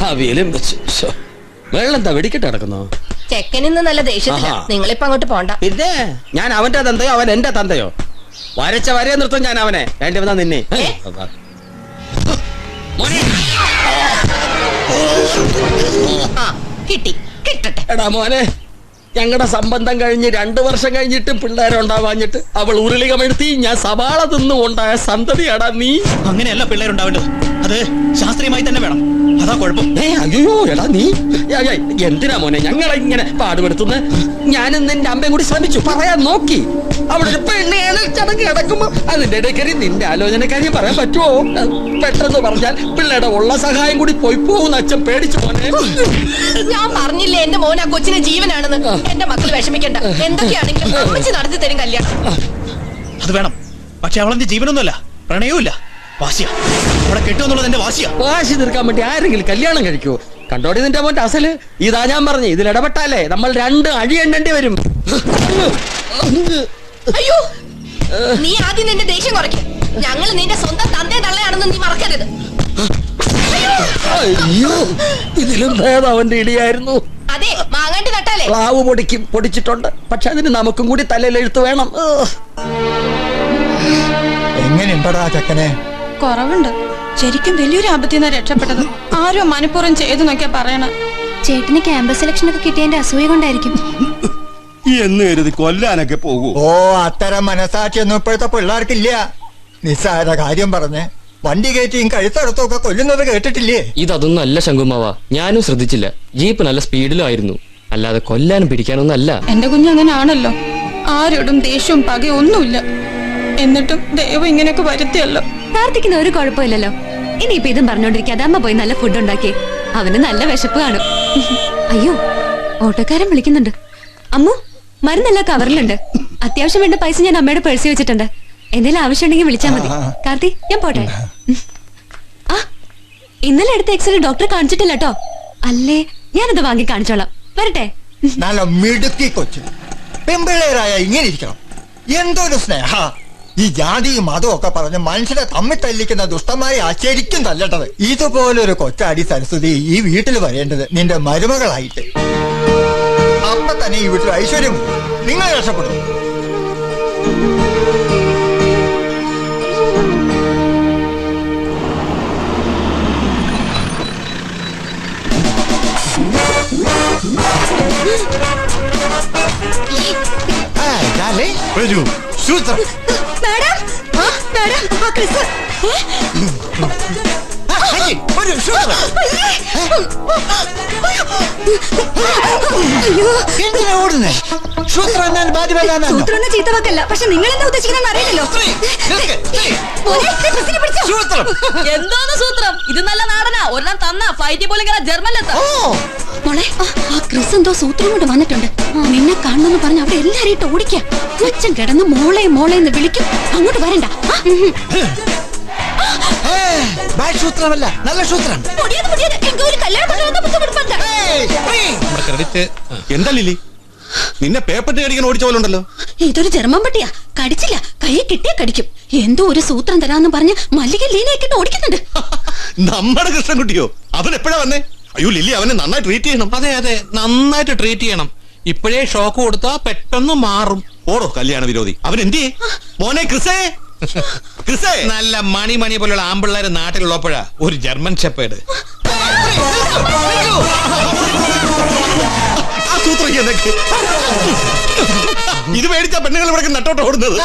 Speaker 12: അവിയലും വെച്ച് വെള്ളം വെടിക്കെട്ട് കിടക്കുന്നോ?
Speaker 6: ചെക്കനിന്ന് നല്ല ദേഷ്യത്തില്ല. നിങ്ങളിപ്പോ അങ്ങോട്ട് പോണ്ട.
Speaker 12: പിന്നെ ഞാൻ അവന്റെ തന്തയോ അവൻ എന്റെ തന്തയോ? വരച്ച വരയെ നിർത്തും ഞാൻ അവനെ. വേണ്ടി വന്നാ നിന്നെ.
Speaker 6: കിട്ടി കിട്ടട്ടെ.
Speaker 12: എടാ മോനെ, ഞങ്ങളുടെ സംബന്ധം കഴിഞ്ഞ് 2 വർഷം കഴിഞ്ഞിട്ട് പിള്ളേരുണ്ടാവാഞ്ഞിട്ട് അവൾ ഉരുളികമെടുത്തി ഞാൻ സവാള തിന്നുകൊണ്ടായ സന്തതിയാടാ നീ.
Speaker 1: അങ്ങനെയല്ല പിള്ളേരുണ്ടാവേണ്ടത്. അത് ശാസ്ത്രീയമായി തന്നെ വേണം. അതാ കുഴപ്പം.
Speaker 12: അയ്യോ എടാ നീ എന്തിനാ മോനെ ഞങ്ങളെ ഇങ്ങനെ പാടുപെടുത്തുന്നത്? ഞാനും നിന്റെ അമ്മയും കൂടി ശ്രമിച്ചു പറയാൻ നോക്കി. അവിടെ ഒരു പെണ്ണേണ് ചടങ്ങ് കിടക്കുമ്പോ അതിന്റെ ഇടയ്ക്കറി നിന്റെ ആലോചനക്കാര്യം പറയാൻ പറ്റുമോ? പെട്ടെന്ന് പറഞ്ഞാൽ പിള്ളേടെ ഉള്ള സഹായം കൂടി പോയി പോകുന്ന അച്ഛൻ പേടിച്ചു മോനെ.
Speaker 6: ഞാൻ പറഞ്ഞില്ലേ എന്റെ മോൻ ആ കൊച്ചിന്റെ ജീവനാണെന്ന്. എന്റെ മക്കൾ വിഷമിക്കണ്ട. എന്തൊക്കെയാണെങ്കിലും അമ്മച്ചി നടത്തി തരും കല്യാണം.
Speaker 1: അത് വേണം. പക്ഷെ അവളെന്റെ ജീവനൊന്നുമല്ല, പ്രണയവുമില്ല, വാശിയാ. അവിടെ കെട്ടുമെന്നുള്ളത് എന്റെ വാശിയാ.
Speaker 12: വാശി തീർക്കാൻ വേണ്ടി ആരെങ്കിലും കല്യാണം കഴിക്കൂ? കണ്ടോടി നിന്റെ മോന്റെ അസല്. ഇതാ ഞാൻ പറഞ്ഞു, ഇതിൽ ഇടപെട്ടാലേ നമ്മൾ രണ്ട് അഴിയെണ്ണേണ്ടി വരും.
Speaker 6: അയ്യോ, നീ ആദ്യം നിന്റെ ദേഷ്യം കുറയ്ക്കും. ഞങ്ങൾ നിന്റെ സ്വന്തം തന്തേ തള്ളയാണെന്ന് നീ മറക്കരുത്.
Speaker 12: അയ്യോ, ഇതിലും ഭേദം അവന്റെ ഇടിയായിരുന്നു.
Speaker 6: അതെ, മാങ്ങാണ്ടി നട്ടാലേ
Speaker 12: പ്ലാവ് പൊടിച്ചിട്ടുണ്ട്. പക്ഷെ അതിന് നമുക്കും കൂടി തലയിൽ എഴുത്ത് വേണം.
Speaker 17: എങ്ങനെയുണ്ടടാ ചക്കനെ?
Speaker 7: കുറവുണ്ട്. ശരിക്കും വലിയൊരു ആപത്തിന്ന് രക്ഷപ്പെട്ടത്. ആരോ മനഃപൂർവ്വം ചെയ്തു നോക്കിയാ പറയണ.
Speaker 14: ചേട്ടന് ക്യാമ്പസ് സെലക്ഷൻ ഒക്കെ കിട്ടിയതിന്റെ അസൂയ കൊണ്ടായിരിക്കും.
Speaker 17: എന്ന് കരുതി കൊല്ലാനൊക്കെ പോകൂ? ഓ, അത്തരം മനസാക്ഷിയൊന്നും ഇപ്പോഴത്തെ പിള്ളേർക്കില്ല. നിസ്സാര കാര്യം പറഞ്ഞ് വണ്ടി കയറ്റിയും കഴുത്തടത്തൊക്കെ കൊല്ലുന്നത് കേട്ടിട്ടില്ലേ?
Speaker 11: ഇതൊന്നും അല്ല ശങ്കുമാവ, ഞാനും ശ്രദ്ധിച്ചില്ല. ജീപ്പ് നല്ല സ്പീഡിലായിരുന്നു, അല്ലാതെ കൊല്ലാനും പിടിക്കാനൊന്നും അല്ല.
Speaker 7: എന്റെ കുഞ്ഞ് അങ്ങനെ ആണല്ലോ. ആരോടും ദേഷ്യവും പകയും ഒന്നുമില്ല. എന്നിട്ടും ദൈവം ഇങ്ങനെയൊക്കെ വരുത്തിയല്ലോ.
Speaker 14: കാർത്തിക്കിന് ഒരു കുഴപ്പമില്ലല്ലോ. ഇനിയിപ്പൊ ഇതും പറഞ്ഞോണ്ടിരിക്കാതെ അമ്മ പോയി നല്ല ഫുഡ് ഉണ്ടാക്കി. അവന് നല്ല വിശപ്പ് കാണും. അയ്യോ, ഓട്ടോക്കാരൻ വിളിക്കുന്നുണ്ട്. അമ്മു, മരുന്നെല്ലാം കവറിലുണ്ട്. അത്യാവശ്യം വേണ്ട പൈസ ഞാൻ അമ്മയുടെ പേഴ്സിൽ വെച്ചിട്ടുണ്ട്. എന്തെങ്കിലും ആവശ്യമുണ്ടെങ്കിൽ വിളിച്ചാൽ മതി. കാർത്തി, ഞാൻ പോട്ടെ. ആ, ഇന്നലെ എടുത്ത എക്സ്റേ ഡോക്ടറെ കാണിച്ചിട്ടില്ല കേട്ടോ. അല്ലേ, ഞാനത് വാങ്ങി കാണിച്ചോളാം. വരട്ടെ.
Speaker 17: നല്ല മിടുക്കി കൊച്ചു. പെമ്പിള്ളേരായ ഇങ്ങനെ ഇരിക്കണം. എന്തൊരു സ്നേഹ! ഈ ജാതിയും മതവും ഒക്കെ പറഞ്ഞ് മനുഷ്യരെ തമ്മിൽ തല്ലിക്കുന്ന ദുഷ്ടന്മാരെ ശരിക്കും തല്ലട്ടത്. ഇതുപോലൊരു കൊച്ചാടി സരസ്വതി ഈ വീട്ടിൽ വരേണ്ടത് നിന്റെ മരുമകളായിട്ട്. അപ്പൊ തന്നെ ഈ വീട്ടിൽ ഐശ്വര്യം നിങ്ങൾ രക്ഷപ്പെടും.
Speaker 14: മാഡം, ആ ക്രിസ്. സൂത്രനെ ചീത്തവാക്കല്ല, പക്ഷെ നിങ്ങൾ എന്താ ഉദ്ദേശിക്കുന്ന അറിയില്ലല്ലോ.
Speaker 15: എന്താണ് സൂത്രം? ഇത് നല്ല നാടനാ. ഒരെണ്ണം തന്ന ഫൈറ്റ് പോലെ ജർമ്മനിലെത്താം.
Speaker 14: മോളെ, ആ ക്രിസ് എന്തോ സൂത്രം കൊണ്ട് വന്നിട്ടുണ്ട്. നിന്നെ കാണണമെന്ന് പറഞ്ഞ് അവിടെ എല്ലാരും ഇട്ട് ഓടിക്കാം. അച്ഛൻ കിടന്ന് മോളെ മോളെന്ന് വിളിക്കും. അങ്ങോട്ട് വരണ്ട.
Speaker 17: സൂത്രമല്ല, നല്ല സൂത്രം.
Speaker 4: എന്താ ലില്ലി, നിന്നെ പേപ്പറ്റ് കടിക്കാൻ ഓടിച്ച പോലെ ഉണ്ടല്ലോ.
Speaker 14: ഇതൊരു ജർമ്മൻ പട്ടിയാ. കടിച്ചില്ല, കയ്യെ കിട്ടിയാ കടിക്കും. എന്തോ ഒരു സൂത്രം തരാന്ന് പറഞ്ഞ് മല്ലിക ലീനയാക്കിട്ട് ഓടിക്കുന്നുണ്ട്.
Speaker 4: നമ്മുടെ കൃഷ്ണൻകുട്ടിയോ? അവൻ എപ്പോഴാ വന്നേ? അയ്യോ ലില്ലി, അവനെ നന്നായി ട്രീറ്റ് ചെയ്യണം.
Speaker 5: അതെ അതെ, നന്നായിട്ട് ട്രീറ്റ് ചെയ്യണം. ഇപ്പോഴേ ഷോക്ക് കൊടുത്താ പെട്ടെന്ന് മാറും.
Speaker 4: ഓടോ കല്യാണ വിരോധി. അവൻ എന്തിയേ? മോനെ ക്രിസേ, ക്രിസേ.
Speaker 5: നല്ല മണി പോലുള്ള ആമ്പിള്ളേര് നാട്ടിലുള്ളപ്പോഴാ ഒരു ജർമ്മൻ ഷെപ്പേർഡ്.
Speaker 4: ഇത് മേടിച്ച പെണ്ണുങ്ങൾ ഇവിടെ നട്ടോട്ട് ഓടുന്നത്.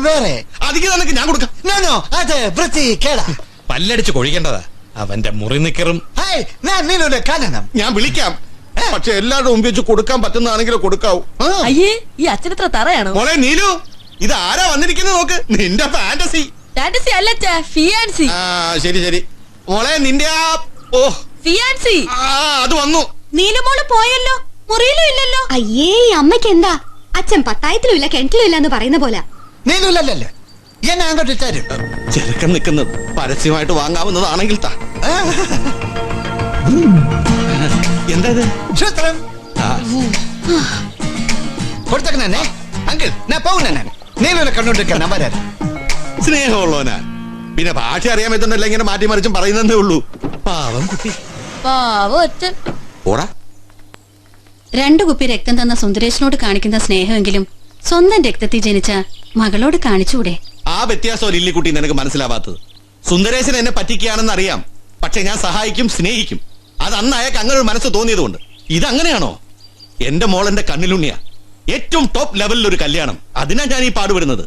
Speaker 17: വേറെ
Speaker 4: അധികം നിനക്ക് ഞാൻ കൊടുക്കാം.
Speaker 5: പല്ലടിച്ച് കൊഴിക്കേണ്ടതാ അവന്റെ മുറി നിക്കറും.
Speaker 4: ഞാൻ വിളിക്കാം, പക്ഷെ എല്ലാവരുടെ മുമ്പ് വെച്ച് കൊടുക്കാൻ പറ്റുന്നതാണെങ്കിലും കൊടുക്കാവൂ.
Speaker 15: അയ്യേ, ഈ അച്ഛനത്ര തറയാണോ?
Speaker 4: മോളെ നീലു, ഇത് ആരാ വന്നിരിക്കുന്നത് നോക്ക്. നിന്റെ ഫാന്റസി.
Speaker 15: ഫാന്റസി അല്ല, ഫിയാൻസി.
Speaker 4: ശരി ശരി മോളെ, നിന്റെ
Speaker 15: ഫിയാൻസി
Speaker 4: അത് വന്നു.
Speaker 14: നീലമോള് പോയല്ലോ, മുറിയിലും ഇല്ലല്ലോ. അയ്യേ, അമ്മയ്ക്ക് എന്താ? അച്ഛൻ പത്തായത്തിലും ഇല്ല കിണറ്റിലും ഇല്ല എന്ന് പറയുന്ന പോലെ.
Speaker 17: നീലുല്ലല്ലേ എന്നെ അങ്ങോട്ട് തരും.
Speaker 4: ചെറുക്കൻ നിൽക്കുന്നത് പരസ്യമായിട്ട് വാങ്ങാവുന്നതാണെങ്കിൽ താ. എന്താ ഇത്?
Speaker 17: സൂത്രം കൊടുത്തേ അങ്കിൾ. ഞാൻ പോകുന്ന നീലുവിനെ കണ്ടോണ്ടിരിക്കാൻ ഞാൻ വരാൻ.
Speaker 4: സ്നേഹമുള്ളവനാ. പിന്നെ ഭാഷ അറിയാൻ പറ്റുന്നില്ല, ഇങ്ങനെ മാറ്റി മറിച്ചും പറയുന്നതേ ഉള്ളൂ. പാവം കുട്ടി.
Speaker 15: പാവം അച്ഛൻ.
Speaker 4: ഓടാ.
Speaker 14: 2 കുപ്പി രക്തം തന്ന സുന്ദരേശനോട് കാണിക്കുന്ന സ്നേഹമെങ്കിലും സ്വന്തം രക്തത്തിൽ ജനിച്ച മകളോട് കാണിച്ചൂടെ?
Speaker 4: ആ വ്യത്യാസം ലില്ലിക്കുട്ടി നിനക്ക് മനസ്സിലാവാത്തത്. സുന്ദരേശൻ എന്നെ പറ്റിക്കുകയാണെന്ന് അറിയാം, പക്ഷെ ഞാൻ സഹായിക്കും, സ്നേഹിക്കും. അത് അന്ന് അയാൾക്ക് അങ്ങനെ ഒരു മനസ്സ് തോന്നിയതുകൊണ്ട്. ഇതങ്ങനെയാണോ? എന്റെ മോൾ എന്റെ കണ്ണിലുണ്ണിയാ. ഏറ്റവും ടോപ്പ് ലെവലിൽ ഒരു കല്യാണം. അതിനാ ഞാൻ ഈ പാടുപെടുന്നത്.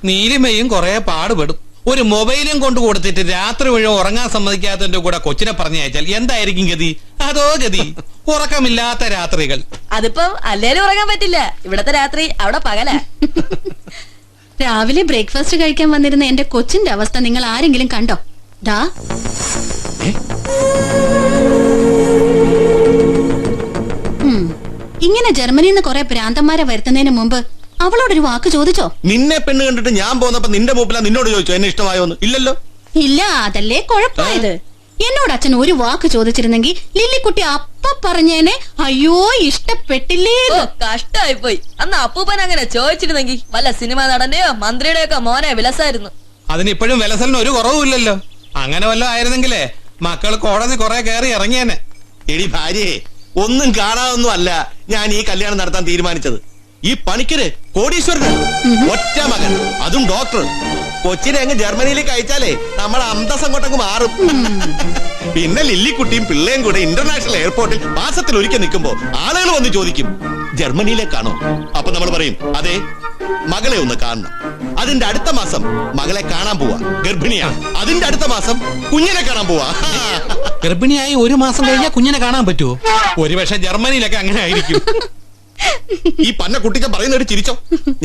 Speaker 5: നീലിമയും കൊറേ പാടുപെടും. ഒരു മൊബൈലും കൊണ്ട് കൊടുത്തിട്ട് രാത്രി മുഴുവൻ ഉറങ്ങാൻ സമ്മതിക്കാത്തതിന്റെ കൂടെ കൊച്ചിനെ പറഞ്ഞയച്ചാൽ എന്തായിരിക്കും ഗതി? അതോ ഗതി ഉറക്കമില്ലാത്ത രാത്രികൾ.
Speaker 15: അതിപ്പോ അല്ലേലും ഉറങ്ങാൻ പറ്റില്ല. ഇവിടത്തെ രാത്രി അവിടെ പകലാ.
Speaker 7: രാവിലെ ബ്രേക്ക്ഫാസ്റ്റ് കഴിക്കാൻ വന്നിരുന്ന എന്റെ കൊച്ചിന്റെ അവസ്ഥ നിങ്ങൾ ആരെങ്കിലും കണ്ടോ? ദാ ഇങ്ങനെ ജർമ്മനിയിൽ നിന്ന് കുറെ ഭ്രാന്തന്മാരെ വരുത്തുന്നതിന് മുമ്പ് അവളോടൊരു വാക്ക് ചോദിച്ചോ?
Speaker 4: നിന്നെ പെണ്ണ് കണ്ടിട്ട് ഞാൻ പോന്നപ്പോ നിന്റെ മൂപ്പില നിന്നോട് ചോദിച്ചോ എന്നെ ഇഷ്ടമായോന്ന്? ഇല്ലല്ലോ.
Speaker 7: ഇല്ല, അതല്ലേ കുഴപ്പമായത്. എന്നോട് അച്ഛൻ ഒരു വാക്ക് ചോദിച്ചിരുന്നെങ്കിൽ ലില്ലിക്കുട്ടി അപ്പ പറഞ്ഞേനെ അയ്യോ ഇഷ്ടപ്പെട്ടില്ലേ.
Speaker 15: കഷ്ടമായി പോയി. അന്ന് അപ്പൂപ്പൻ അങ്ങനെ ചോദിച്ചിരുന്നെങ്കിൽ വല്ല സിനിമാ നടന്റെയോ മന്ത്രിയുടെയോ ഒക്കെ മോനെ വിലസായിരുന്നു.
Speaker 5: അതിനിപ്പോഴും വിലസലിന് ഒരു കുറവുമില്ലല്ലോ. അങ്ങനെ വല്ലതും ആയിരുന്നെങ്കിലേ മക്കൾ കോടതി കുറെ കയറി ഇറങ്ങിയേനെ.
Speaker 4: എടി ഭാര്യയെ, ഒന്നും കാണാതൊന്നും അല്ല ഞാൻ ഈ കല്യാണം നടത്താൻ തീരുമാനിച്ചത്. ഈ പണിക്കര് കോടീശ്വരന് ഒറ്റ മകൻ, അതും ഡോക്ടർ. കൊച്ചിനെ അങ്ങ് ജർമ്മനിയിലേക്ക് അയച്ചാലേ നമ്മളെ അന്തസ് അങ്ങോട്ടങ്ങ് മാറും. പിന്നെ ലില്ലിക്കുട്ടിയും പിള്ളയും കൂടെ ഇന്റർനാഷണൽ എയർപോർട്ടിൽ മാസത്തിൽ ഒരിക്കൽ നിൽക്കുമ്പോ ആളുകൾ വന്ന് ചോദിക്കും ജർമ്മനിയിലേക്കാണോ? അപ്പൊ നമ്മൾ പറയും അതെ, മകളെ ഒന്ന് കാണണം. അതിന്റെ അടുത്ത മാസം മകളെ കാണാൻ പോവാ, ഗർഭിണിയാ. അതിന്റെ അടുത്ത മാസം കുഞ്ഞിനെ കാണാൻ പോവാ.
Speaker 5: ഗർഭിണിയായി ഒരു മാസം കഴിഞ്ഞാൽ കുഞ്ഞിനെ കാണാൻ പറ്റുമോ? ഒരുപക്ഷെ ജർമ്മനിയിലൊക്കെ അങ്ങനെ ആയിരിക്കും.
Speaker 4: ഈ പന്ന കുട്ടിക്ക് പറയുന്നൊരു ചിരിച്ചോ?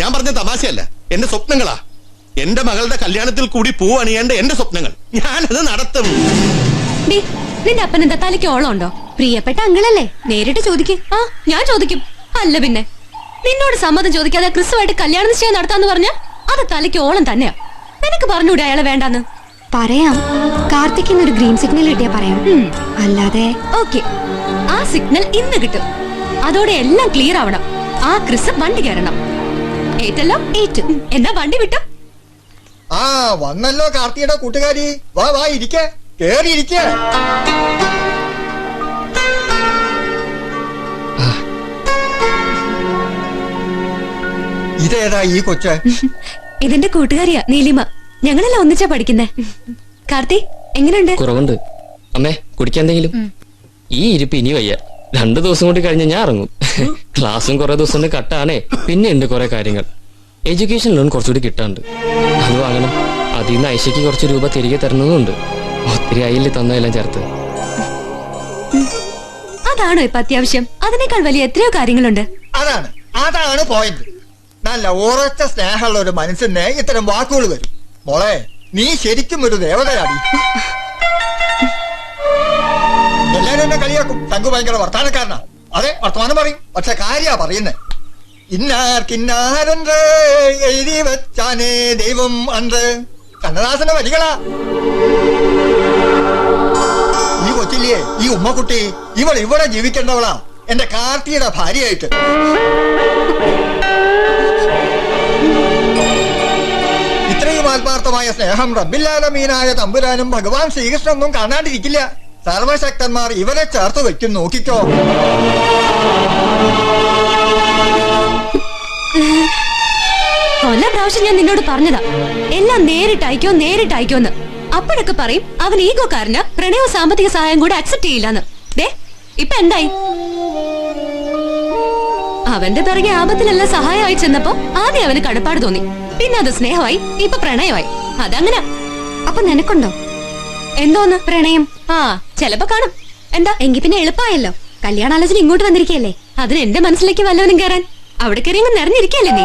Speaker 4: ഞാൻ പറഞ്ഞ തമാശയല്ല, എന്റെ സ്വപ്നങ്ങളാ. എന്റെ മകളുടെ കല്യാണത്തിൽ കൂടി പൂവണിയേണ്ട എന്റെ സ്വപ്നങ്ങൾ ഞാനത് നടത്തും.
Speaker 8: നിന്റെ അപ്പൻ എന്താ തലയ്ക്ക് ഓളം ഉണ്ടോ? പ്രിയപ്പെട്ട അങ്കിളല്ലേ, നേരിട്ട് ചോദിക്ക്. ആ, ഞാൻ ചോദിക്കും. അല്ല പിന്നെ നിന്നോട് സമ്മതം ചോദിക്കാതെ ക്രിസ്തുവായിട്ട് കല്യാണ നിശ്ചയം നടത്താന്ന് പറഞ്ഞ അത് തലയ്ക്ക് ഓളം തന്നെയാ. നിനക്ക് പറഞ്ഞൂടെ അയാളെ വേണ്ടാന്ന്?
Speaker 14: പറയാം. കാർത്തിക്കിന് ഒരു ഗ്രീൻ സിഗ്നൽ കിട്ടിയാ പറയാം. അല്ലാതെ
Speaker 8: ഓക്കെ, ആ സിഗ്നൽ ഇന്ന് കിട്ടും. അതോടെ എല്ലാം ക്ലിയർ ആവണം. ആ ക്രിസ് വണ്ടി കയറണം. ഏറ്റല്ലോ? ഏറ്റു. എന്നാ വണ്ടി വിട്ടു.
Speaker 17: ആ വന്നല്ലോ കാർത്തിയുടെ കൂട്ടുകാരി. വാ വാ, ഇരിക്കേ, കേറി ഇരിക്കേ. ഇതേതാ ഈ കൊച്ച്?
Speaker 8: ഇതിന്റെ കൂട്ടുകാരിയാ നീലിമ. ഞങ്ങളെല്ലാം ഒന്നിച്ചാ പഠിക്കുന്നേ. കാർത്തി എങ്ങനെയുണ്ട്?
Speaker 11: കുറവുണ്ട്. അമ്മേ, കുടിക്കാൻ എന്തെങ്കിലും? ഈ ഇരിപ്പ് ഇനി വയ്യ. 2 ദിവസം കൂടി കഴിഞ്ഞ് ഞാൻ ഇറങ്ങും. ക്ലാസ്സും കുറെ ദിവസം കൊണ്ട് കട്ടാണേ. പിന്നെ ഉണ്ട് കുറെ കാര്യങ്ങൾ. എഡ്യൂക്കേഷൻ ലോൺ കുറച്ചുകൂടി കിട്ടാണ്ട്, അത് വാങ്ങണം. അതിൽ നിന്ന് ഐശയ്ക്ക് കുറച്ച് രൂപ തിരികെ തരണതുണ്ട്. ഒത്തിരി അയില് തന്നതെല്ലാം ചേർത്ത്.
Speaker 8: അതാണോ ഇപ്പൊ അത്യാവശ്യം? അതിനേക്കാൾ വലിയ എത്രയോ കാര്യങ്ങളുണ്ട്.
Speaker 17: അതാണ് പോയിന്റ്. നല്ല ഉറച്ച സ്നേഹമുള്ള ഒരു മനുഷ്യനെ ഇത്തരം വാക്കുകൾ വരും. മോളെ, നീ ശരിക്കും ഒരു ദേവതയാടി. എല്ലാരും എന്നെ കളിയാക്കും, തങ്കു ഭയങ്കര വർത്താനക്കാരനാ. അതെ, വർത്തമാനം പറയും, പക്ഷെ കാര്യാ പറയുന്നേ. ഇന്നാർക്കിന്നാരണ്ട് എഴുതി വെച്ചാനേ ദൈവം അണ്ട്. കണ്ണദാസന്റെ വരികളാ. ഈ കൊച്ചില്ലേ, ഈ ഉമ്മക്കുട്ടി, ഇവിടെ ജീവിക്കേണ്ടവളാ, എന്റെ കാർത്തിയുടെ ഭാര്യയായിട്ട്. ഇത്രയും ആത്മാർത്ഥമായ സ്നേഹം റബ്ബില്ലാലമീനായ തമ്പുരാനും ഭഗവാൻ ശ്രീകൃഷ്ണനൊന്നും കാണാണ്ടിരിക്കില്ല. സർവശക്തന്മാർ ഇവരെ ചേർത്ത് വെക്കും, നോക്കിക്കോ.
Speaker 8: കൊല്ല പ്രാവശ്യം ഞാൻ നിന്നോട് പറഞ്ഞതാ എല്ലാം നേരിട്ടയക്കോന്ന്. അപ്പോഴൊക്കെ പറയും അവൻ ഈഗോക്കാരന് പ്രണയവും സാമ്പത്തിക സഹായം കൂടെ അക്സെപ്റ്റ് ചെയ്യില്ലെന്ന്. ദേ ഇപ്പൊ എന്തായി? അവന്റെ പിറകെ ആപത്തിലെല്ലാം സഹായമായി ചെന്നപ്പോ ആദ്യം അവന് കടപ്പാട് തോന്നി, പിന്നെ അത് സ്നേഹമായി, ഇപ്പൊ പ്രണയമായി. അതങ്ങനെ.
Speaker 14: അപ്പൊ നിനക്കുണ്ടോ
Speaker 8: എന്തോന്ന് പ്രണയം? ആ, ചെലപ്പോ കാണും. എന്താ?
Speaker 14: എങ്കി പിന്നെ എളുപ്പമായല്ലോ. കല്യാണാലോചന ഇങ്ങോട്ട് വന്നിരിക്കല്ലേ.
Speaker 8: അതിന് എന്റെ മനസ്സിലേക്ക് വല്ലവനും കയറാൻ അവിടെ കയറി അങ്ങ് നിറഞ്ഞിരിക്കല്ലേ നീ?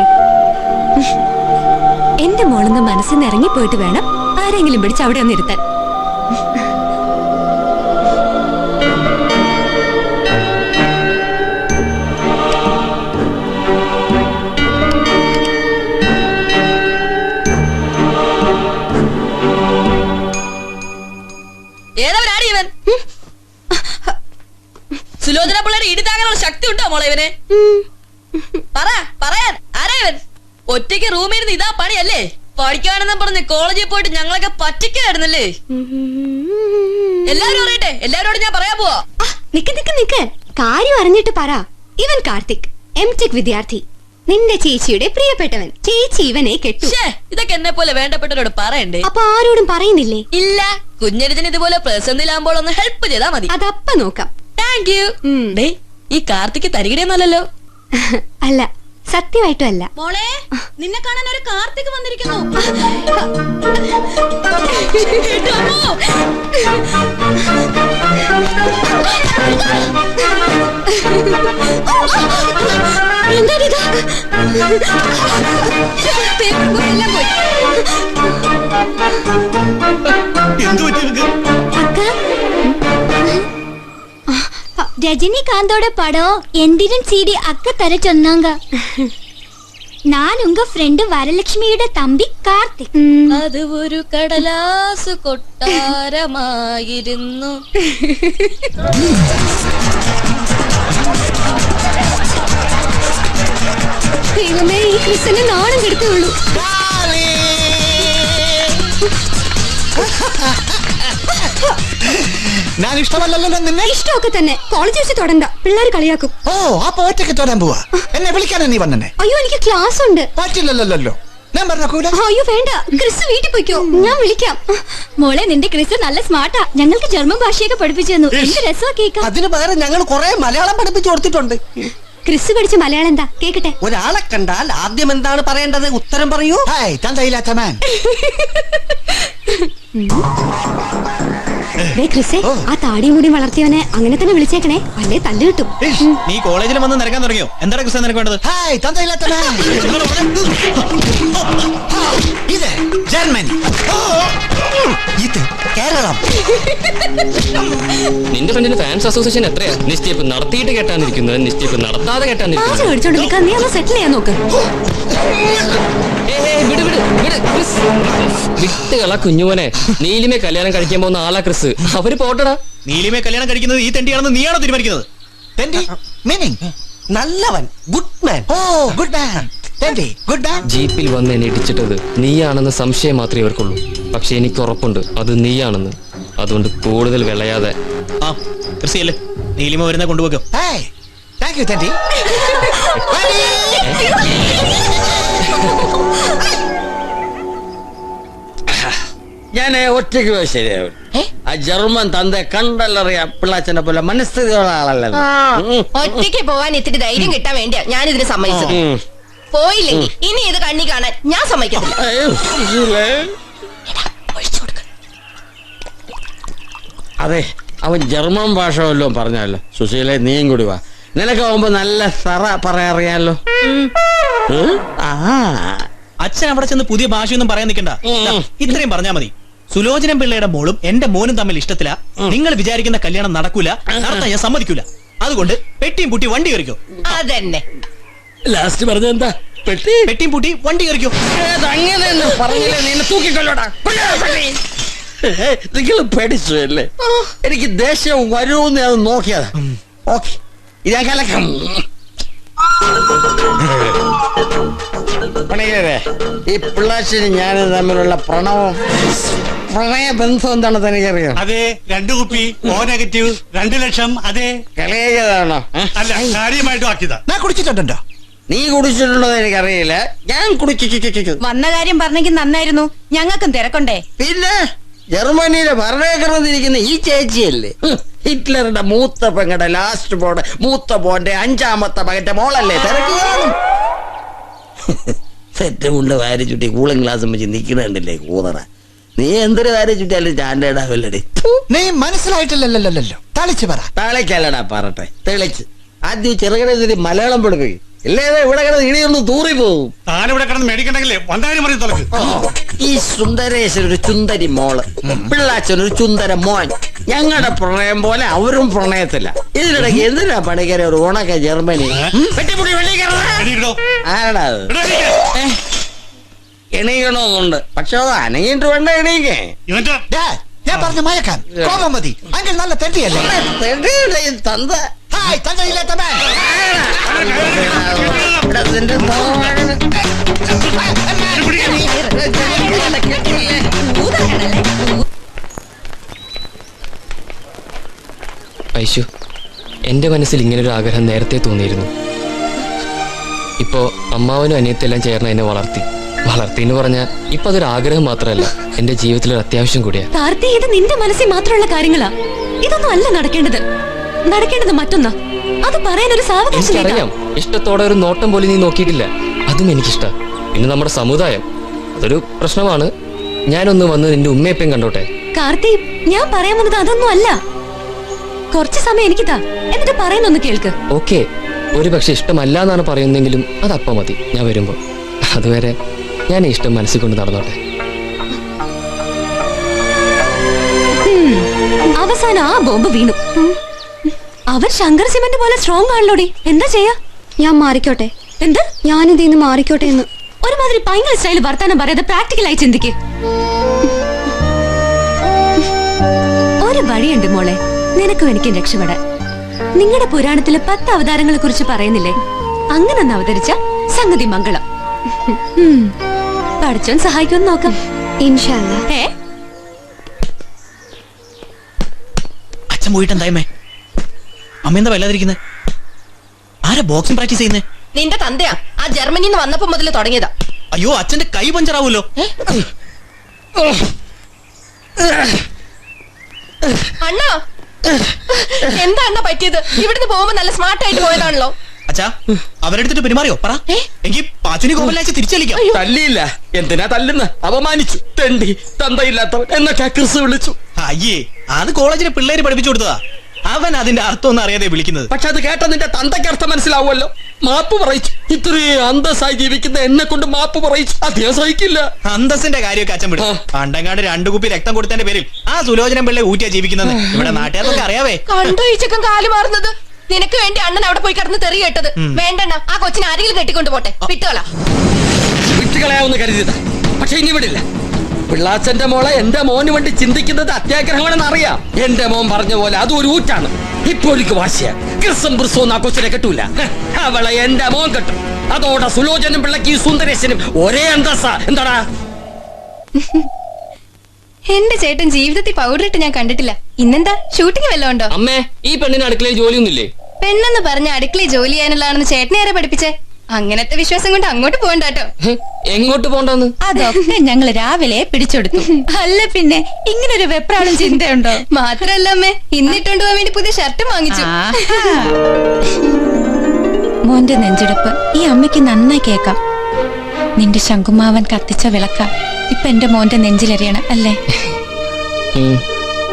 Speaker 8: എന്റെ മോളൊന്ന് മനസ്സിൽ നിന്ന് ഇറങ്ങിപ്പോയിട്ട് വേണം ആരെങ്കിലും പിടിച്ച് അവിടെ ഒന്ന് ഇരുത്താൻ.
Speaker 15: ഏതവനാടി ഇവൻ? സുലോചന പിള്ളേരെ ഇടിതാങ്ങാനുള്ള ശക്തി ഉണ്ടോ മോളെ ഇവനെ? പറയാൻ ആരാ ഇവൻ? ഒറ്റയ്ക്ക് റൂമിൽ ഇരുന്ന് ഇതാ പണിയല്ലേ? പഠിക്കാനെന്നും പറഞ്ഞ് കോളേജിൽ പോയിട്ട് ഞങ്ങളൊക്കെ പറ്റിക്കായിരുന്നല്ലേ? എല്ലാരും അറിയട്ടെ, എല്ലാരോടും ഞാൻ പറയാൻ പോവാ.
Speaker 14: നിക്ക് കാര്യം അറിഞ്ഞിട്ട് പറ. ഇവൻ കാർത്തിക്, എംടെക് വിദ്യാർത്ഥി, നിന്റെ ചേച്ചിയുടെ പ്രിയപ്പെട്ടവൻ. ചേച്ചി ഇവനെ കെട്ടു.
Speaker 15: ഇതൊക്കെ എന്നെ പോലെ വേണ്ടപ്പെട്ടവരോട് പറയണ്ടേ?
Speaker 14: അപ്പൊ ആരോടും പറയുന്നില്ലേ?
Speaker 15: ഇല്ല, കുഞ്ഞെഴുതിന് ഇതുപോലെ പ്രതിസന്ധിയിലാകുമ്പോൾ ഒന്ന് ഹെൽപ്പ് ചെയ്താ മതി.
Speaker 14: അതപ്പ നോക്കാം.
Speaker 15: Thank you. ഈ കാർത്തിക് തരികിടയൊന്നുമല്ലല്ലോ.
Speaker 14: അല്ല, സത്യമായിട്ടും അല്ല.
Speaker 7: മോളെ, നിന്നെ കാണാൻ ഒരു കാർത്തിക് വന്നിരിക്കുന്നു.
Speaker 14: എന്താണിത്? പേപ്പർ പോയി, എല്ലാം പോയി. അക്ക, ரஜினிகாந்தோட படம் எந்திரன் சிடி அக்க தர சொன்னாங்க. நான் உங்க ஃப்ரெண்டு வரலட்சுமியோட தம்பி கார்த்திக்.
Speaker 15: അത് ഒരു കടലാസ് കൊട്ടാരമായിരുന്നു.
Speaker 14: ദൈവമേ, ഈ ക്രിസ്ത്യനെ നാണം കെടുത്തുള്ളൂ.
Speaker 17: ഞാൻ ഇഷ്ടമല്ലല്ലോ നിന്നെ.
Speaker 14: ഇഷ്ടമൊക്കെ തന്നെ. കോളേജ് വെച്ച് തുടങ്ങ, പിള്ളേർ കളിയാക്കും.
Speaker 17: ഓ, അപ്പൊ ഒറ്റയ്ക്ക് തൊടാൻ പോവാ. എന്നെ വിളിക്കാനാ നീ വന്നെ?
Speaker 14: അയ്യോ, എനിക്ക് ക്ലാസ് ഉണ്ട്.
Speaker 17: പറ്റില്ലല്ലോ. ഞാൻ പറഞ്ഞൂല.
Speaker 14: അയ്യോ വേണ്ട, ക്രിസ് വീട്ടിൽ പോയിക്കോ, ഞാൻ വിളിക്കാം. മോളെ, നിന്റെ ക്രിസ് നല്ല സ്മാർട്ടാ. ഞങ്ങൾക്ക് ജർമ്മൻ ഭാഷയൊക്കെ പഠിപ്പിച്ചു തന്നു. എന്ത് രസമാ കേൾക്കാം.
Speaker 13: അതിന് പകരം ഞങ്ങൾ കുറെ മലയാളം പഠിപ്പിച്ചു കൊടുത്തിട്ടുണ്ട്.
Speaker 14: ക്രിസ് പഠിച്ച മലയാളം എന്താ കേക്കട്ടെ?
Speaker 13: ഒരാളെ കണ്ടാൽ ആദ്യം എന്താണ് പറയേണ്ടത്? ഉത്തരം പറയൂ.
Speaker 17: തന്തയില്ലാത്ത മാൻ.
Speaker 14: ക്രിസേ, ആ താടിയും കൂടി വളർത്തിയവനെ അങ്ങനെ തന്നെ വിളിച്ചേക്കണേ, അല്ലേ തല്ല് കിട്ടും.
Speaker 1: നീ കോളേജിൽ വന്ന് നിരക്കാൻ തുടങ്ങിയോ? എന്താണ് ക്രിസ്ത്യ നിനക്ക് വേണ്ടത്?
Speaker 17: തന്തയില്ലാത്ത മാൻ. ഇത് ജർമ്മനി, ഇത് കേരളം.
Speaker 11: നിന്റെ ഫ്രണ്ടിന്റെ ഫാൻസ് അസോസിയേഷൻ എത്രയാ? നിശ്ചയിപ്പ് നടത്തിയിട്ട് കേട്ടാനിരിക്കുന്നത്, നിശ്ചയിപ്പ് നടത്താതെ കേട്ടാനിരിക്കുന്നത്.
Speaker 14: നീ ഒന്ന് സെറ്റിൽ ചെയ്യാൻ നോക്ക്.
Speaker 11: വിട്ടുകള കുഞ്ഞുമോനെ, നീലിമേ കല്യാണം കഴിക്കാൻ പോകുന്ന ആളാ ക്രിസ്. അവര് പോട്ടടാ.
Speaker 1: നീലിമേ കല്യാണം കഴിക്കുന്നത് ഈ തെണ്ടിയാണെന്ന് നീയാണോ തീരുമാനിക്കുന്നത്?
Speaker 13: നല്ലവൻ, ഗുഡ് മാൻ.
Speaker 17: ഓ, ഗുഡ് മാൻ. Good man.
Speaker 11: ജീപ്പിൽ വന്ന് എന്നെ ഇടിച്ചിട്ടത് നീയാണെന്ന് സംശയം മാത്രമേ ഇവർക്കുള്ളൂ. പക്ഷെ എനിക്ക് ഉറപ്പുണ്ട് അത് നീയാണെന്ന്. അതുകൊണ്ട് കൂടുതൽ വിളയാതെ
Speaker 1: ആ ക്രിസ്ത്യല്ലേ, നീലിമ വരുന്ന കൊണ്ടുപോക്കോ.
Speaker 17: Thank you തണ്ടി.
Speaker 12: ഞാൻ ഒറ്റയ്ക്ക് പോയി ശരിയാവും. ആ ജർമ്മൻ തന്റെ കണ്ടല്ലറിയാം പിള്ളാച്ചനെ പോലെ മനസ്ഥിതിയുള്ള ആളല്ലേ.
Speaker 6: ഒറ്റയ്ക്ക് പോവാൻ ഇത്തിരി ധൈര്യം കിട്ടാൻ വേണ്ടിയാ ഞാനിതിന് സമ്മതിച്ചത്. പോയില്ലെങ്കിൽ ഇനി ഇത് കണ്ണി കാണാൻ ഞാൻ സമ്മതിക്കത്തില്ല.
Speaker 12: അതെ, അവൻ ജർമ്മൻ ഭാഷ വല്ലതും പറഞ്ഞല്ലോ. സുശീലെ, നീയും കൂടി വാ. നിനക്കാവുമ്പോ നല്ല സറ പറയാറിയാലോ.
Speaker 1: അച്ഛൻ അവിടെ ചെന്ന് പുതിയ ഭാഷയൊന്നും പറയാൻ നിൽക്കണ്ട. ഇത്രയും പറഞ്ഞാ മതി. സുലോചനം പിള്ളയുടെ മോളും എന്റെ മോനും തമ്മിൽ ഇഷ്ടത്തില. നിങ്ങൾ വിചാരിക്കുന്ന കല്യാണം നടക്കൂല, നടത്താൻ ഞാൻ സമ്മതിക്കൂല. അതുകൊണ്ട് പെട്ടിയും പൂട്ടി വണ്ടി കയറിക്കോ.
Speaker 6: അതന്നെ
Speaker 12: ലാസ്റ്റ് പറഞ്ഞെന്താ?
Speaker 1: പെട്ടിയും പൂട്ടി വണ്ടി കയറിക്കോ.
Speaker 12: അങ്ങനെ പറഞ്ഞില്ലേ, നിന്നെ തൂക്കിക്കൊല്ലോടാ. നിങ്ങൾ പേടിച്ചു അല്ലേ? എനിക്ക് ദേഷ്യം വരുമെന്ന് അത് നോക്കിയതാ. ഓക്കെ, ഇതാ കലക്കം. പണിക്കരെ, ഈ പിള്ളാശ്ശേരി ഞാനും തമ്മിലുള്ള പ്രണയ ബന്ധം എന്താണെന്ന് തനിക്കറിയാം?
Speaker 16: അതെ, 2 കുപ്പി ഓ നെഗറ്റീവ് 2 ലക്ഷം. അതെ,
Speaker 12: കളിയായതാണോ?
Speaker 16: അല്ല, കാര്യമായിട്ടും ആക്കിയതാ.
Speaker 17: ഞാൻ കുടിച്ചിട്ടുണ്ടോ?
Speaker 12: നീ കുടിച്ചിട്ടുള്ളത് എനിക്കറിയില്ല. ഞാൻ കുടിച്ചു.
Speaker 7: വന്ന കാര്യം പറഞ്ഞെങ്കിൽ നന്നായിരുന്നു, ഞങ്ങൾക്കും തിരക്കൊണ്ടേ.
Speaker 12: പിന്നെ ജർമ്മനിയിലെ ഭരണേക്കറിരിക്കുന്ന ഈ ചേച്ചിയല്ലേ ഹിറ്റ്ലറുടെ മൂത്ത പെങ്ങളുടെ ലാസ്റ്റ് പോടെ മൂത്ത പോന്റെ 5ാമത്തെ മകന്റെ മോളല്ലേ? തിരക്ക് കാണും. സെറ്റ് കൊണ്ട് വാരി ചുറ്റി കൂളിംഗ് ഗ്ലാസ് വെച്ച് നിൽക്കുന്നുണ്ടല്ലേ കൂതറ. നീ എന്തൊരു വാരി ചുറ്റിയാലും ചാണ്ടേടാവല്ലേ?
Speaker 17: നീ മനസ്സിലായിട്ടില്ലല്ലോ. തളിച്ചു പറ.
Speaker 12: തളിക്കല്ലടാ പറട്ടെ, തെളിച്ച്. ആദ്യം ചെറുകട മലയാളം പഠിപ്പിക്കും. ഇല്ലേ ഇവിടെ കിടന്ന് ഇടിയൊന്ന് തൂറി പോവും.
Speaker 16: താനിവിടെ കിടന്ന് മേടിക്കണ്ടെങ്കിലേ വന്നാലും പറയും തുളക്ക്.
Speaker 12: ഈ സുന്ദരേശ്വരൻ ഒരു ചുന്ദരി മോള്, പിള്ളാച്ചൻ ഒരു ചുന്ദര മോൻ. ഞങ്ങളുടെ പ്രണയം പോലെ അവരും പ്രണയത്തില്ല. ഇതിനിടയ്ക്ക് എന്തിനാ പണിക്കരെ ഒരു ഉണക്ക ജർമ്മനി? ആരടാ അത്? എണീക്കണമെന്നുണ്ട്, പക്ഷെ അത് അനങ്ങിട്ട് വേണ്ട എണീക്കേ.
Speaker 17: ഞാൻ പറഞ്ഞ മയക്കാൻ കോപം മതി. അങ്കിൾ നല്ല തെണ്ടിയല്ലേ?
Speaker 12: തന്ത
Speaker 17: തന്തയില്ലാത്ത മാൻ.
Speaker 11: ഐശു, എന്റെ മനസ്സിൽ ഇങ്ങനൊരു ആഗ്രഹം നേരത്തെ തോന്നിയിരുന്നു. ഇപ്പോ അമ്മാവനും അനിയത്തെല്ലാം ചേർന്ന് എന്നെ വളർത്തിന്ന് പറഞ്ഞാൽ ഇപ്പൊ അതൊരു ആഗ്രഹം മാത്രമല്ല, എന്റെ ജീവിതത്തിലൊരു അത്യാവശ്യം കൂടിയാ.
Speaker 8: കാർത്തി, ഇത് നിന്റെ മനസ്സിൽ മാത്രമുള്ള കാര്യങ്ങളാ. ഇതൊന്നും അല്ല നടക്കേണ്ടത്. നടക്കേണ്ടത് മറ്റൊന്നാ. അത് പറയാൻ ഒരു സാവകാശം
Speaker 11: എനിക്കറിയാം, ഇഷ്ടത്തോടെ ഒരു നോട്ടം പോലും നീ നോക്കിയിട്ടില്ല. അതും എനിക്കിഷ്ട. പിന്നെ നമ്മുടെ സമുദായം അതൊരു പ്രശ്നമാണ്. ഞാനൊന്ന് വന്ന് നിന്റെ ഉമ്മയപ്പയും കണ്ടോട്ടെ.
Speaker 8: കാർത്തി, ഞാൻ പറയാൻ വന്നത് അതൊന്നും അല്ല. കുറച്ച് സമയം എനിക്ക് താ, എന്നിട്ട് പറയുന്നൊന്ന് കേൾക്ക്.
Speaker 11: ഓക്കെ, ഒരു പക്ഷെ ഇഷ്ടമല്ല എന്നാണ് പറയുന്നെങ്കിലും അതപ്പം മതി. ഞാൻ വരുമ്പോ അതുവരെ ഞാൻ ഈ ഇഷ്ടം മനസ്സിൽ കൊണ്ട് നടന്നോട്ടെ.
Speaker 8: അവസാനം ആ ബോംബ് വീണു. അവൻ ശങ്കർ സിമന്റ് പോലെ സ്ട്രോങ് ആണല്ലോടി. എന്താ ചെയ്യാ?
Speaker 14: ഞാൻ മാറിക്കോട്ടെ.
Speaker 8: എന്ത്?
Speaker 14: ഞാനിതിന്ന് മാറിക്കോട്ടെ എന്ന്.
Speaker 8: ഒരുമാതിരി പൈങ്കൽ സ്റ്റൈൽ വർത്താനം പറയാതെ പ്രാക്ടിക്കലായി ചിന്തിക്ക്. ഒരു വഴിയുണ്ട് മോളെ, നിനക്കും എനിക്കും രക്ഷപ്പെടാൻ. നിങ്ങളുടെ പുരാണത്തിലെ 10 അവതാരങ്ങളെ കുറിച്ച് പറയുന്നില്ലേ? അങ്ങനെ ഒന്ന് അവതരിച്ച സംഗതി മംഗളം. പഠിച്ചോൻ സഹായിക്കുമെന്ന് നോക്കാം.
Speaker 14: ഇൻഷാ അല്ലാ.
Speaker 1: അച്ഛൻ പോയിട്ട് എന്തായമേ? അമ്മ എന്താ വല്ലാതിരിക്കുന്നത്? ആരാ ബോക്സിംഗ് പ്രാക്ടീസ് ചെയ്യുന്നത്?
Speaker 6: നിന്റെ തന്തയാ. ആ ജർമ്മനിയിൽ നിന്ന് വന്നപ്പോ മുതൽ തുടങ്ങിയതാ.
Speaker 1: അയ്യോ, അച്ഛന്റെ കൈ പഞ്ചറാവൂല്ലോ.
Speaker 6: അണ്ണാ, എന്താ അണ്ണ പറ്റിയത്? ഇവിടുന്ന് പോകുമ്പോ നല്ല സ്മാർട്ട് ആയിട്ട് പോയതാണല്ലോ.
Speaker 1: അച്ഛാ, അവരെടുത്തിട്ട് പെരുമാറിയോ? പറ. എനിക്ക് പാച്ചുനി കോമലാഴ്ച തിരിച്ചളിക്കാം.
Speaker 12: തല്ലിയില്ല. എന്തിനാ തല്ലുന്ന? അപമാനിച്ചു. തെണ്ടി, തന്തയില്ലാത്തവൻ എന്നൊക്കെ ക്രിസ് വിളിച്ചു.
Speaker 1: അയ്യേ, അത് കോളേജിലെ പിള്ളേര് പഠിപ്പിച്ചു കൊടുത്തതാ. അവൻ അതിന്റെ അർത്ഥം ഒന്നും അറിയാതെ വിളിക്കുന്നത്.
Speaker 12: പക്ഷെ അത് കേട്ട നിന്റെ തന്തയ്ക്ക് അർത്ഥം മനസ്സിലാവുമല്ലോ. മാപ്പ് പറയിച്ചു. ഇത്രയും അന്തസ്സായി ജീവിക്കുന്ന എന്നെ കൊണ്ട് മാപ്പ് പറയിച്ചു. അദ്ദേഹം സഹിക്കില്ല.
Speaker 1: അന്തസ്സിന്റെ കാര്യമൊക്കെ അച്ഛൻ വിടും. പണ്ടങ്ങാണ്ട് 2 കുപ്പി രക്തം കൊടുത്തതിന്റെ പേരിൽ ആ സുലോചനം പിള്ളേ ഊറ്റിയാ ജീവിക്കുന്നത്. ഇവിടെ നാട്ടുകാർക്കൊക്കെ അറിയാവേ.
Speaker 6: കണ്ടോ ഈ ചെക്കൻ കാല് മാറുന്നത്? നിനക്ക് വേണ്ടി അണ്ണൻ അവിടെ പോയി കിടന്ന് തെറി കേട്ടത്. വേണ്ടണ്ണ, ആ കൊച്ചിനെ ആരെങ്കിലും കെട്ടിക്കൊണ്ട് പോട്ടെ.
Speaker 12: വിട്ടുകളയാവുന്ന കരുതിയത്. പക്ഷെ ഇനി വിടില്ല. പിള്ളാച്ചന്റെ മോളെ എന്റെ മോന് വേണ്ടി ചിന്തിക്കുന്നത് അത്യാഗ്രഹമാണെന്ന് അറിയാം. എന്റെ മോൻ പറഞ്ഞ പോലെ അത് ഒരു ഊറ്റാണ്. ഇപ്പോഴേക്ക് വാശിയ ക്രിസ്തും ബ്രിസോന്ന് ആ കൊച്ചിനെ കെട്ടൂല. അവളെ എന്റെ മോൻ കെട്ടും. അതോടെ സുലോചനും പിള്ളക്ക് ഈ സുന്ദരേശനും ഒരേ അന്തസ്സ. എന്താടാ?
Speaker 14: എന്റെ ചേട്ടൻ ജീവിതത്തിൽ പൗഡർ ഇട്ട് ഞാൻ കണ്ടിട്ടില്ല. ഇന്നെന്താ ഷൂട്ടിംഗ് വല്ലതും ഉണ്ടോ?
Speaker 11: അമ്മേ, ഈ പെണ്ണിന് അടുക്കളയിൽ ജോലിയൊന്നുമില്ലേ?
Speaker 14: പെണ്ണെന്ന് പറഞ്ഞ അടുക്കളയിൽ ജോലി ചെയ്യാനുള്ളതാണെന്ന് ചേട്ടനെ ആരെ പഠിപ്പിച്ചേ? അങ്ങനത്തെ വിശ്വാസം കൊണ്ട് അങ്ങോട്ട് പോകണ്ടാട്ടോ.
Speaker 11: എങ്ങോട്ട് പോണ്ടെന്ന്?
Speaker 7: അതൊക്കെ ഞങ്ങൾ രാവിലെ പിടിച്ചെടുത്തു. അല്ല പിന്നെ ഇങ്ങനൊരു വെപ്രാളം ചിന്തയുണ്ടോ?
Speaker 14: മാത്രല്ല അമ്മേ, ഇന്നിട്ടുകൊണ്ട് പോകാൻ വേണ്ടി പുതിയ ഷർട്ടും വാങ്ങിച്ചു.
Speaker 7: മോന്റെ നെഞ്ചെടുപ്പ് ഈ അമ്മയ്ക്ക് നന്നായി കേക്കാം. നിന്റെ ശങ്കുമാവൻ കത്തിച്ച വിളക്ക ഇപ്പൊ എന്റെ മോന്റെ നെഞ്ചിലെറിയണം അല്ലേ?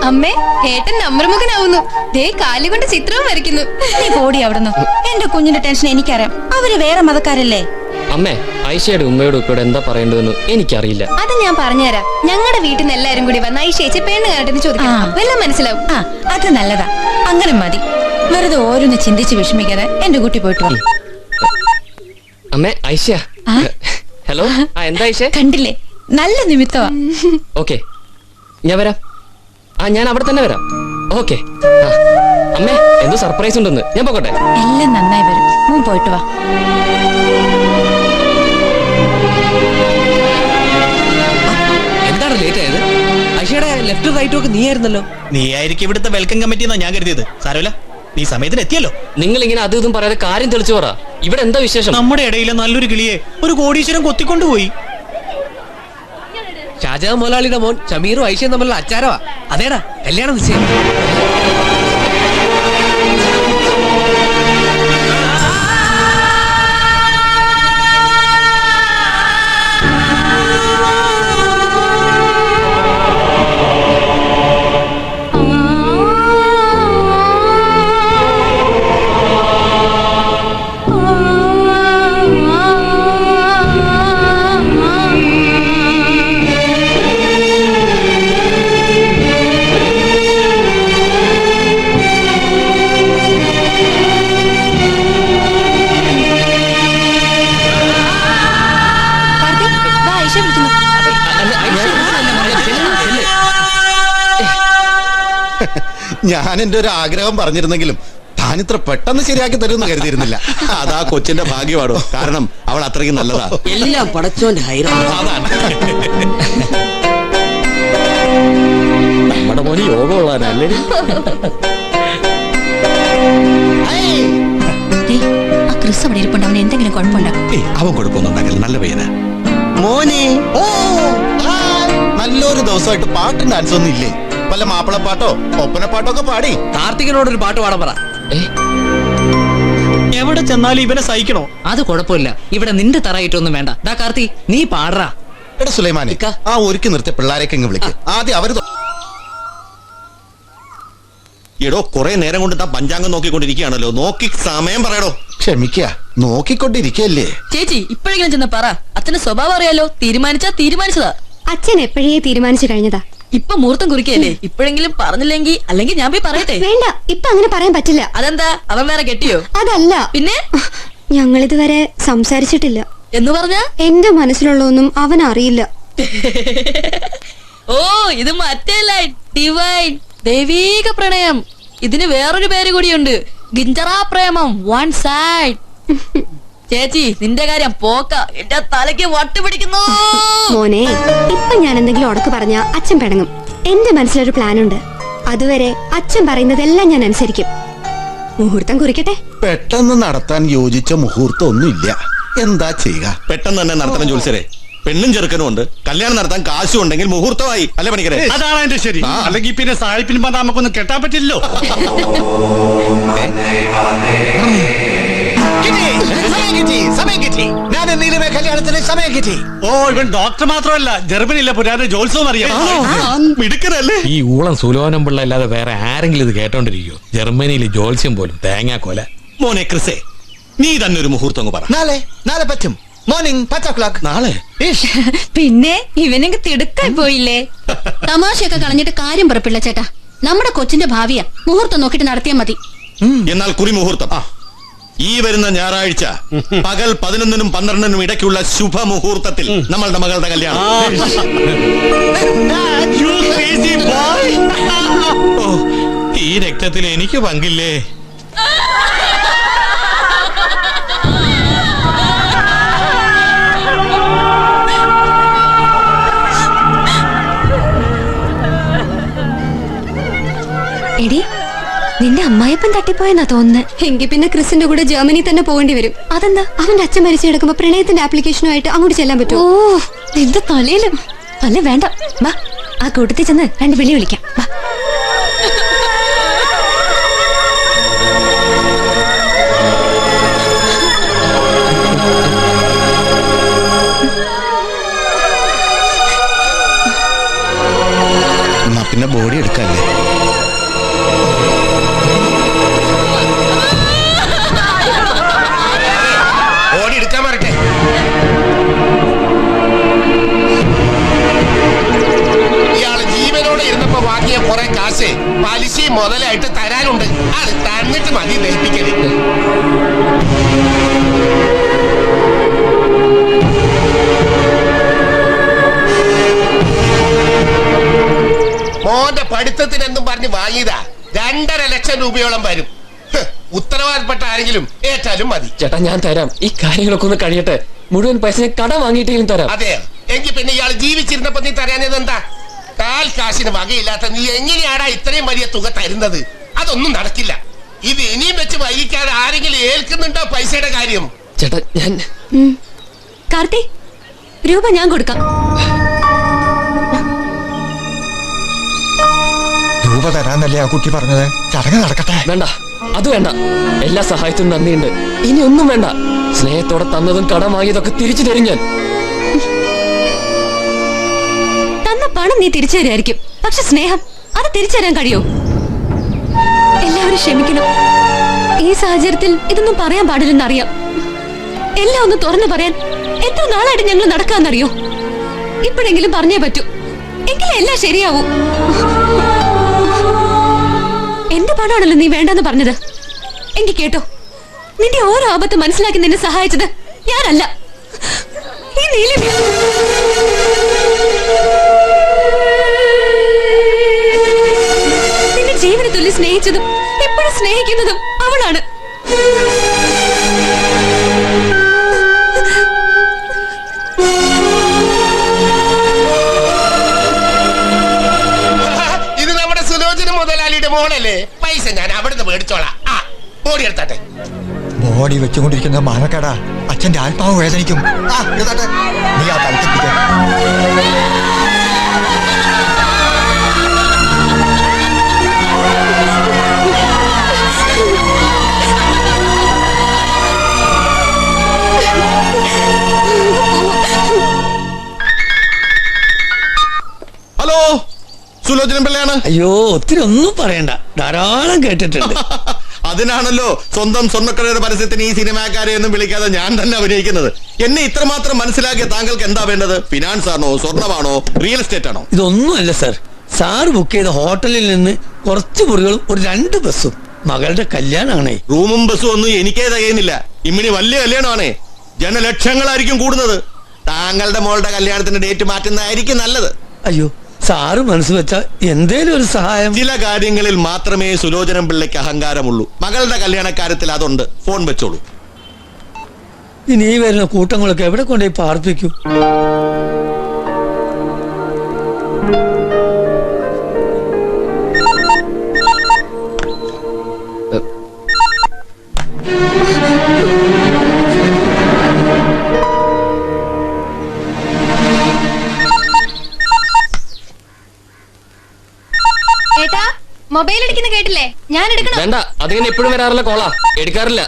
Speaker 14: അമ്മേ, ഏട്ടൻ നമ്രമുഖനാവുന്നു. ദേ കാലുകൊണ്ട് ചിത്രവും വരയ്ക്കുന്നു.
Speaker 7: നീ പോടി അവിടുന്ന്. എന്റെ കുഞ്ഞിന്റെ ടെൻഷൻ എനിക്കറിയാം. അവര് വേറെ മതക്കാരല്ലേ?
Speaker 11: അമ്മേ, ഐഷയുടെ ഉമ്മയോട് ഉപ്പയോട് എന്താ പറയേണ്ടതെന്ന് എനിക്കറിയില്ല.
Speaker 14: അത് ഞാൻ പറഞ്ഞുതരാം. ഞങ്ങളുടെ വീട്ടിൽ നിന്ന് എല്ലാരും കൂടി വന്ന് ഐഷേച്ചി പെണ്ണ് കാണട്ടെന്ന് ചോദിക്കാം. എല്ലാം മനസ്സിലാവും.
Speaker 7: അത് നല്ലതാ. അങ്ങനെ മതി. വെറുതെ ഓരോന്ന് ചിന്തിച്ച് വിഷമിക്കാതെ എന്റെ കുട്ടി പോയിട്ട് വാ.
Speaker 11: അമ്മേ, ഐഷ. ഹലോ. എന്താ ഐഷ?
Speaker 7: കണ്ടില്ലേ, നല്ല നിമിത്തമാ.
Speaker 11: ഓക്കെ, ഞാൻ വരാം. ഞാൻ അവിടെ തന്നെ വരാം. ഓക്കെ. അമ്മേ, എന്തോ സർപ്രൈസ് ഉണ്ടെന്ന്. ഞാൻ പോകട്ടെ.
Speaker 7: എല്ലാം നന്നായി വരും. മോൻ പോയിട്ട് വാ.
Speaker 1: എന്താണ് ലേറ്റ് ആയത്? ഐഷയുടെ ലെഫ്റ്റ് റൈറ്റും ഒക്കെ നീ ആയിരുന്നല്ലോ. നീ ആയിരിക്കും ഇവിടുത്തെ വെൽക്കം കമ്മിറ്റി എന്നാ ഞാൻ കരുതിയത്. സാരമില്ല, നീ സമയത്തിന് എത്തിയല്ലോ.
Speaker 11: നിങ്ങൾ ഇങ്ങനെ അത് ഇതും പറയാതെ കാര്യം തെളിച്ചു പറ. ഇവിടെ എന്താ വിശേഷം?
Speaker 1: നമ്മുടെ ഇടയിലെ നല്ലൊരു കിളിയെ ഒരു കോടീശ്വരൻ കൊത്തിക്കൊണ്ടുപോയി.
Speaker 18: ഷാജഹാൻ മുതലാളിയുടെ മോൻ ഷമീറും ഐഷയും തമ്മിലുള്ള അച്ചാരവാ. അതേടാ കല്യാണം നിശ്ചയം.
Speaker 9: ഞാൻ എന്റെ ഒരു ആഗ്രഹം പറഞ്ഞിരുന്നെങ്കിലും താനിത്ര പെട്ടെന്ന് ശരിയാക്കി തരുമെന്ന് കരുതിയിരുന്നില്ല. അതാ കൊച്ചിന്റെ ഭാഗ്യമാണോ. കാരണം അവൾ അത്രയ്ക്ക് നല്ലതാ.
Speaker 12: എല്ലാം പടച്ചോന്റെ
Speaker 9: അതാണ്.
Speaker 12: നമ്മുടെ മോന് യോഗമുള്ളതല്ലേ?
Speaker 7: ആ ക്രിസ് അവിടെ ഇരിപ്പുണ്ട്. അവന് എന്തെങ്കിലും കുഴപ്പമുണ്ടാകും?
Speaker 9: അവൻ കുഴപ്പമൊന്നും ഉണ്ടാക്കില്ല. നല്ല പയ്യനാ മോനെ. ഓ, നല്ലൊരു ദിവസമായിട്ട് പാട്ടും ഡാൻസും ഒന്നും ഇല്ലേ? വല്ല മാപ്പിളപ്പാട്ടോ ഒപ്പനപ്പാട്ടോ ഒക്കെ പാടി
Speaker 18: കാർത്തികനോട് ഒരു പാട്ട് പാടാൻ പറ.
Speaker 19: എവിടെ ചെന്നാലും ഇവനെ സഹിക്കണോ?
Speaker 18: അത് കുഴപ്പമില്ല, ഇവിടെ നിന്റെ തറയിട്ടൊന്നും വേണ്ട. ഡാ കാർത്തി, നീ പാടറാ.
Speaker 9: എടാ സുലൈമാനെ, ആ ഒരുക്കി നിർത്തിയ പിള്ളേരെയൊക്കെ ഇങ്ങ് വിളിക്കുക. ആദ്യം അവര് എടോ കുറെ നേരം കൊണ്ട് താ പഞ്ചാംഗം നോക്കിക്കൊണ്ടിരിക്കുകയാണല്ലോ. നോക്കി സമയം പറയടോ. ക്ഷമിക്കുക, നോക്കിക്കൊണ്ടിരിക്കല്ലേ.
Speaker 15: ചേച്ചി ഇപ്പോഴെങ്കിലും ചെന്ന് പറ. അച്ഛന്റെ സ്വഭാവം അറിയാലോ. തീരുമാനിച്ചതാ.
Speaker 14: അച്ഛൻ എപ്പോഴേ തീരുമാനിച്ചു കഴിഞ്ഞതാ.
Speaker 15: ഇപ്പൊ മുഹൂർത്തം കുറിക്കല്ലേ. ഇപ്പോഴെങ്കിലും പറഞ്ഞില്ലെങ്കിൽ അല്ലെങ്കിൽ ഞാൻ പോയി പറയട്ടെ.
Speaker 14: വേണ്ട, ഇപ്പൊ അങ്ങനെ പറയാൻ പറ്റില്ല.
Speaker 15: അതെന്താ, അവൻ വേറെ കെട്ടിയോ?
Speaker 14: അതല്ല,
Speaker 15: പിന്നെ
Speaker 14: ഞങ്ങൾ ഇതുവരെ സംസാരിച്ചിട്ടില്ല.
Speaker 15: എന്ന് പറഞ്ഞ
Speaker 14: എന്റെ മനസ്സിലുള്ളതൊന്നും അവൻ അറിയില്ല.
Speaker 15: ഓ, ഇത് മറ്റേല്ല, ഡിവൈൻ ദൈവീക പ്രണയം. ഇതിന് വേറൊരു പേര് കൂടിയുണ്ട്, ഗിഞ്ചറാ പ്രേമം. One side. ചേച്ചി നിന്റെ കാര്യം പോക്ക. എന്റെ തലയ്ക്ക് വട്ടുപിടിക്കുന്നു.
Speaker 14: മോനെ, ഇപ്പൊ ഞാൻ എന്തെങ്കിലും ഉടക്ക് പറഞ്ഞ അച്ഛൻ പിണങ്ങും. എന്റെ മനസ്സിലൊരു പ്ലാൻ ഉണ്ട്. അതുവരെ അച്ഛൻ പറയുന്നതെല്ലാം ഞാൻ അനുസരിക്കും. മുഹൂർത്തം കുറിക്കട്ടെ.
Speaker 9: പെട്ടെന്ന് നടത്താൻ യോജിച്ച മുഹൂർത്തം ഒന്നുമില്ല. എന്താ ചെയ്യുക? പെട്ടെന്ന് തന്നെ നടത്തണം ജോത്സരെ. പെണ്ണും ചെറുക്കനും ഉണ്ട്. കല്യാണം നടത്താൻ കാശും ഉണ്ടെങ്കിൽ മുഹൂർത്തമായി. അല്ല പണിക്കരെ?
Speaker 16: അതാണ് അതിന്റെ ശരി. അല്ലെങ്കിൽ പിന്നെ സായിപ്പിന് നമുക്കൊന്നും കെട്ടാൻ പറ്റില്ലല്ലോ. ഓ, ഇവൻ ഡോക്ടർ മാത്രമല്ല, ജർമ്മനിയിലെ പുരാതന ജോത്സവം അറിയാം.
Speaker 5: മിടുക്കനല്ലേ? ഈ ഊളം സുലോനം പിള്ള അല്ലാതെ വേറെ ആരെങ്കിലും ഇത് കേട്ടോണ്ടിരിക്കോ? ജർമ്മനിയിലെ ജോത്സ്യം പോലും തേങ്ങാക്കൊല.
Speaker 9: മോനെ ക്രിസേ, നീ തന്നെ ഒരു മുഹൂർത്തം അങ്ങ് പറ.
Speaker 17: നാളെ പറ്റും. Morning 10 o'clock.
Speaker 9: നാളെ
Speaker 8: പിന്നെ ഇവനെങ്ക് തിടുക്കായി പോയില്ലേ?
Speaker 6: തമാശയൊക്കെ കളഞ്ഞിട്ട് കാര്യം പറപ്പിള്ള ചേട്ടാ. നമ്മുടെ കൊച്ചിന്റെ ഭാവിയാ. മുഹൂർത്തം നോക്കിട്ട് നടത്തിയാൽ മതി.
Speaker 9: എന്നാൽ കുറി മുഹൂർത്തം ഈ വരുന്ന ഞായറാഴ്ച പകൽ 11-നും 12-നും ഇടയ്ക്കുള്ള ശുഭമുഹൂർത്തത്തിൽ നമ്മളുടെ മകളുടെ കല്യാണം.
Speaker 5: ഈ രക്തത്തിൽ എനിക്ക് പങ്കില്ലേ?
Speaker 14: എടി, നിന്റെ അമ്മായിപ്പൻ തട്ടിപ്പോയെന്നാ തോന്നുന്നത്. എങ്കിൽ പിന്നെ ക്രിസിന്റെ കൂടെ ജർമ്മനി തന്നെ പോകേണ്ടി വരും. അതെന്താ? അവന്റെ അച്ഛൻ മരിച്ചു കിടക്കുമ്പോ പ്രണയത്തിന്റെ ആപ്ലിക്കേഷനുമായിട്ട് അങ്ങോട്ട് ചെല്ലാൻ പറ്റുമോ? ഓ, നിന്റെ തലയിലും. അല്ല വേണ്ട, വാ, ആ കൂട്ടത്തിൽ ചെന്ന് 2 വിളി വിളിക്കാം. വാ.
Speaker 9: പിന്നെ ബോഡി എടുക്കല്ലേ?
Speaker 3: ബോഡി എടുക്കാൻ വരട്ടെ. ഇയാള് ജീവനോടെ ഇരുന്നപ്പോ വാങ്ങിയ കുറെ കാശ് പലിശയും മുതലായിട്ട് തരാനുണ്ട്. അത് തന്നിട്ട് മതി ദഹിപ്പിക്കല്. മോന്റെ പഠിത്തത്തിന് എന്തും പറഞ്ഞ് വാങ്ങിയതാ. 2.5 ലക്ഷം രൂപയോളം വരും. ഉത്തരവാദപ്പെട്ട ആരെങ്കിലും ഏറ്റാലും മതി.
Speaker 11: ചേട്ടാ ഞാൻ തരാം. ഈ കാര്യങ്ങളൊക്കെ ഒന്ന് കഴിയട്ടെ. മുഴുവൻ പൈസ ഞാൻ കടം വാങ്ങിയിട്ടെങ്കിലും തരാം.
Speaker 3: അതെ, എങ്കിൽ പിന്നെ ഇയാൾ ജീവിച്ചിരുന്നപ്പോ നീ തരാനത് എന്താ? കാൽ കാശിന് വകയില്ലാത്ത നീ എങ്ങനെയാടാ ഇത്രയും വലിയ തുക തരുന്നത്? അതൊന്നും നടക്കില്ല. ഇത് ഇനിയും വെച്ച് വൈകിക്കാതെ ആരെങ്കിലും ഏൽക്കുന്നുണ്ടോ പൈസയുടെ കാര്യം?
Speaker 11: ചേട്ടാ ഞാൻ
Speaker 14: കാർത്തി, രൂപ ഞാൻ കൊടുക്കാം.
Speaker 17: രൂപ തരാന്നല്ലേ ആ കുട്ടി പറഞ്ഞത്? ചടങ്ങ് നടക്കട്ടെ.
Speaker 11: വേണ്ട, അത് വേണ്ട. എല്ലാ സഹായത്തിനും നന്ദിയുണ്ട്. ഇനി ഒന്നും വേണ്ട. സ്നേഹത്തോടെ തന്നതും കടം വാങ്ങിയതൊക്കെ തിരിച്ചു തരും ഞാൻ.
Speaker 14: തന്ന പണം നീ തിരിച്ചു തരുമായിരിക്കും, പക്ഷെ സ്നേഹം അത് തിരിച്ചു തരാൻ കഴിയോ? എല്ലാവരും ക്ഷമിക്കണം. ഈ സാഹചര്യത്തിൽ ഇതൊന്നും പറയാൻ പാടില്ലെന്നറിയാം. എല്ലാം ഒന്ന് തുറന്നു പറയാൻ എത്ര നാളായിട്ട് ഞങ്ങൾ നടക്കാന്നറിയോ? ഇപ്പോഴെങ്കിലും പറഞ്ഞേ പറ്റൂ. എങ്കിലും എല്ലാം ശരിയാവൂ. എന്റെ പണമാണല്ലോ നീ വേണ്ടെന്ന് പറഞ്ഞത്. എങ്കിൽ കേട്ടോ, നിന്റെ ഓരോ ആപത്ത് മനസ്സിലാക്കി നിന്നെ സഹായിച്ചത് ഞാനല്ല, ഈ നീലം. നിന്നെ ജീവന തുല്യം സ്നേഹിച്ചതും എപ്പോഴും സ്നേഹിക്കുന്നതും അവളാണ്.
Speaker 3: ഇത് നമ്മുടെ സുലോചന മുതലാളിയുടെ മോളല്ലേ? പൈസ ഞാൻ അവിടുന്ന് മേടിച്ചോളാം. ബോഡി എടുത്താട്ടെ.
Speaker 17: ബോഡി വെച്ചുകൊണ്ടിരിക്കുന്ന മാനക്കേടാ. അച്ഛന്റെ ആത്മാവ് വേദനിക്കും. നീ ആ തലത്തിപ്പിക്ക.
Speaker 4: സുലോചനം പിള്ളയാണ്.
Speaker 2: അയ്യോ ഒത്തിരി ഒന്നും പറയണ്ട, ധാരാളം കേട്ടിട്ടുണ്ട്.
Speaker 4: അതിനാണല്ലോ സ്വന്തം സ്വർണ്ണക്കടയുടെ പരസ്യത്തിന് ഈ സിനിമാക്കാരെ ഒന്നും വിളിക്കാതെ ഞാൻ തന്നെ അഭിനയിക്കുന്നത്. എന്നെ ഇത്രമാത്രം മനസ്സിലാക്കിയ താങ്കൾക്ക് എന്താ വേണ്ടത്? ഫിനാൻസ് ആണോ, സ്വർണ്ണമാണോ, റിയൽ എസ്റ്റേറ്റ് ആണോ?
Speaker 2: ഇതൊന്നുമല്ല സാർ. സാർ ബുക്ക് ചെയ്ത ഹോട്ടലിൽ നിന്ന് കുറച്ച് മുറികളും ഒരു 2 ബസ്സും മകളുടെ കല്യാണമാണേ.
Speaker 4: റൂമും ബസ്സും ഒന്നും എനിക്കേ തികയുന്നില്ല. ഇമ്മിനി വലിയ കല്യാണമാണേ, ജനലക്ഷങ്ങളായിരിക്കും കൂടുന്നത്. താങ്കളുടെ മോളുടെ കല്യാണത്തിന്റെ ഡേറ്റ് മാറ്റുന്നതായിരിക്കും നല്ലത്.
Speaker 2: അയ്യോ സാറ് മനസ്സ് വെച്ച എന്തേലും ഒരു സഹായം.
Speaker 4: ചില കാര്യങ്ങളിൽ മാത്രമേ സുലോചനം പിള്ളയ്ക്ക് അഹങ്കാരമുള്ളൂ. മകളുടെ കല്യാണക്കാര്യത്തിൽ അതുണ്ട്. ഫോൺ വെച്ചോളൂ.
Speaker 2: ഇനി ഈ വരുന്ന കൂട്ടങ്ങളൊക്കെ എവിടെ കൊണ്ടുപോയി പാർപ്പിക്കും?
Speaker 8: ഏട്ടാ മൊബൈൽ അടിക്കുന്ന കേട്ടില്ലേ? ഞാൻ എടുക്കണം.
Speaker 11: വേണ്ട, അതിങ്ങനെ എപ്പോഴും വരാറില്ല കോളാ, എടുക്കാറില്ല.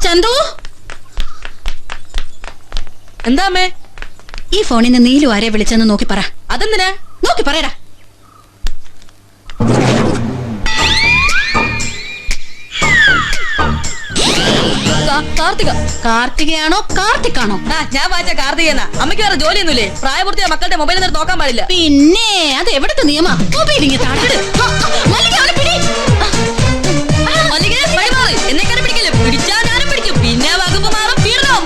Speaker 15: ചന്തു എന്താ അമ്മേ?
Speaker 8: ഈ ഫോണിൽ നിന്ന് നീലു ആരെ വിളിച്ചെന്ന് നോക്കി പറ.
Speaker 15: അതെന്തിനാ?
Speaker 8: നോക്കി പറയടാ. കാർത്തികയാണോ കാർത്തിക്കാണോ?
Speaker 15: ഞാൻ വായിച്ച കാർത്തികയെന്നാ. അമ്മയ്ക്ക് വേറെ ജോലിയൊന്നുമില്ലേ? പ്രായപൂർത്തിയായ മക്കളുടെ മൊബൈൽ നേരം നോക്കാൻ പാടില്ല.
Speaker 8: പിന്നെ അത് എവിടത്തെ നിയമ? മൊബൈൽ
Speaker 15: എന്നെ പിടിക്കല്ലോ, പിടിച്ചാ ഞാനും പിടിക്കും. പിന്നെ വകുപ്പ് മാറും.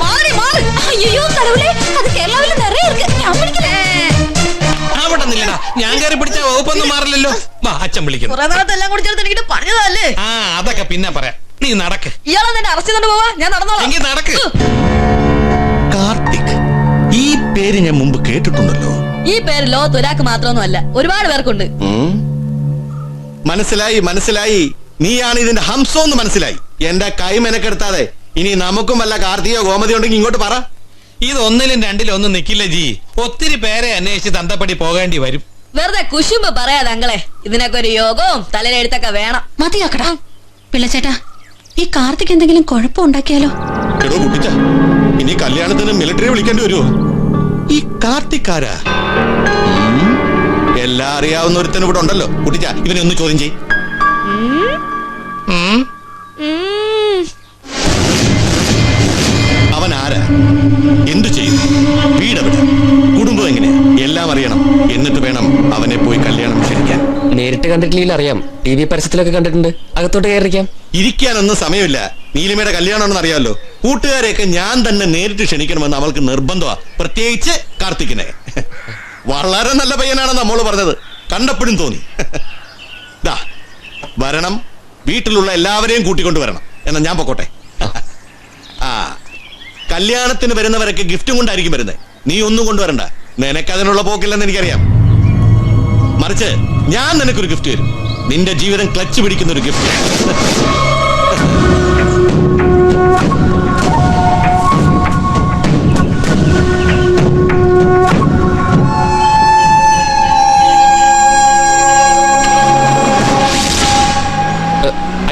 Speaker 15: മാറി മാറി.
Speaker 8: അയ്യോ കടവുളെ, അത് കേരളത്തിൽ നിറയെ ഇருக்கு. ഞാൻ പിടിക്കലേ.
Speaker 5: ഞാൻ കയറി പിടിച്ച വകുപ്പൊന്നും മാറില്ലല്ലോ. വാ, അച്ഛൻ വിളിക്കുന്നു.
Speaker 15: കുറെ നാളത്തെ എല്ലാം കൂടി ചേർത്ത് എനിക്ക് പറഞ്ഞതല്ലേ.
Speaker 5: ആ അതൊക്കെ പിന്നെ പറയാം. നീ നടക്ക്.
Speaker 15: ഇയാളെ തന്നെ അറസ്റ്റ് ചെയ്തോണ്ട് പോവാ. ഞാൻ നടന്നോളാം.
Speaker 5: എങ്കിൽ നടക്ക്.
Speaker 4: കാർത്തിക്, ഈ പേര് ഞാൻ മുമ്പ് കേട്ടിട്ടുണ്ടല്ലോ.
Speaker 15: ഈ പേര് ലോകത്ത് ഒരാൾക്ക് മാത്രമൊന്നുമല്ല, ഒരുപാട് പേർക്കുണ്ട്.
Speaker 4: മനസ്സിലായി മനസ്സിലായി. നീയാണ് ഇതിന്റെ ഹംസോന്ന് മനസ്സിലായി. എന്റെ കൈ മെനക്കെടുത്താതെ ഇനി നമുക്കും വല്ല കാർത്തികയോ ഗോമതിയോ ഉണ്ടെങ്കിൽ ഇങ്ങോട്ട് പറ.
Speaker 5: ഇത് ഒന്നിലും രണ്ടിലും ഒന്നും നിക്കില്ല ജി. ഒത്തിരി പേരെ അന്വേഷിച്ച് തന്തപ്പടി പോകേണ്ടി വരും.
Speaker 15: വെറുതെ കുശുമ്പ് പറയാതെ അങ്ങളെ. ഇതിനൊക്കെ ഒരു യോഗവും തലയിലെഴുത്തൊക്കെ വേണം.
Speaker 8: മതിയാക്കടാ പിള്ളച്ചേട്ടാ. ഈ കാർത്തിക് എന്തെങ്കിലും കുഴപ്പമുണ്ടാക്കിയാലോ?
Speaker 4: എടോ കുട്ടിച്ച, ഇനി കല്യാണത്തിന് മിലിറ്ററി വിളിക്കേണ്ടി വരുമോ? ഈ കാർത്തിക്കാരാ? എല്ലാം അറിയാവുന്ന ഒരുത്തനും ഇവിടെ ഉണ്ടല്ലോ. കുട്ടിച്ച, ഇവനെ ഒന്ന് ചോദ്യം ചെയ്. അവൻ ആരാ? എന്തു ചെയ്യുന്നു? വീടെവിടെ? കുടുംബം എങ്ങനെയാ? എല്ലാം അറിയണം. എന്നിട്ട് വേണം അവനെ പോയി കല്യാണം ക്ഷണിക്കാൻ.
Speaker 11: നേരിട്ട് കണ്ടിട്ടില്ലെങ്കിൽ അറിയാം, TV പരസ്യത്തിലൊക്കെ കണ്ടിട്ടുണ്ട്. അകത്തോട്ട് കയറിയിരിക്കാം.
Speaker 4: ഇരിക്കാനൊന്നും സമയമില്ല. നീലിമയുടെ കല്യാണമെന്ന് അറിയാമല്ലോ. കൂട്ടുകാരെയൊക്കെ ഞാൻ തന്നെ നേരിട്ട് ക്ഷണിക്കണമെന്ന് അവൾക്ക് നിർബന്ധമാ, പ്രത്യേകിച്ച് കാർത്തിക്കിനെ. വളരെ നല്ല പയ്യനാണെന്ന് നമ്മോള് പറഞ്ഞത്. കണ്ടപ്പോഴും തോന്നി. ദാ വരണം, വീട്ടിലുള്ള എല്ലാവരെയും കൂട്ടിക്കൊണ്ട് വരണം. എന്നാ ഞാൻ പൊക്കോട്ടെ. ആ കല്യാണത്തിന് വരുന്നവരൊക്കെ ഗിഫ്റ്റും കൊണ്ടായിരിക്കും വരുന്നത്. നീ ഒന്നും കൊണ്ടുവരണ്ട. നിനക്കതിനുള്ള പോക്കില്ലെന്ന് എനിക്കറിയാം. മറിച്ച് ഞാൻ നിനക്കൊരു ഗിഫ്റ്റ് തരും. നിന്റെ ജീവിതം ക്ലച്ച് പിടിക്കുന്ന ഒരു ഗിഫ്റ്റ്.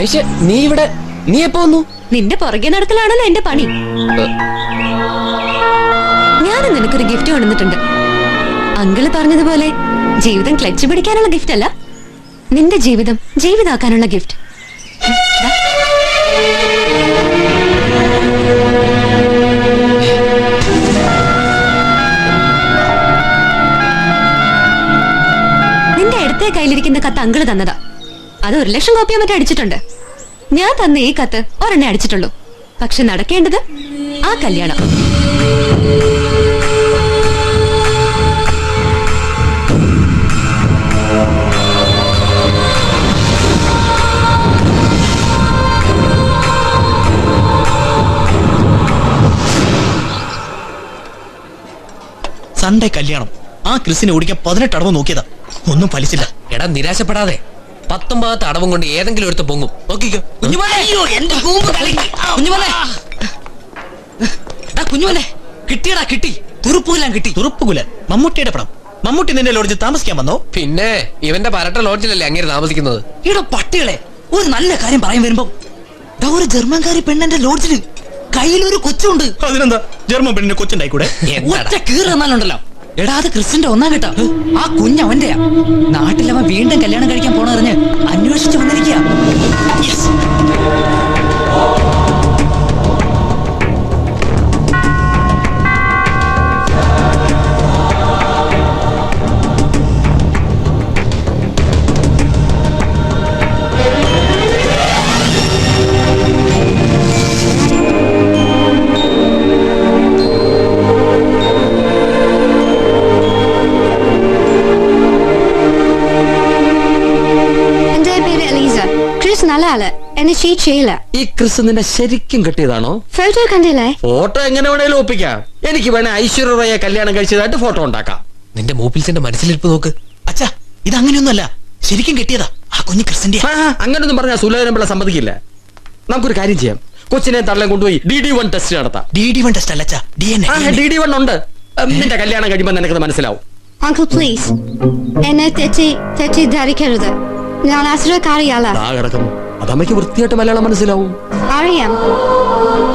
Speaker 11: ഐഷ, നീ ഇവിടെ? നീ എപ്പോ വന്നു?
Speaker 8: നിന്റെ പുറകെ നടക്കലാണല്ലോ എന്റെ പണി. ഞാനും നിനക്കൊരു ഗിഫ്റ്റ് കൊണ്ടുവന്നിട്ടുണ്ട്. അങ്കിള് പറഞ്ഞതുപോലെ ജീവിതം ക്ലച്ച് പിടിക്കാനുള്ള ഗിഫ്റ്റ് അല്ല, നിന്റെ ജീവിതം ജീവിതാക്കാനുള്ള ഗിഫ്റ്റ്. നിന്റെ അടുത്തേ കയ്യിലിരിക്കുന്ന കത്ത് അങ്കിള് തന്നതാ. അത് 1 ലക്ഷം കോപ്പിയോ മറ്റോ അടിച്ചിട്ടുണ്ട്. ഞാൻ തന്ന ഈ കത്ത് ഒരെണ്ണേ അടിച്ചിട്ടുള്ളൂ. പക്ഷെ നടക്കേണ്ടത് ആ കല്യാണം.
Speaker 18: സൺഡേ കല്യാണം. ആ ക്രിസിനെ ഓടിക്കാൻ 18 അടവ് നോക്കിയതാ, ഒന്നും ഫലിച്ചില്ല. എടാ നിരാശപ്പെടാതെ, 19 അടവും കൊണ്ട് ഏതെങ്കിലും എടുത്ത് പൊങ്ങും. നോക്കിക്കോ. കുഞ്ഞുമോനെ, കിട്ടിയടാ കിട്ടി. തുറുപ്പുകുലാൻ കിട്ടി. തുറുപ്പുകുലൻ മമ്മൂട്ടിയുടെ പടം. മമ്മൂട്ടി നിന്റെ ലോഡ്ജിൽ താമസിക്കാൻ വന്നോ?
Speaker 3: പിന്നെ ഇവന്റെ പരട്ട ലോഡ്ജിലല്ലേ അങ്ങനെ താമസിക്കുന്നത്?
Speaker 18: ഇവിടെ പട്ടികളെ ഒരു നല്ല കാര്യം പറയാൻ വരുമ്പോ ഒരു ജർമ്മൻകാരി പെണ്ണെന്റെ ലോഡ്ജിൽ കയ്യിലൊരു കൊച്ചുണ്ട്. അതിനെന്താ ജർമ്മൻ പെണ്ണിന്റെ കൊച്ചുണ്ടായിക്കൂടെ? ഒറ്റ കീറന്നാലുണ്ടല്ലോ. എടാ അത് ക്രിസ്ത്യന്റെ ഒന്നാം കേട്ടോ. ആ കുഞ്ഞ് അവന്റെയാ. നാട്ടിലവൻ വീണ്ടും കല്യാണം കഴിക്കാൻ പോണെറിഞ്ഞ് അന്വേഷിച്ചു വന്നിരിക്കുക.
Speaker 14: നല്ല ആള് എന്നെ ചീറ്റ് ചെയ്യില്ല.
Speaker 12: ഈ ക്രിസ് നിന്നെ ശരിക്കും കിട്ടിയതാണോ?
Speaker 14: ഫോട്ടോ കണ്ടില്ലേ?
Speaker 12: ഫോട്ടോ എങ്ങനെ വേണേലും ഒപ്പിക്കാം. എനിക്ക് വേണേ ഐശ്വര്യ റോയെ കല്യാണം കഴിച്ചതായിട്ട് ഫോട്ടോ ഉണ്ടാക്കാം.
Speaker 18: നിന്റെ മൂപ്പിൽസിന്റെ മനസ്സിലിരിപ്പ് നോക്ക്. അച്ഛാ ഇത് അങ്ങനെയൊന്നുമല്ല, ശരിക്കും കിട്ടിയതാ ആ കുഞ്ഞ് ക്രിസ്ത്യന്റെ.
Speaker 12: അങ്ങനൊന്നും പറഞ്ഞാൽ സുലോചനം പിള്ള സമ്മതിക്കില്ല. നമുക്കൊരു കാര്യം ചെയ്യാം, കൊച്ചിനെ തള്ളെ കൊണ്ടുപോയി DD1 ടെസ്റ്റ് നടത്താം.
Speaker 18: DD1 ടെസ്റ്റ് അല്ലച്ചാ,
Speaker 12: DD1 ഉണ്ട്. നിന്റെ കല്യാണം കഴിയുമ്പോൾ നിനക്കത് മനസ്സിലാവും.
Speaker 14: അങ്കിൾ പ്ലീസ് എന്നെ തെറ്റിദ്ധരിക്കരുത്. ഞാൻ അസുരക്കാരിയല്ല.
Speaker 12: കിടക്കുന്നു അതമ്മയ്ക്ക് വൃത്തിയായിട്ട് മലയാളം മനസ്സിലാവും.
Speaker 14: അറിയാം,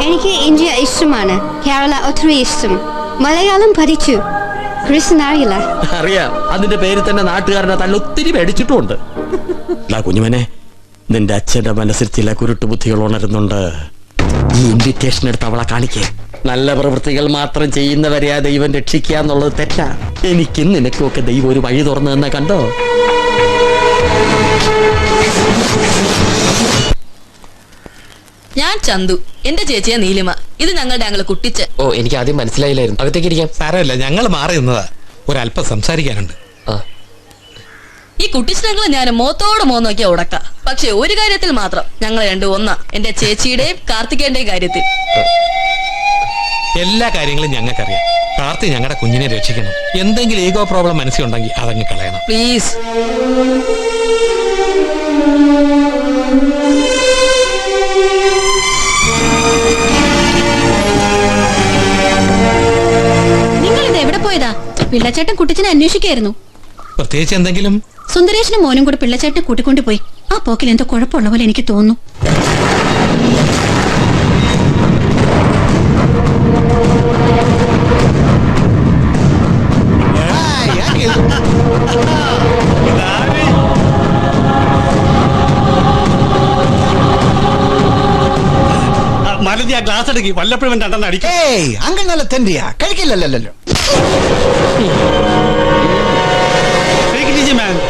Speaker 14: എനിക്ക് ഇന്ത്യ ഇഷ്ടമാണ്, കേരള ഒത്തിരി ഇഷ്ടം. മലയാളം പഠിച്ചു, ക്രിസ്ത്യൻ അറിയില്ല.
Speaker 12: അറിയാം, അതിന്റെ പേര് തന്നെ നാട്ടുകാരനെ തന്നെ ഒത്തിരി മേടിച്ചിട്ടുമുണ്ട്. കുഞ്ഞുമനെ, നിന്റെ അച്ഛന്റെ മനസ്സിൽ ചില കുരുട്ടു ബുദ്ധികൾ ഉണരുന്നുണ്ട്. ഈ ഇൻവിറ്റേഷൻ എടുത്ത് അവളെ കാണിക്കേ. നല്ല പ്രവൃത്തികൾ മാത്രം ചെയ്യുന്നവരെയാ ദൈവം രക്ഷിക്കുക എന്നുള്ളത് തെറ്റാ. എനിക്കും നിനക്കും ഒക്കെ ദൈവം ഒരു വഴി തുറന്നു തന്നെ കണ്ടോ.
Speaker 15: ഞാൻ ചന്തു, എന്റെ ചേച്ചിയാ നീലിമ. ഇത് ഞങ്ങളുടെ ഞങ്ങള് കുട്ടിച്ച്.
Speaker 11: ഓ എനിക്ക് ആദ്യം മനസ്സിലായില്ലായിരുന്നു. അകത്തേക്ക് ഇരിക്കാം.
Speaker 5: സാരമില്ല, ഞങ്ങൾ മാറി നിന്നതാ. ഒരല്പം സംസാരിക്കാനുണ്ട്.
Speaker 15: ഈ കുട്ടിച്ചിനങ്ങള് ഞാൻ മോത്തോട് നോക്കിയാ ഉടക്ക. പക്ഷെ ഒരു കാര്യത്തിൽ മാത്രം ഞങ്ങൾ രണ്ടും ഒന്നാ, എന്റെ ചേച്ചിയുടെയും കാർത്തികേന്റെയും കാര്യത്തിൽ.
Speaker 5: എല്ലാ കാര്യങ്ങളും ഞങ്ങൾക്കറിയാം. കാർത്തി ഞങ്ങളുടെ കുഞ്ഞിനെ രക്ഷിക്കണം. എന്തെങ്കിലും ഈഗോ പ്രോബ്ലം മനസ്സിലുണ്ടെങ്കിൽ അതങ്ങ് കളയണം
Speaker 15: പ്ലീസ്.
Speaker 8: നിങ്ങൾ ഇത് എവിടെ പോയതാ? പിള്ളച്ചേട്ടൻ കുട്ടിച്ചനെ അന്വേഷിക്കായിരുന്നു.
Speaker 5: പ്രത്യേകിച്ച് എന്തെങ്കിലും?
Speaker 8: സുന്ദരേശനും മോനും കൂടെ പിള്ളച്ചേട്ടനെ കൂട്ടിക്കൊണ്ടുപോയി. ആ പോക്കിൽ എന്തോ കുഴപ്പമുള്ള പോലെ എനിക്ക് തോന്നുന്നു.
Speaker 16: മലതി ആ ഗ്ലാസ് എടുക്കി വല്ലപ്പോഴും രണ്ടെണ്ണം അടിക്കും.
Speaker 17: അങ്ങനെ നല്ല തെണ്ടിയാ കഴിക്കില്ലല്ലോ.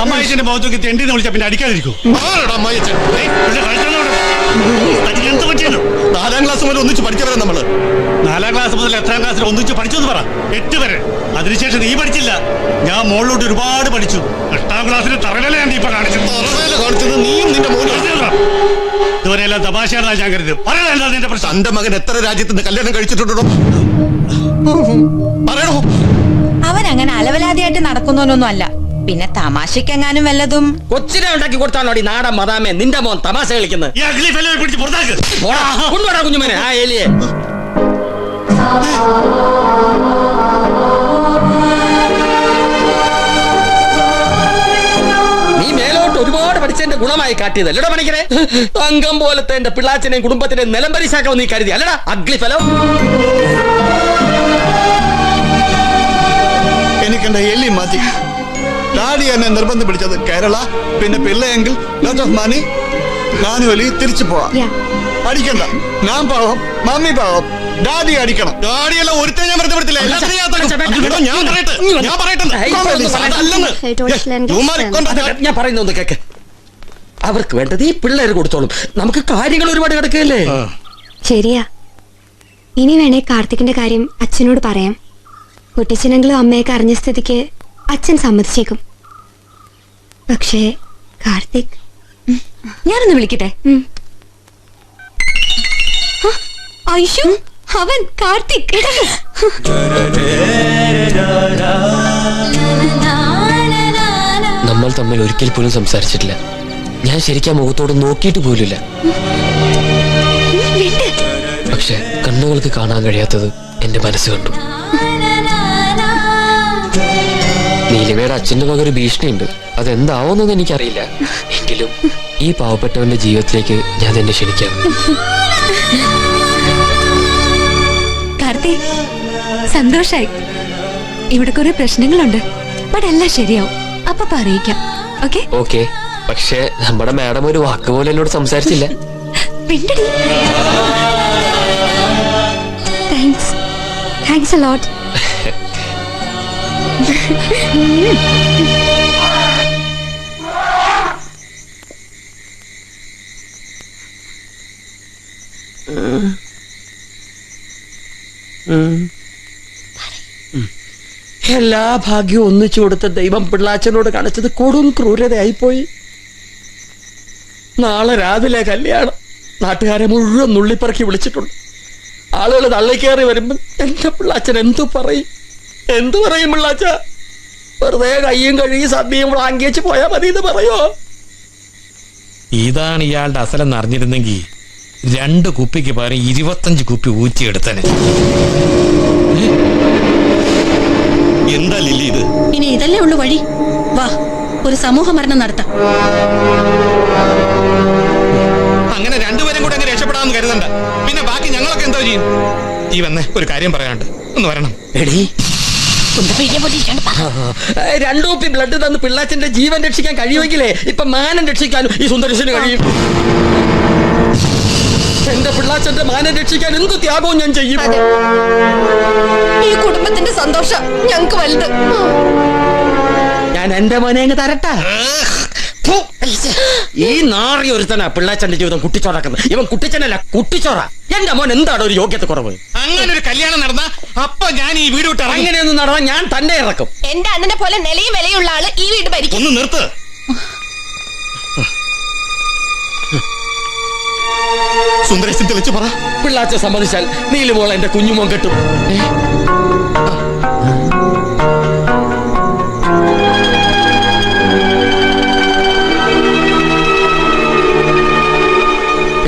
Speaker 16: അമ്മായിച്ചന്റെ മുഖത്തൊക്കെ തെണ്ടിന്ന് വിളിച്ചാ പിന്നെ അടിക്കാതിരിക്കും.
Speaker 4: നാലാം ക്ലാസ് മുതൽ ഒന്നിച്ച് പഠിച്ചവരെ നമ്മള്.
Speaker 16: 4ാം ക്ലാസ് മുതൽ എത്രാം ക്ലാസ്സിൽ ഒന്നിച്ച് പഠിച്ചെന്ന് പറ? 8 വരെ. അതിനുശേഷം നീ പഠിച്ചില്ല, ഞാൻ മോളിലോട്ട് ഒരുപാട് പഠിച്ചു. 8ാം ക്ലാസ്സിൽ തറവേലയാണ് ഇപ്പൊ കാണിച്ചത്.
Speaker 4: നീയും നിന്റെ മോനും
Speaker 16: ഇതുവരെയെല്ലാം തമാശയാണ് ഞാൻ കരുത്. പറയാ നിന്റെ പ്രശ്നം.
Speaker 4: തന്റെ മകൻ എത്ര രാജ്യത്ത് നിന്ന് കല്യാണം കഴിച്ചിട്ടുണ്ടോ? പറയണോ?
Speaker 7: അവൻ അങ്ങനെ അലവലാതിയായിട്ട് നടക്കുന്നവനൊന്നും അല്ല. പിന്നെ തമാശക്കെങ്ങാനും വല്ലതും.
Speaker 12: കൊച്ചിനെ ഉണ്ടാക്കി കൊടുത്താണോ നാടൻ മതാമേ നിന്റെ മോൻ തമാശ കളിക്കുന്നത്? കൊണ്ടുപോടാ കുഞ്ഞുമനെ ആ ഏലിയെ. നീ മേലോട്ട് ഒരുപാട് പഠിച്ചതിന്റെ ഗുണമായി കാട്ടിയത് അല്ലടാ പണിക്കരെ. അംഗം പോലത്തെ എന്റെ പിള്ളാച്ചനെയും കുടുംബത്തിനെയും നിലംപരിശാക്കാൻ നീ കരുതി അല്ലടാ അഗ്ലി ഫലം.
Speaker 4: എനിക്കെന്റെ എല്ലി മതി. ഡാഡി എന്നെ നിർബന്ധം പിടിച്ചത് കേരള, പിന്നെ പിള്ളയെങ്കിൽ ലോട്ട് ഓഫ് മണി, മാനുവലി തിരിച്ചു പോവാം. അടിക്കണ്ട, ഞാൻ പാവം, മമ്മി പാവം, ഡാഡി അടിക്കണം. ഡാഡിയെല്ലാം ഒരുത്തേ ഞാൻ വെറുതെ വിടത്തില്ല.
Speaker 12: ഞാൻ പറയുന്ന കേക്ക്. അവർക്ക് വേണ്ടത് ഈ പിള്ളേര് കൊടുത്തോളും. നമുക്ക് കാര്യങ്ങൾ ഒരുപാട് കിടക്കുകയല്ലേ.
Speaker 14: ശരിയാ, ഇനി വേണേ കാർത്തികിന്റെ കാര്യം അച്ഛനോട് പറയാം. കുട്ടിച്ചനെങ്കിലും അമ്മയൊക്കെ അറിഞ്ഞ സ്ഥിതിക്ക് അച്ഛൻ സമ്മതിച്ചേക്കും. പക്ഷേ കാർത്തിക്,
Speaker 8: ഞാനൊന്ന് വിളിക്കട്ടെ. ഐഷു, അവൻ കാർത്തിക്.
Speaker 11: നമ്മൾ തമ്മിൽ ഒരിക്കൽ പോലും സംസാരിച്ചിട്ടില്ല. ഞാൻ ശരിക്കും മുഖത്തോട് നോക്കിയിട്ട് പോലില്ല. പക്ഷെ കണ്ണുകൾക്ക് കാണാൻ കഴിയാത്തത് എന്റെ മനസ്സ് കണ്ടു. നീലിമയുടെ അച്ഛന്റെ വക ഒരു ഭീഷണിയുണ്ട്. അതെന്താവുന്നത് എനിക്കറിയില്ല. എങ്കിലും ഈ പാവപ്പെട്ടവന്റെ ജീവിതത്തിലേക്ക് ഞാൻ തന്നെ ക്ഷണിക്കാം.
Speaker 14: കാർത്തി, സന്തോഷായി. ഇവിടെ കുറെ പ്രശ്നങ്ങളുണ്ട്, ബട്ട് എല്ലാം ശരിയാവും. അപ്പൊ പറയിക്കാം. Okay
Speaker 11: okay. പക്ഷെ നമ്മുടെ മാഡം ഒരു വാക്ക് പോലെ എന്നോട് സംസാരിച്ചില്ല.
Speaker 14: Thanks a lot.
Speaker 12: എല്ലാ ഭാഗ്യവും ഒന്നിച്ചു കൊടുത്ത ദൈവം പിള്ളാച്ചനോട് കാണിച്ചത് കൊടും ക്രൂരതയായിപ്പോയി. നാളെ രാവിലെ കല്യാണം. നാട്ടുകാരെ മുഴുവൻ നുള്ളിപ്പറക്കി വിളിച്ചിട്ടുണ്ട്. ആളുകൾ തള്ളിക്കേറി വരുമ്പോ എന്റെ പിള്ളാച്ചൻ എന്തു പറയും പിള്ളാച്ച? വെറുതെ കയ്യും കഴുകി സദ്യയും വാങ്ങിയേച്ച് പോയാ മതി എന്ന് പറയോ?
Speaker 5: ഇതാണ് ഇയാളുടെ അസലെന്ന് അറിഞ്ഞിരുന്നെങ്കിൽ 2 കുപ്പിക്ക് പകരം 25 കുപ്പി ഊറ്റിയെടുത്തനെ.
Speaker 9: എന്താ ലില്ലി ഇത്?
Speaker 7: ഇനി ഇതല്ലേ ഉള്ളു വഴി. വാ, ഒരു സമൂഹ മരണം നടത്താം.
Speaker 5: അങ്ങനെ രണ്ടുപേരും കൂടെ അങ്ങ് രക്ഷപ്പെടാമെന്ന് കരുതണ്ട. പിന്നെ ബാക്കി ഞങ്ങളൊക്കെ എന്തോ ചെയ്യും? ഈ വന്നേ, ഒരു കാര്യം പറയാനുണ്ട്, ഒന്ന് വരണം.
Speaker 12: എടീ, 2 കുപ്പി ബ്ലഡ് തന്ന് പിള്ളാച്ചന്റെ ജീവൻ രക്ഷിക്കാൻ കഴിയുമെങ്കിലേ ഇപ്പൊ മാനം രക്ഷിക്കാനും ഈ സുന്ദരേശന് കഴിയും. എന്റെ പിള്ളാച്ചന്റെ മാനം രക്ഷിക്കാൻ എന്ത് ത്യാഗവും ഞാൻ ചെയ്യും.
Speaker 6: ഈ കുടുംബത്തിന്റെ സന്തോഷം ഞങ്ങൾക്ക് വലുത്.
Speaker 12: ഞാൻ എന്റെ മോനെ അങ്ങ് തരട്ടെ. ഈ നാറി ഒരുത്തനാ പിള്ളാച്ചന്റെ ജീവിതം കുട്ടിച്ചോറാക്കുന്നത്. ഇവൻ കുട്ടിച്ചനല്ല, കുട്ടിച്ചോറ. എന്റെ മോൻ എന്താണ് ഒരു യോഗ്യത കുറവ്?
Speaker 5: അങ്ങനെ ഒരു കല്യാണം നടന്ന അപ്പൊ ഞാൻ ഈ വീട് വിട്ട്
Speaker 12: അങ്ങനെയൊന്നും നടന്നാൽ ഞാൻ തന്നെ ഇറക്കും.
Speaker 6: എന്റെ അണ്ണനെ പോലെ നിലയും വിലയുള്ള ആള് ഈ വീട് ഭരിക്കും.
Speaker 9: ഒന്ന് നിർത്ത്. സുന്ദരേശൻ തെളിച്ചു പറ.
Speaker 12: പിള്ളാച്ച സമ്മതിച്ചാൽ നീലുമോൾ എന്റെ കുഞ്ഞുമോൻ കെട്ടും.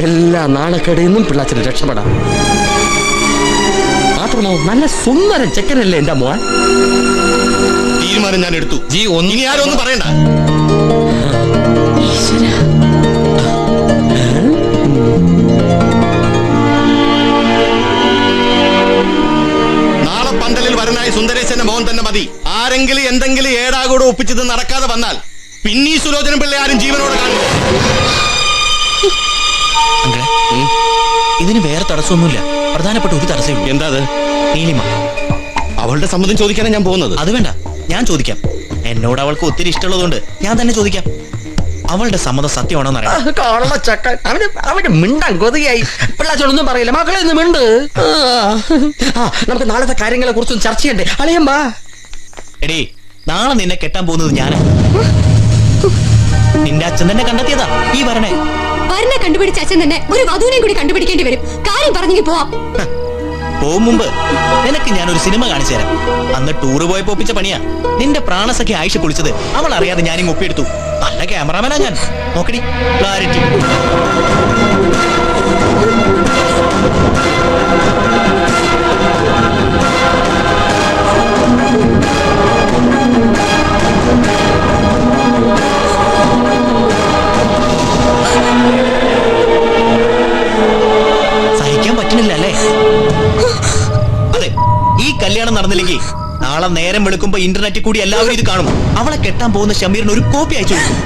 Speaker 12: എല്ലാ നാണക്കേടിൽ നിന്നും പിള്ളാച്ചിന് രക്ഷപ്പെടാം. മാത്രമോ നല്ല സുന്ദരൻ ചെക്കനല്ലേ എന്റെ മോൻ.
Speaker 9: തീരുമാനം ഞാൻ എടുത്തു. ഇനി ആരും ഒന്നും പറയണ്ട. നാളെ പന്തലിൽ വരനായി സുന്ദരേശന്റെ മോൻ തന്നെ മതി. ആരെങ്കിലും എന്തെങ്കിലും ഏടാകൂടെ ഒപ്പിച്ചത് നടക്കാതെ വന്നാൽ പിന്നീ സുലോചന പിള്ളെ ആരും ജീവനോടെ കാണും.
Speaker 1: ഇതിന് വേറെ തടസ്സമൊന്നുമില്ല. പ്രധാനപ്പെട്ട ഒരു തടസ്സമേ ഉള്ളൂ.
Speaker 9: എന്താ അത്?
Speaker 1: നീലിമ.
Speaker 9: അവളുടെ സമ്മതം ചോദിക്കാനാണ് ഞാൻ പോകുന്നത്.
Speaker 1: അത് വേണ്ട, ഞാൻ ചോദിക്കാം. എന്നോട് അവൾക്ക് ഒത്തിരി ഇഷ്ടമുള്ളതുകൊണ്ട് ഞാൻ തന്നെ ചോദിക്കാം. അവളുടെ സമ്മതം സത്യമാണോ
Speaker 12: ചക്കൻ. അവന് മിണ്ടാൻ കൊതിയായി. പിള്ളാച്ചോടൊന്നും പറയില്ല. മക്കളെ ഒന്ന് മിണ്ട്. നമുക്ക് നാളത്തെ കാര്യങ്ങളെ കുറിച്ചൊന്നും ചർച്ച ചെയ്യണ്ടേ? അളിയമ്പാ.
Speaker 1: എടീ, നാളെ നിന്നെ കെട്ടാൻ പോകുന്നത് ഞാനാ. നിന്റെ അച്ഛൻ തന്നെ കണ്ടെത്തിയതാ ഈ വരണേ.
Speaker 14: വരനെ കണ്ടുപിടിച്ച അച്ഛൻ തന്നെ ഒരു വധുവിനെ കൂടി കണ്ടുപിടിക്കേണ്ടി വരും. കാര്യം പറഞ്ഞെങ്കിൽ പോവാം.
Speaker 1: പോകും മുമ്പ് നിനക്ക് ഞാനൊരു സിനിമ കാണിച്ചു തരാം. അന്ന് ടൂറ് പോയപ്പോ ഒപ്പിച്ച പണിയാ. നിന്റെ പ്രാണസഖ്യ ആയിഷ കുളിച്ചത് അവൾ അറിയാതെ ഞാനിങ്ങ് ഒപ്പിയെടുത്തു. നല്ല ക്യാമറാമാനാ ഞാൻ. നോക്കടി, ക്ലാരിറ്റി. സഹിക്കാൻ പറ്റുന്നില്ല അല്ലേ? അതെ, ഈ കല്യാണം നടന്നില്ലെങ്കിൽ നാളെ നേരം വെളുക്കുമ്പോ ഇന്റർനെറ്റിൽ കൂടി എല്ലാവരും ഇത് കാണും. അവളെ കെട്ടാൻ പോകുന്ന ഷമീറിന് ഒരു കോപ്പി അയച്ചു കൊടുക്കും.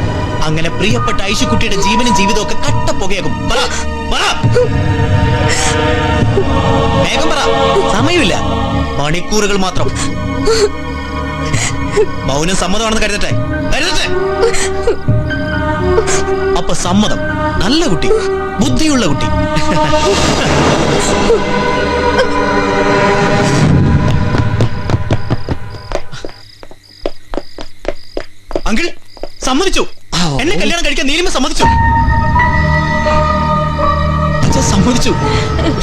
Speaker 1: അങ്ങനെ പ്രിയപ്പെട്ട ഐശുക്കുട്ടിയുടെ ജീവനും ജീവിതവും ഒക്കെ കട്ടപ്പുകയാകും. വേഗം പറ, സമയമില്ല, മണിക്കൂറുകൾ മാത്രം. മൗനം സമ്മതമാണെന്ന് കരുതട്ടെ. അപ്പൊ സമ്മതം. നല്ല കുട്ടി, ബുദ്ധിയുള്ള കുട്ടി. അങ്കിൾ സമ്മതിച്ചു. എന്നെ കല്യാണം കഴിക്കാൻ നീലിമ സമ്മതിച്ചു. സമ്മതിച്ചു.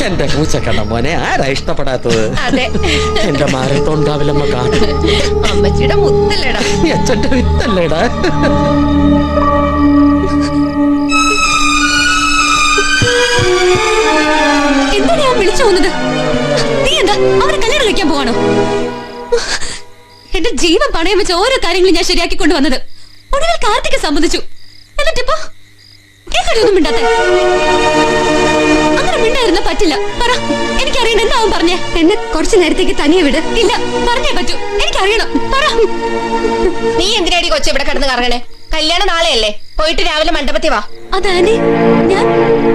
Speaker 12: എന്റെ പൂച്ചക്കണ്ട മോനെ ആരാ ഇഷ്ടപ്പെടാത്തത്? എന്റെ മാരത്തോണ്ടാവില്ലമ്മ കാണും.
Speaker 6: അമ്മച്ചിയുടെ മുത്തല്ലേടാ,
Speaker 12: അച്ഛന്റെ വിത്തല്ലേടാ.
Speaker 14: എന്തിനാ
Speaker 8: വിളിച്ചു പോകുന്നത്? നീ എന്താ അവരെ കല്യാണം കഴിക്കാൻ പോവാണോ? എന്റെ ജീവൻ പണയം വെച്ച ഓരോ കാര്യങ്ങളും ഞാൻ ശരിയാക്കി കൊണ്ടുവന്നത്. ഒടുവിൽ കാർത്തിക് സമ്മതിച്ചു. എന്നിട്ടിപ്പോ ഒന്നും മിണ്ടാത്തെ? അങ്ങനെ മിണ്ടായിരുന്ന പറ്റില്ല. പറ, എനിക്കറിയണം. എന്താ അവൻ പറഞ്ഞേ? എന്നെ കുറച്ചു നേരത്തേക്ക് തനിയെ വിട്. ഇല്ല, പറഞ്ഞേ പറ്റൂ. എനിക്കറിയണം. പറ.
Speaker 6: നീ എന്തിനാടി കൊച്ചു ഇവിടെ കിടന്ന് കറങ്ങണേ? കല്യാണം നാളെയല്ലേ? പോയിട്ട് രാവിലെ മണ്ഡപത്തിൽ വാ.
Speaker 8: അതാനെ ഞാൻ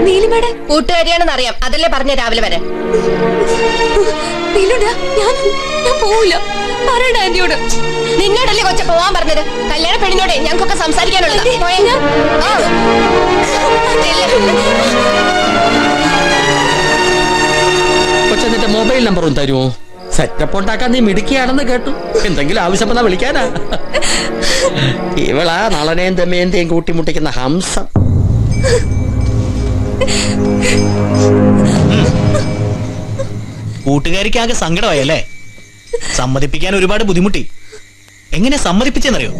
Speaker 8: നീലിമയുടെ
Speaker 6: കൂട്ടുകാരിയാണെന്ന് അറിയാം. അതല്ലേ പറഞ്ഞ രാവിലെ വരെ.
Speaker 8: ഞാൻ പോവില്ല. പറയണ്ട ആന്റിയോട്.
Speaker 6: നിന്നോടല്ലേ കൊച്ച പോവാൻ പറഞ്ഞത്? കല്യാണ പെണ്ണിനോടെ ഞങ്ങൾക്കൊക്കെ സംസാരിക്കാനുള്ളത്.
Speaker 12: കൊച്ചെന്നിട്ട് മൊബൈൽ നമ്പറും തരുമോ? സെറ്റപ്പ് ഉണ്ടാക്കാൻ നീ മിടുക്കിയാണെന്ന് കേട്ടു. എന്തെങ്കിലും ആവശ്യപ്പെടാ വിളിക്കാനാ. ഇവളാ നളനെയും ദമയന്തെയും കൂട്ടിമുട്ടിക്കുന്ന ഹംസം.
Speaker 18: കൂട്ടുകാരിക്കാകെ സങ്കടമായല്ലേ? സമ്മതിപ്പിക്കാൻ ഒരുപാട് ബുദ്ധിമുട്ടി. എങ്ങനെ സമ്മതിപ്പിച്ചെന്നറിയോ?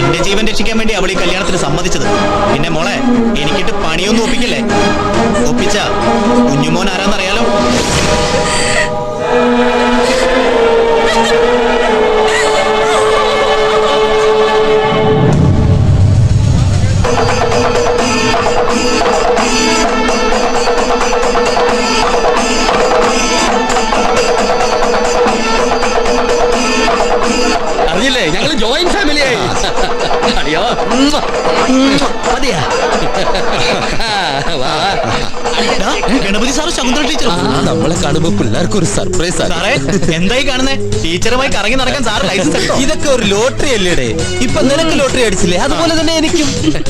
Speaker 18: എന്റെ ജീവൻ രക്ഷിക്കാൻ വേണ്ടി അവൾ ഈ കല്യാണത്തിന് സമ്മതിച്ചത്. പിന്നെ മോളെ, എനിക്കിട്ട് പണിയൊന്നും ഒപ്പിക്കല്ലേ. ഒപ്പിച്ച കുഞ്ഞുമോൻ ആരാന്നറിയാലോ?
Speaker 12: അറിഞ്ഞില്ലേ, ഞങ്ങൾ ജോയിന്റ് ഫാമിലിയായി. അടിയോ മതിയാ.
Speaker 18: ഗണപതി സാറ് ശകുന്തള ടീച്ചർ
Speaker 3: നമ്മളെ കാണുമ്പോ പിള്ളേർക്ക് ഒരു സർപ്രൈസ്
Speaker 18: സാറേ. എന്തായി കാണുന്നേ? ടീച്ചറുമായി കറങ്ങി നടക്കാൻ സാറ് ലൈസൻസ് എടുത്തോ?
Speaker 3: ഇതൊക്കെ ഒരു ലോട്ടറി അല്ലേടേ? ഇപ്പൊ നിനക്ക് ലോട്ടറി അടിച്ചില്ലേ? അതുപോലെ തന്നെ എനിക്കും.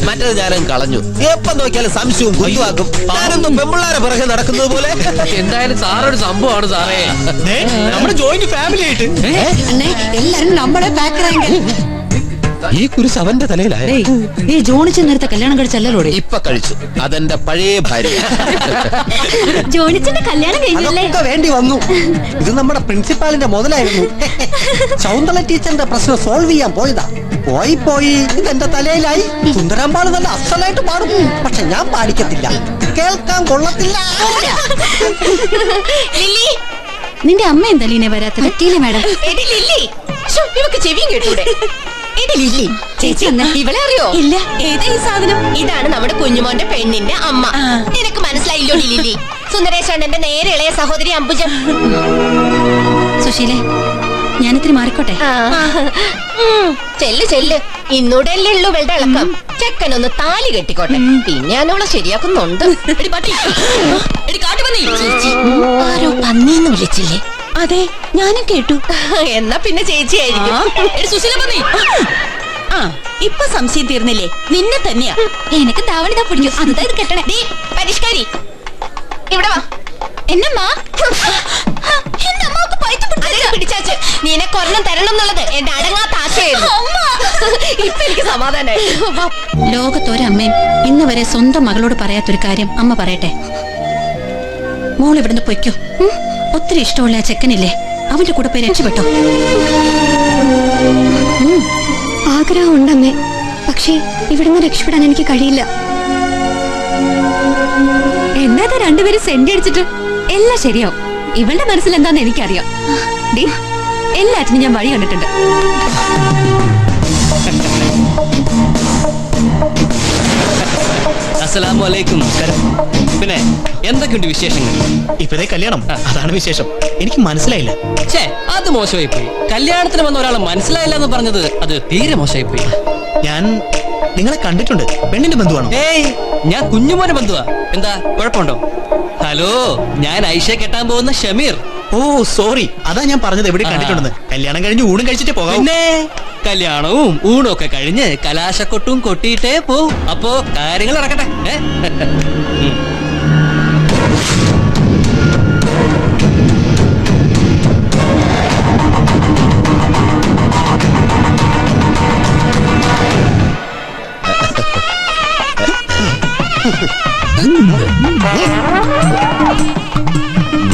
Speaker 3: മറ്റേത് ഞാനും കളഞ്ഞു. എപ്പം നോക്കിയാലും സംശയവും കുത്തുവാക്കും. ഞാനൊന്നും പെമ്പിള്ളാരെ പിറകെ നടക്കുന്നത് പോലെ.
Speaker 12: എന്തായാലും സാറൊരു സംഭവമാണ് സാറേ.
Speaker 18: നമ്മുടെ ജോയിന്റ് ഫാമിലി ആയിട്ട്
Speaker 15: എല്ലാരും നമ്മളെ
Speaker 3: ഈ കുരിശ് അവന്റെ തലയിലായ.
Speaker 15: ഈ ജോണിച്ച് നേരത്തെ കല്യാണം കഴിച്ചല്ലോടെ?
Speaker 3: ഇപ്പൊ കഴിച്ചു. അതെന്റെ പഴയ ഭാര്യ.
Speaker 8: ജോണിച്ചന്റെ കല്യാണം കഴിഞ്ഞല്ലേ?
Speaker 13: അതൊക്കെ വേണ്ടി വന്നു. ഇത് നമ്മുടെ പ്രിൻസിപ്പാളിന്റെ മുതലായിരുന്നു. ശൗന്തള ടീച്ചറിന്റെ പ്രശ്നം സോൾവ് ചെയ്യാൻ പോയതാ. പോയി ഇതെന്റെ തലയിലായി. സുന്ദരമ്പാള് നല്ല അസലായിട്ട് പാടും. പക്ഷെ ഞാൻ പാടിക്കത്തില്ല. കേൾക്കാൻ കൊള്ളത്തില്ല.
Speaker 8: നിന്റെ അമ്മ എന്താ ലീനെ വരാത്തത്? പറ്റിയില്ല മാഡം.
Speaker 6: ഇവക്ക് ചെവിയും കേട്ടൂടെ? ചേച്ചി ഇവളെ അറിയോ?
Speaker 8: ഇല്ല. ഏതാ ഈ സാധനം?
Speaker 6: ഇതാണ് നമ്മുടെ കുഞ്ഞുമോന്റെ പെണ്ണിന്റെ അമ്മ. നിനക്ക് മനസ്സിലായില്ലോ ലില്ലി? സുന്ദരേശാണ്ടന്റെ നേരെ ഇളയ സഹോദരി അംബുജം.
Speaker 8: സുശീലേ, ഞാനിത്തിരി മാറിക്കോട്ടെ?
Speaker 6: ചെല്ല്. ഇന്നൂടല്ലേ ഉള്ളൂ ഇവളുടെ ഇളക്കം. ചെക്കനൊന്ന് താലി കെട്ടിക്കോട്ടെ, പിന്നെ ഞാനവളെ ശരിയാക്കുന്നുണ്ട്. ചേച്ചി, ആരോ പന്നീന്ന് വിളിച്ചില്ലേ?
Speaker 7: അതെ, ഞാനും കേട്ടു.
Speaker 6: എന്നാ പിന്നെ ചേച്ചി ആയിരിക്കും.
Speaker 7: സുശീല പന്നി. ആ, ഇപ്പൊ സംശയം തീർന്നില്ലേ? നിന്നെ തന്നെയാ.
Speaker 8: എനിക്ക് താവണിതാ പിടിക്കും. അത് കെട്ടണേ.
Speaker 6: പരിഷ്കാരി, ഇവിടെ വാ.
Speaker 8: എന്നമ്മാ
Speaker 6: പിടിച്ചാച്ച് നീനെ കൊല്ലം തരണം എന്നുള്ളത് എന്റെ അടങ്ങാത്ത ആശയായിരുന്നു. ഇപ്പൊ എനിക്ക് സമാധാനായി.
Speaker 8: ലോകത്തൊരമ്മയും ഇന്ന് വരെ സ്വന്തം മകളോട് പറയാത്തൊരു കാര്യം അമ്മ പറയട്ടെ. മോൾ ഇവിടുന്ന് പൊയ്ക്കോ. ഒത്തിരി ഇഷ്ടമുള്ള ആ ചെക്കനില്ലേ, അവന്റെ കൂടെ പോയി രക്ഷപ്പെട്ടോ.
Speaker 14: ആഗ്രഹം ഉണ്ടമ്മേ, പക്ഷേ ഇവിടുന്ന് രക്ഷപ്പെടാൻ എനിക്ക് കഴിയില്ല.
Speaker 8: എന്നാ രണ്ടുപേരും സെന്റ് അടിച്ചിട്ട് എല്ലാം ശരിയാവും. ഇവളുടെ മനസ്സിൽ എന്താന്ന് എനിക്കറിയാം. എല്ലാറ്റിനും ഞാൻ വഴി കണ്ടിട്ടുണ്ട്.
Speaker 18: അസ്സലാമു അലൈക്കും. പിന്നെ എന്തൊക്കെയുണ്ട് വിശേഷങ്ങൾ? ഇപ്പഴേ കല്യാണം, അതാണ് വിശേഷം. എനിക്ക് മനസ്സിലായില്ല.
Speaker 11: ഛേ, അത് മോശമായി പോയി. കല്യാണത്തിന് വന്ന ഒരാളെ മനസ്സിലായില്ല എന്ന് പറഞ്ഞത് അത് തീരെ മോശമായി പോയി.
Speaker 18: ഞാൻ നിങ്ങളെ കണ്ടിട്ടുണ്ട്. പെണ്ണിന്റെ ബന്ധുവാണോ?
Speaker 11: ഏയ്, ഞാൻ കുഞ്ഞുമോനെ ബന്ധുവാ. എന്താ കുഴപ്പമുണ്ടോ? ഹലോ, ഞാൻ ഐഷ കെട്ടാൻ പോകുന്ന ഷമീർ.
Speaker 18: ഓ സോറി, അതാ ഞാൻ പറഞ്ഞത് എവിടെ കണ്ടിട്ടുണ്ടെന്ന്. കല്യാണം കഴിഞ്ഞ് ഊണും കഴിച്ചിട്ടേ പോകാം.
Speaker 11: പിന്നെ കല്യാണവും ഊണും ഒക്കെ കഴിഞ്ഞ് കലാശക്കൊട്ടും കൊട്ടിയിട്ടേ പോവും. അപ്പോ കാര്യങ്ങൾ നടക്കട്ടെ.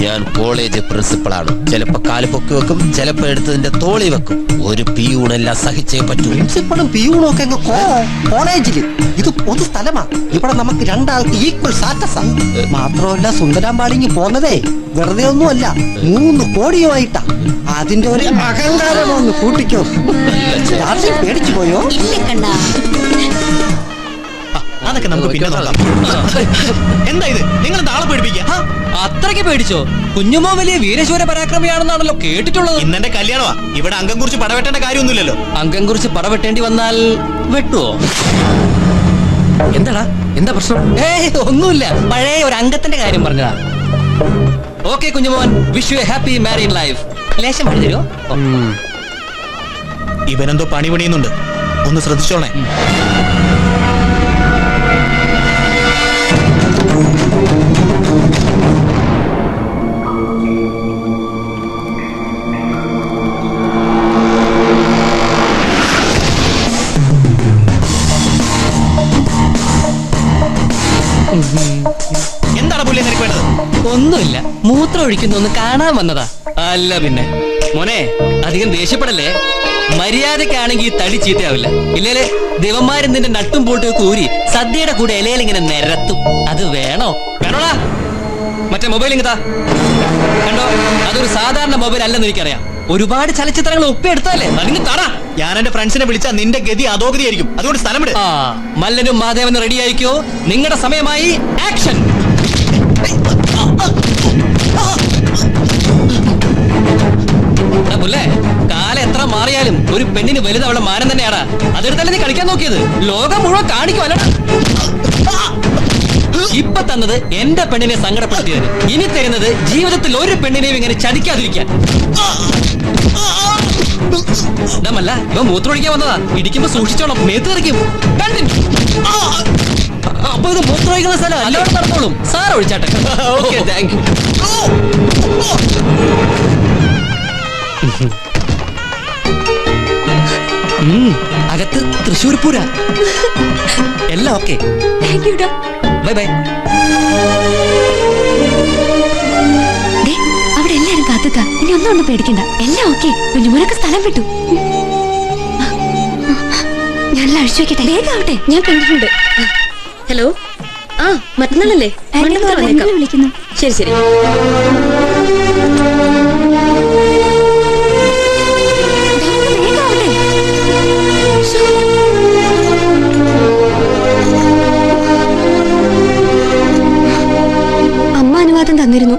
Speaker 3: ഞാൻ കോളേജ് പ്രിൻസിപ്പളാണ്. ചിലപ്പോ കാല് പൊക്കി വെക്കും, ചിലപ്പോ എടുത്തതിന്റെ തോളി വെക്കും. ഒരു പിയൂണെല്ലാം സഹിച്ചേ പറ്റൂ.
Speaker 13: പ്രിൻസിപ്പളും പിയൂണും ഒക്കെ അങ്ങ് കോളേജില്. ഇത് പൊതു സ്ഥലമാ. ഇവിടെ നമുക്ക് രണ്ടാൾക്ക് ഈക്വൽ സ്റ്റാറ്റസാ. മാത്രമല്ല സുന്ദരാമ്പാടിങ്ങി പോന്നതേ വെറുതെ ഒന്നുമല്ല, 3 കോടിയുമായിട്ടാ. അതിന്റെ ഒരു അഹങ്കാരം ഒന്ന് കൂട്ടിക്കോ. രാത്രി പേടിച്ചു പോയോ?
Speaker 18: അതൊക്കെ നമുക്ക് പിന്നെ നോക്കാം. എന്താ ഇത്, നിങ്ങൾ താളെ പേടിപ്പിക്കുക?
Speaker 11: അത്രയ്ക്ക് പേടിച്ചോ? കുഞ്ഞുമോ വലിയ വീരശൂര പരാക്രമിയാണെന്നാണല്ലോ കേട്ടിട്ടുള്ളത്.
Speaker 18: ഇന്നെന്റെ കല്യാണമാ, ഇവിടെ അംഗം കുറിച്ച് പടവെട്ടേണ്ട കാര്യമൊന്നുമില്ലല്ലോ.
Speaker 11: അംഗം കുറിച്ച് പടവെട്ടേണ്ടി വന്നാൽ വെട്ടുവോ? എന്താടാ, എന്താ പ്രശ്നം? ഒന്നുമില്ല, പഴയ ഒരു അംഗത്തിന്റെ കാര്യം പറഞ്ഞതാ. Okay Kunjumon, wish you A happy married life. ലേശം വഴി തരുമോ?
Speaker 18: ഇവനെന്തോ പണി പണിയുന്നുണ്ട്, ഒന്ന് ശ്രദ്ധിച്ചോണേ. എന്താണ് പുള്ളി നിനക്ക് വേണ്ടത്?
Speaker 11: ഒന്നുമില്ല, മൂത്രം ഒഴിക്കുന്നൊന്ന് കാണാൻ വന്നതാ. അല്ല പിന്നെ മോനെ, അധികം ദേഷ്യപ്പെടല്ലേ. മര്യാദക്കാണെങ്കിൽ തടി ചീത്തയാവില്ല. ഇല്ലേലേ ദേവന്മാരും നിന്റെ നട്ടും പൂട്ടും കൂരി സദ്യയുടെ കൂടെ ഇലയിൽ ഇങ്ങനെ നിരത്തും. അത് വേണോ? വേണോടാ. മറ്റേ മൊബൈൽ ഇങ്ങത്താ. കണ്ടോ, അതൊരു സാധാരണ മൊബൈൽ അല്ലെന്ന് എനിക്കറിയാം. ഒരുപാട് ചലച്ചിത്രങ്ങൾ ഒപ്പിയെടുത്തല്ലേ, അതിന് തടാ.
Speaker 18: ഞാൻ എന്റെ ഫ്രണ്ട്സിനെ വിളിച്ചാൽ നിന്റെ ഗതി അധോഗതിയായിരിക്കും. അതുകൊണ്ട് സ്ഥലം വിട്.
Speaker 11: ആ, മല്ലനും മാധവനും റെഡി ആയിക്കോ. നിങ്ങളുടെ സമയമായി. ആക്ഷൻ. കാലം എത്ര മാറിയാലും ഒരു പെണ്ണിന് വലുത് അവളുടെ മാനം തന്നെയാടാ. അതെടുത്തല്ലേ നീ കളിക്കാൻ നോക്കിയത്. ലോകം മുഴുവൻ കാണിക്കുമല്ലടാ. ഇപ്പൊ തന്നത് എന്റെ പെണ്ണിനെ സങ്കടപ്പെടുത്തിയതിന്, ഇനി തരുന്നത് ജീവിതത്തിൽ ഒരു പെണ്ണിനെയും ഇങ്ങനെ ചതിക്കാതിരിക്കാൻ. മല്ല, ഇവ മൂത്രമൊഴിക്കാൻ വന്നതാ. ഇടിക്കുമ്പോ സൂക്ഷിച്ചോണം, മേത്തെറിക്കും. അപ്പൊ ഇത് മൂത്രമൊഴിക്കുന്ന സ്ഥലം അല്ലോടെ നടന്നോളും. സാർ ഒഴിച്ചാട്ടെ. Okay, thank you. അകത്ത് തൃശ്ശൂർ പൂര. എല്ലാം ഓക്കെ. Bye bye.
Speaker 14: അവിടെ എല്ലാരും കാത്തുക. ഇനി ഒന്നും പേടിക്കണ്ട, എല്ലാം ഓക്കെ. കുഞ്ഞുമോനൊക്കെ സ്ഥലം വിട്ടു. ഞാൻ അഴിച്ചു വെക്കട്ടെ. വേഗം ആവട്ടെ, ഞാൻ കണ്ടിട്ടുണ്ട്.
Speaker 8: ഹലോ, ആ മറ്റന്നാളല്ലേ
Speaker 14: വിളിക്കുന്നു.
Speaker 8: ശരി ശരി.
Speaker 14: അമ്മ അനുവാദം തന്നിരുന്നു,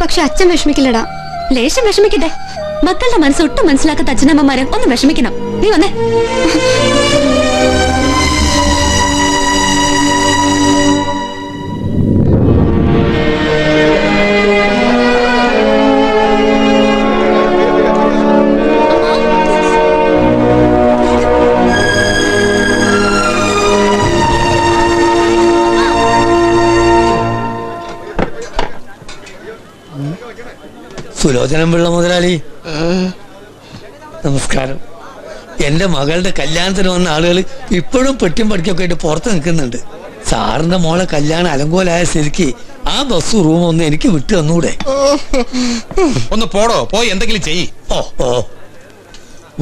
Speaker 14: പക്ഷെ അച്ഛൻ വിഷമിക്കില്ലടാ. ലേശം വിഷമിക്കട്ടെ. മക്കളുടെ മനസ്സ് ഒട്ടും മനസ്സിലാക്കാത്ത അച്ഛനമ്മമാരെ ഒന്ന് വിഷമിക്കണം. നീ വന്നേ.
Speaker 2: സുലോചനം പിള്ള മുതലാളി, നമസ്കാരം. എന്റെ മകളുടെ കല്യാണത്തിന് വന്ന ആളുകൾ ഇപ്പോഴും പെട്ടിയും പടിക്കൊക്കെ ആയിട്ട് പുറത്ത് നിൽക്കുന്നുണ്ട്. സാറിന്റെ മോളെ കല്യാണം അലങ്കോലായ സ്ഥിതിക്ക് ആ ബസ് റൂം ഒന്ന് എനിക്ക് വിട്ടു തന്നൂടെ?
Speaker 5: ഒന്ന് പോടോ, പോയി എന്തെങ്കിലും ചെയ്യ്.
Speaker 2: ഓ,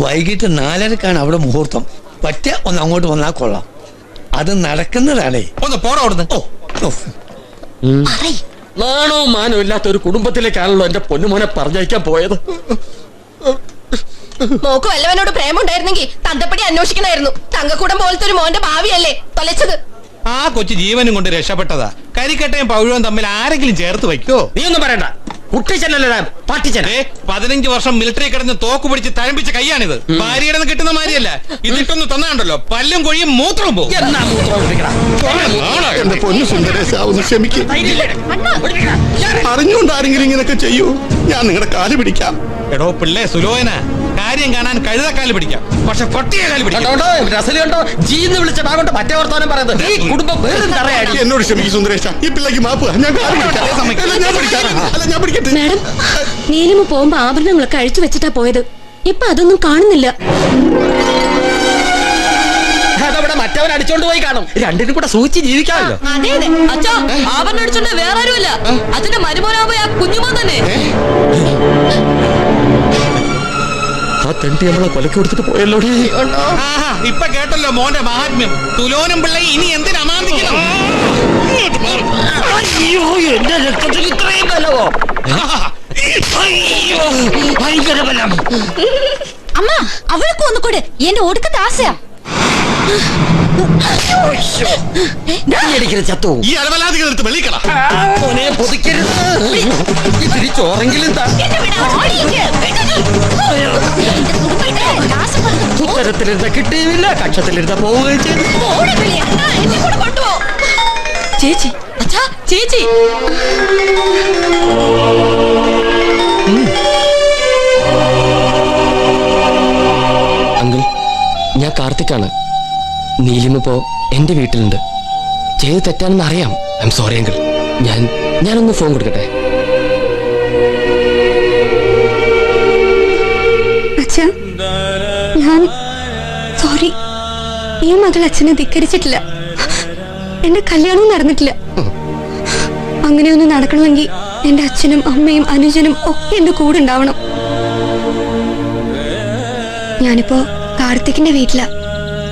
Speaker 2: വൈകിട്ട് 4:30 അവിടെ മുഹൂർത്തം. പറ്റ ഒന്ന് അങ്ങോട്ട് വന്നാൽ കൊള്ളാം. അത് നടക്കുന്നതാണേ.
Speaker 5: ഒന്ന് പോടോ അവിടുന്ന്.
Speaker 12: നാണോ മാനോ ഇല്ലാത്ത ഒരു കുടുംബത്തിലേക്കാണല്ലോ എന്റെ പൊന്നുമോനെ പറഞ്ഞയക്കാൻ പോയത്.
Speaker 6: മോക്ക് വല്ലവനോട് പ്രേമുണ്ടായിരുന്നെങ്കിൽ തന്തപ്പടി അന്വേഷിക്കണമായിരുന്നു. തങ്കക്കൂടം പോലത്തെ ഒരു മോന്റെ ഭാവിയല്ലേ തൊലച്ചത്.
Speaker 5: ആ കൊച്ചു ജീവനും കൊണ്ട് രക്ഷപ്പെട്ടതാ. കരിക്കട്ടയും പൗഴവും തമ്മിൽ ആരെങ്കിലും ചേർത്ത് വയ്ക്കോ?
Speaker 12: നീ ഒന്നും പറയണ്ട. കുട്ടിച്ചനല്ലേ പാട്ടിച്ചനെ.
Speaker 5: 15 വർഷം മിലിറ്ററി കിടന്ന് തോക്ക് പിടിച്ച് തഴമ്പിച്ച കൈയാണിത്. ഭാര്യയുടെ കിട്ടുന്ന മാതിരിയല്ല. ഇതിട്ടൊന്ന് തന്നാണ്ടല്ലോ പല്ലും കൊഴിയും മൂത്രവും പോകും.
Speaker 4: എന്റെ പൊന്നു സുന്ദരേശ, ഒന്ന് ക്ഷമിക്കും. അറിഞ്ഞുകൊണ്ട് ആരെങ്കിലും ഇങ്ങനെയൊക്കെ ചെയ്യൂ? ഞാൻ നിങ്ങളുടെ കാല് പിടിക്കാം.
Speaker 5: എടോ പിള്ളേ സുലോചന, കാര്യം കാണാൻ കഴുതക്കാല് പിടിക്കാം, പക്ഷെ പട്ടിയെ കാല് പിടിക്കാം.
Speaker 12: ജീന്ന് വിളിച്ചിട്ടാകൊണ്ട് മറ്റേ വർത്താനം പറയുന്നത്. ഈ കുടുംബം
Speaker 4: എന്നോട് ക്ഷമിക്കും സുന്ദരേശ. ഈ പിള്ളേക്ക് മാപ്പ്. ഞാൻ കാല് പിടിക്കാം. ഞാൻ പിടിക്കട്ടെ.
Speaker 8: മാഡം, നീലിമ പോകുമ്പോ ആഭരണങ്ങളൊക്കെ അഴിച്ചു വെച്ചിട്ടാ പോയത്. ഇപ്പൊ അതൊന്നും കാണുന്നില്ല.
Speaker 12: അതവിടെ മറ്റേ മറ്റവൻ അടിച്ചോണ്ട് പോയി കാണും. രണ്ടിനും കൂടെ സൂചിച്ച് ജീവിക്കാമല്ലോ.
Speaker 15: അതെ അതെ അച്ഛാ, അവൻ അടിച്ചോണ്ട് വേറെ ആരുമില്ല, അച്ഛന്റെ മരുമോനാവുമ്പോ ആ കുഞ്ഞുമോൻ തന്നെ.
Speaker 12: ആ തെണ്ടി നമ്മളെ കൊലക്ക് കൊടുത്തിട്ട് പോയല്ലോ.
Speaker 5: ഇപ്പൊ കേട്ടല്ലോ മോന്റെ മഹാത്മ്യം. തുലോനും പിള്ളേ ഇനി എന്തിനാ അമാന്തിക്കണം?
Speaker 12: അയ്യോ, എന്റെ രക്തത്തിൽ ഇത്രയും ബലമോ? അയ്യോ, ഭയങ്കര ബലം.
Speaker 8: അമ്മ അവൾക്ക് ഒന്നുകൂടെ എന്റെ ഒടുക്കത്തെ ആശയാ.
Speaker 12: ചത്തു.
Speaker 5: ഈ അലവലാദികൾ എടുത്ത് വെളിക്കട.
Speaker 12: മോനെ പൊതിക്കരുത്. ഇത്തിരി ചോറെങ്കിലും ഉത്തരത്തിലിരുന്ന കിട്ടിയുമില്ല, കക്ഷത്തിലിരുന്ന പോവുകയും ചെയ്തു.
Speaker 15: ചേച്ചി അച്ഛാ, ചേച്ചി
Speaker 11: അങ്കിൾ, ഞാൻ കാർത്തിക്കാണ്. നീലിമിപ്പോ എന്റെ വീട്ടിലുണ്ട്. ചെയ്ത് തെറ്റാണെന്ന് അറിയാം. I am sorry uncle. ഞാനൊന്ന് ഫോൺ കൊടുക്കട്ടെ?
Speaker 14: അച്ഛാ, ഞാൻ സോറി. ഈ മകൾ അച്ഛനെ ധിക്കരിച്ചിട്ടില്ല. എന്റെ കല്യാണവും നടന്നിട്ടില്ല. അങ്ങനെയൊന്നും നടക്കണമെങ്കിൽ എന്റെ അച്ഛനും അമ്മയും അനുജനും ഒക്കെ എന്റെ കൂടെ ഉണ്ടാവണം. ഞാനിപ്പോ കാർത്തിക്കിന്റെ വീട്ടില.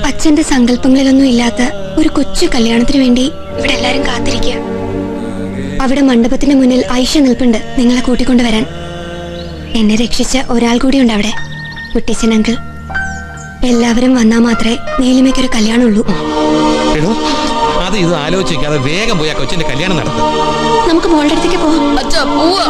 Speaker 14: അച്ഛന്റെ സങ്കല്പങ്ങളിലൊന്നും ഇല്ലാത്ത ഒരു കൊച്ചു കല്യാണത്തിന് വേണ്ടി ഇവിടെ എല്ലാരും കാത്തിരിക്കുക. അവിടെ മണ്ഡപത്തിന് മുന്നിൽ ഐഷ നിൽപ്പുണ്ട് നിങ്ങളെ കൂട്ടിക്കൊണ്ടുവരാൻ. എന്നെ രക്ഷിച്ച ഒരാൾ കൂടിയുണ്ട് അവിടെ, കുട്ടിച്ചൻ അങ്കിൾ. എല്ലാവരും വന്നാൽ മാത്രമേ നീലിമയ്ക്കൊരു കല്യാണമുള്ളൂ.
Speaker 5: അത് ഇത് ആലോചിക്കാതെ വേഗം പോയി ആ കൊച്ചിന്റെ കല്യാണം നടത്തും.
Speaker 14: നമുക്ക് മോളുടെ അടുത്തേക്ക് പോവാം.
Speaker 15: അച്ഛാ പോവാ.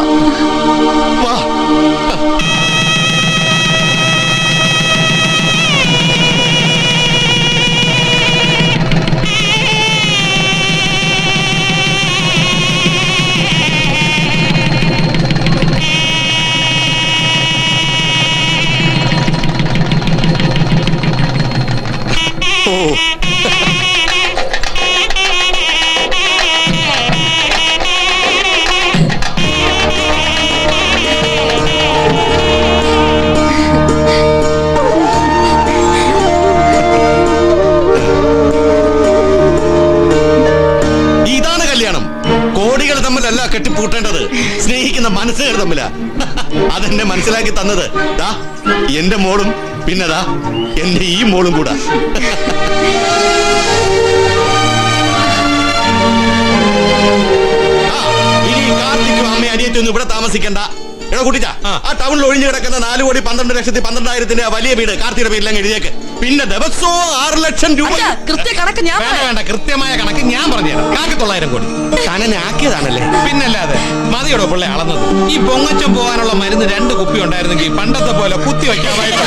Speaker 4: ഇതാണ് കല്യാണം. കോടികൾ തമ്മിലല്ല കെട്ടിപ്പൂട്ടേണ്ടത്, സ്നേഹിക്കുന്ന മനസ്സുകൾ തമ്മിലാ. അതെന്നെ മനസ്സിലാക്കി തന്നത് ദാ എന്റെ മോളും പിന്നെതാ എന്റെ ഈ മോളും കൂടാ. ഇനി കാർത്തിക്കും അമ്മ അനിയത്തൊന്നും ഇവിടെ താമസിക്കണ്ട. എടാ കുട്ടിച്ചാ, ആ ടൗണിൽ ഒഴിഞ്ഞു കിടക്കുന്ന 4,12,13,000 വലിയ വീട് കാർത്തിയുടെ പേരിലങ്ങ് എഴുതിയേക്ക്. പിന്നെ ദിവസവും 6 ലക്ഷം രൂപ.
Speaker 15: കണക്ക് ഞാൻ
Speaker 5: വേണ്ട, കൃത്യമായ കണക്ക് ഞാൻ പറഞ്ഞുതരാം. കാക്ക് 900 കോടി.
Speaker 4: കണനെ ആക്കിയതാണല്ലേ?
Speaker 5: പിന്നല്ലാതെ മതിയോടോ പിള്ളേ അളന്നത്. ഈ പൊങ്ങച്ചം പോകാനുള്ള മരുന്ന് 2 കുപ്പി ഉണ്ടായിരുന്നെങ്കിൽ പണ്ടത്തെ പോലെ കുത്തി വയ്ക്കാമായിരുന്നു.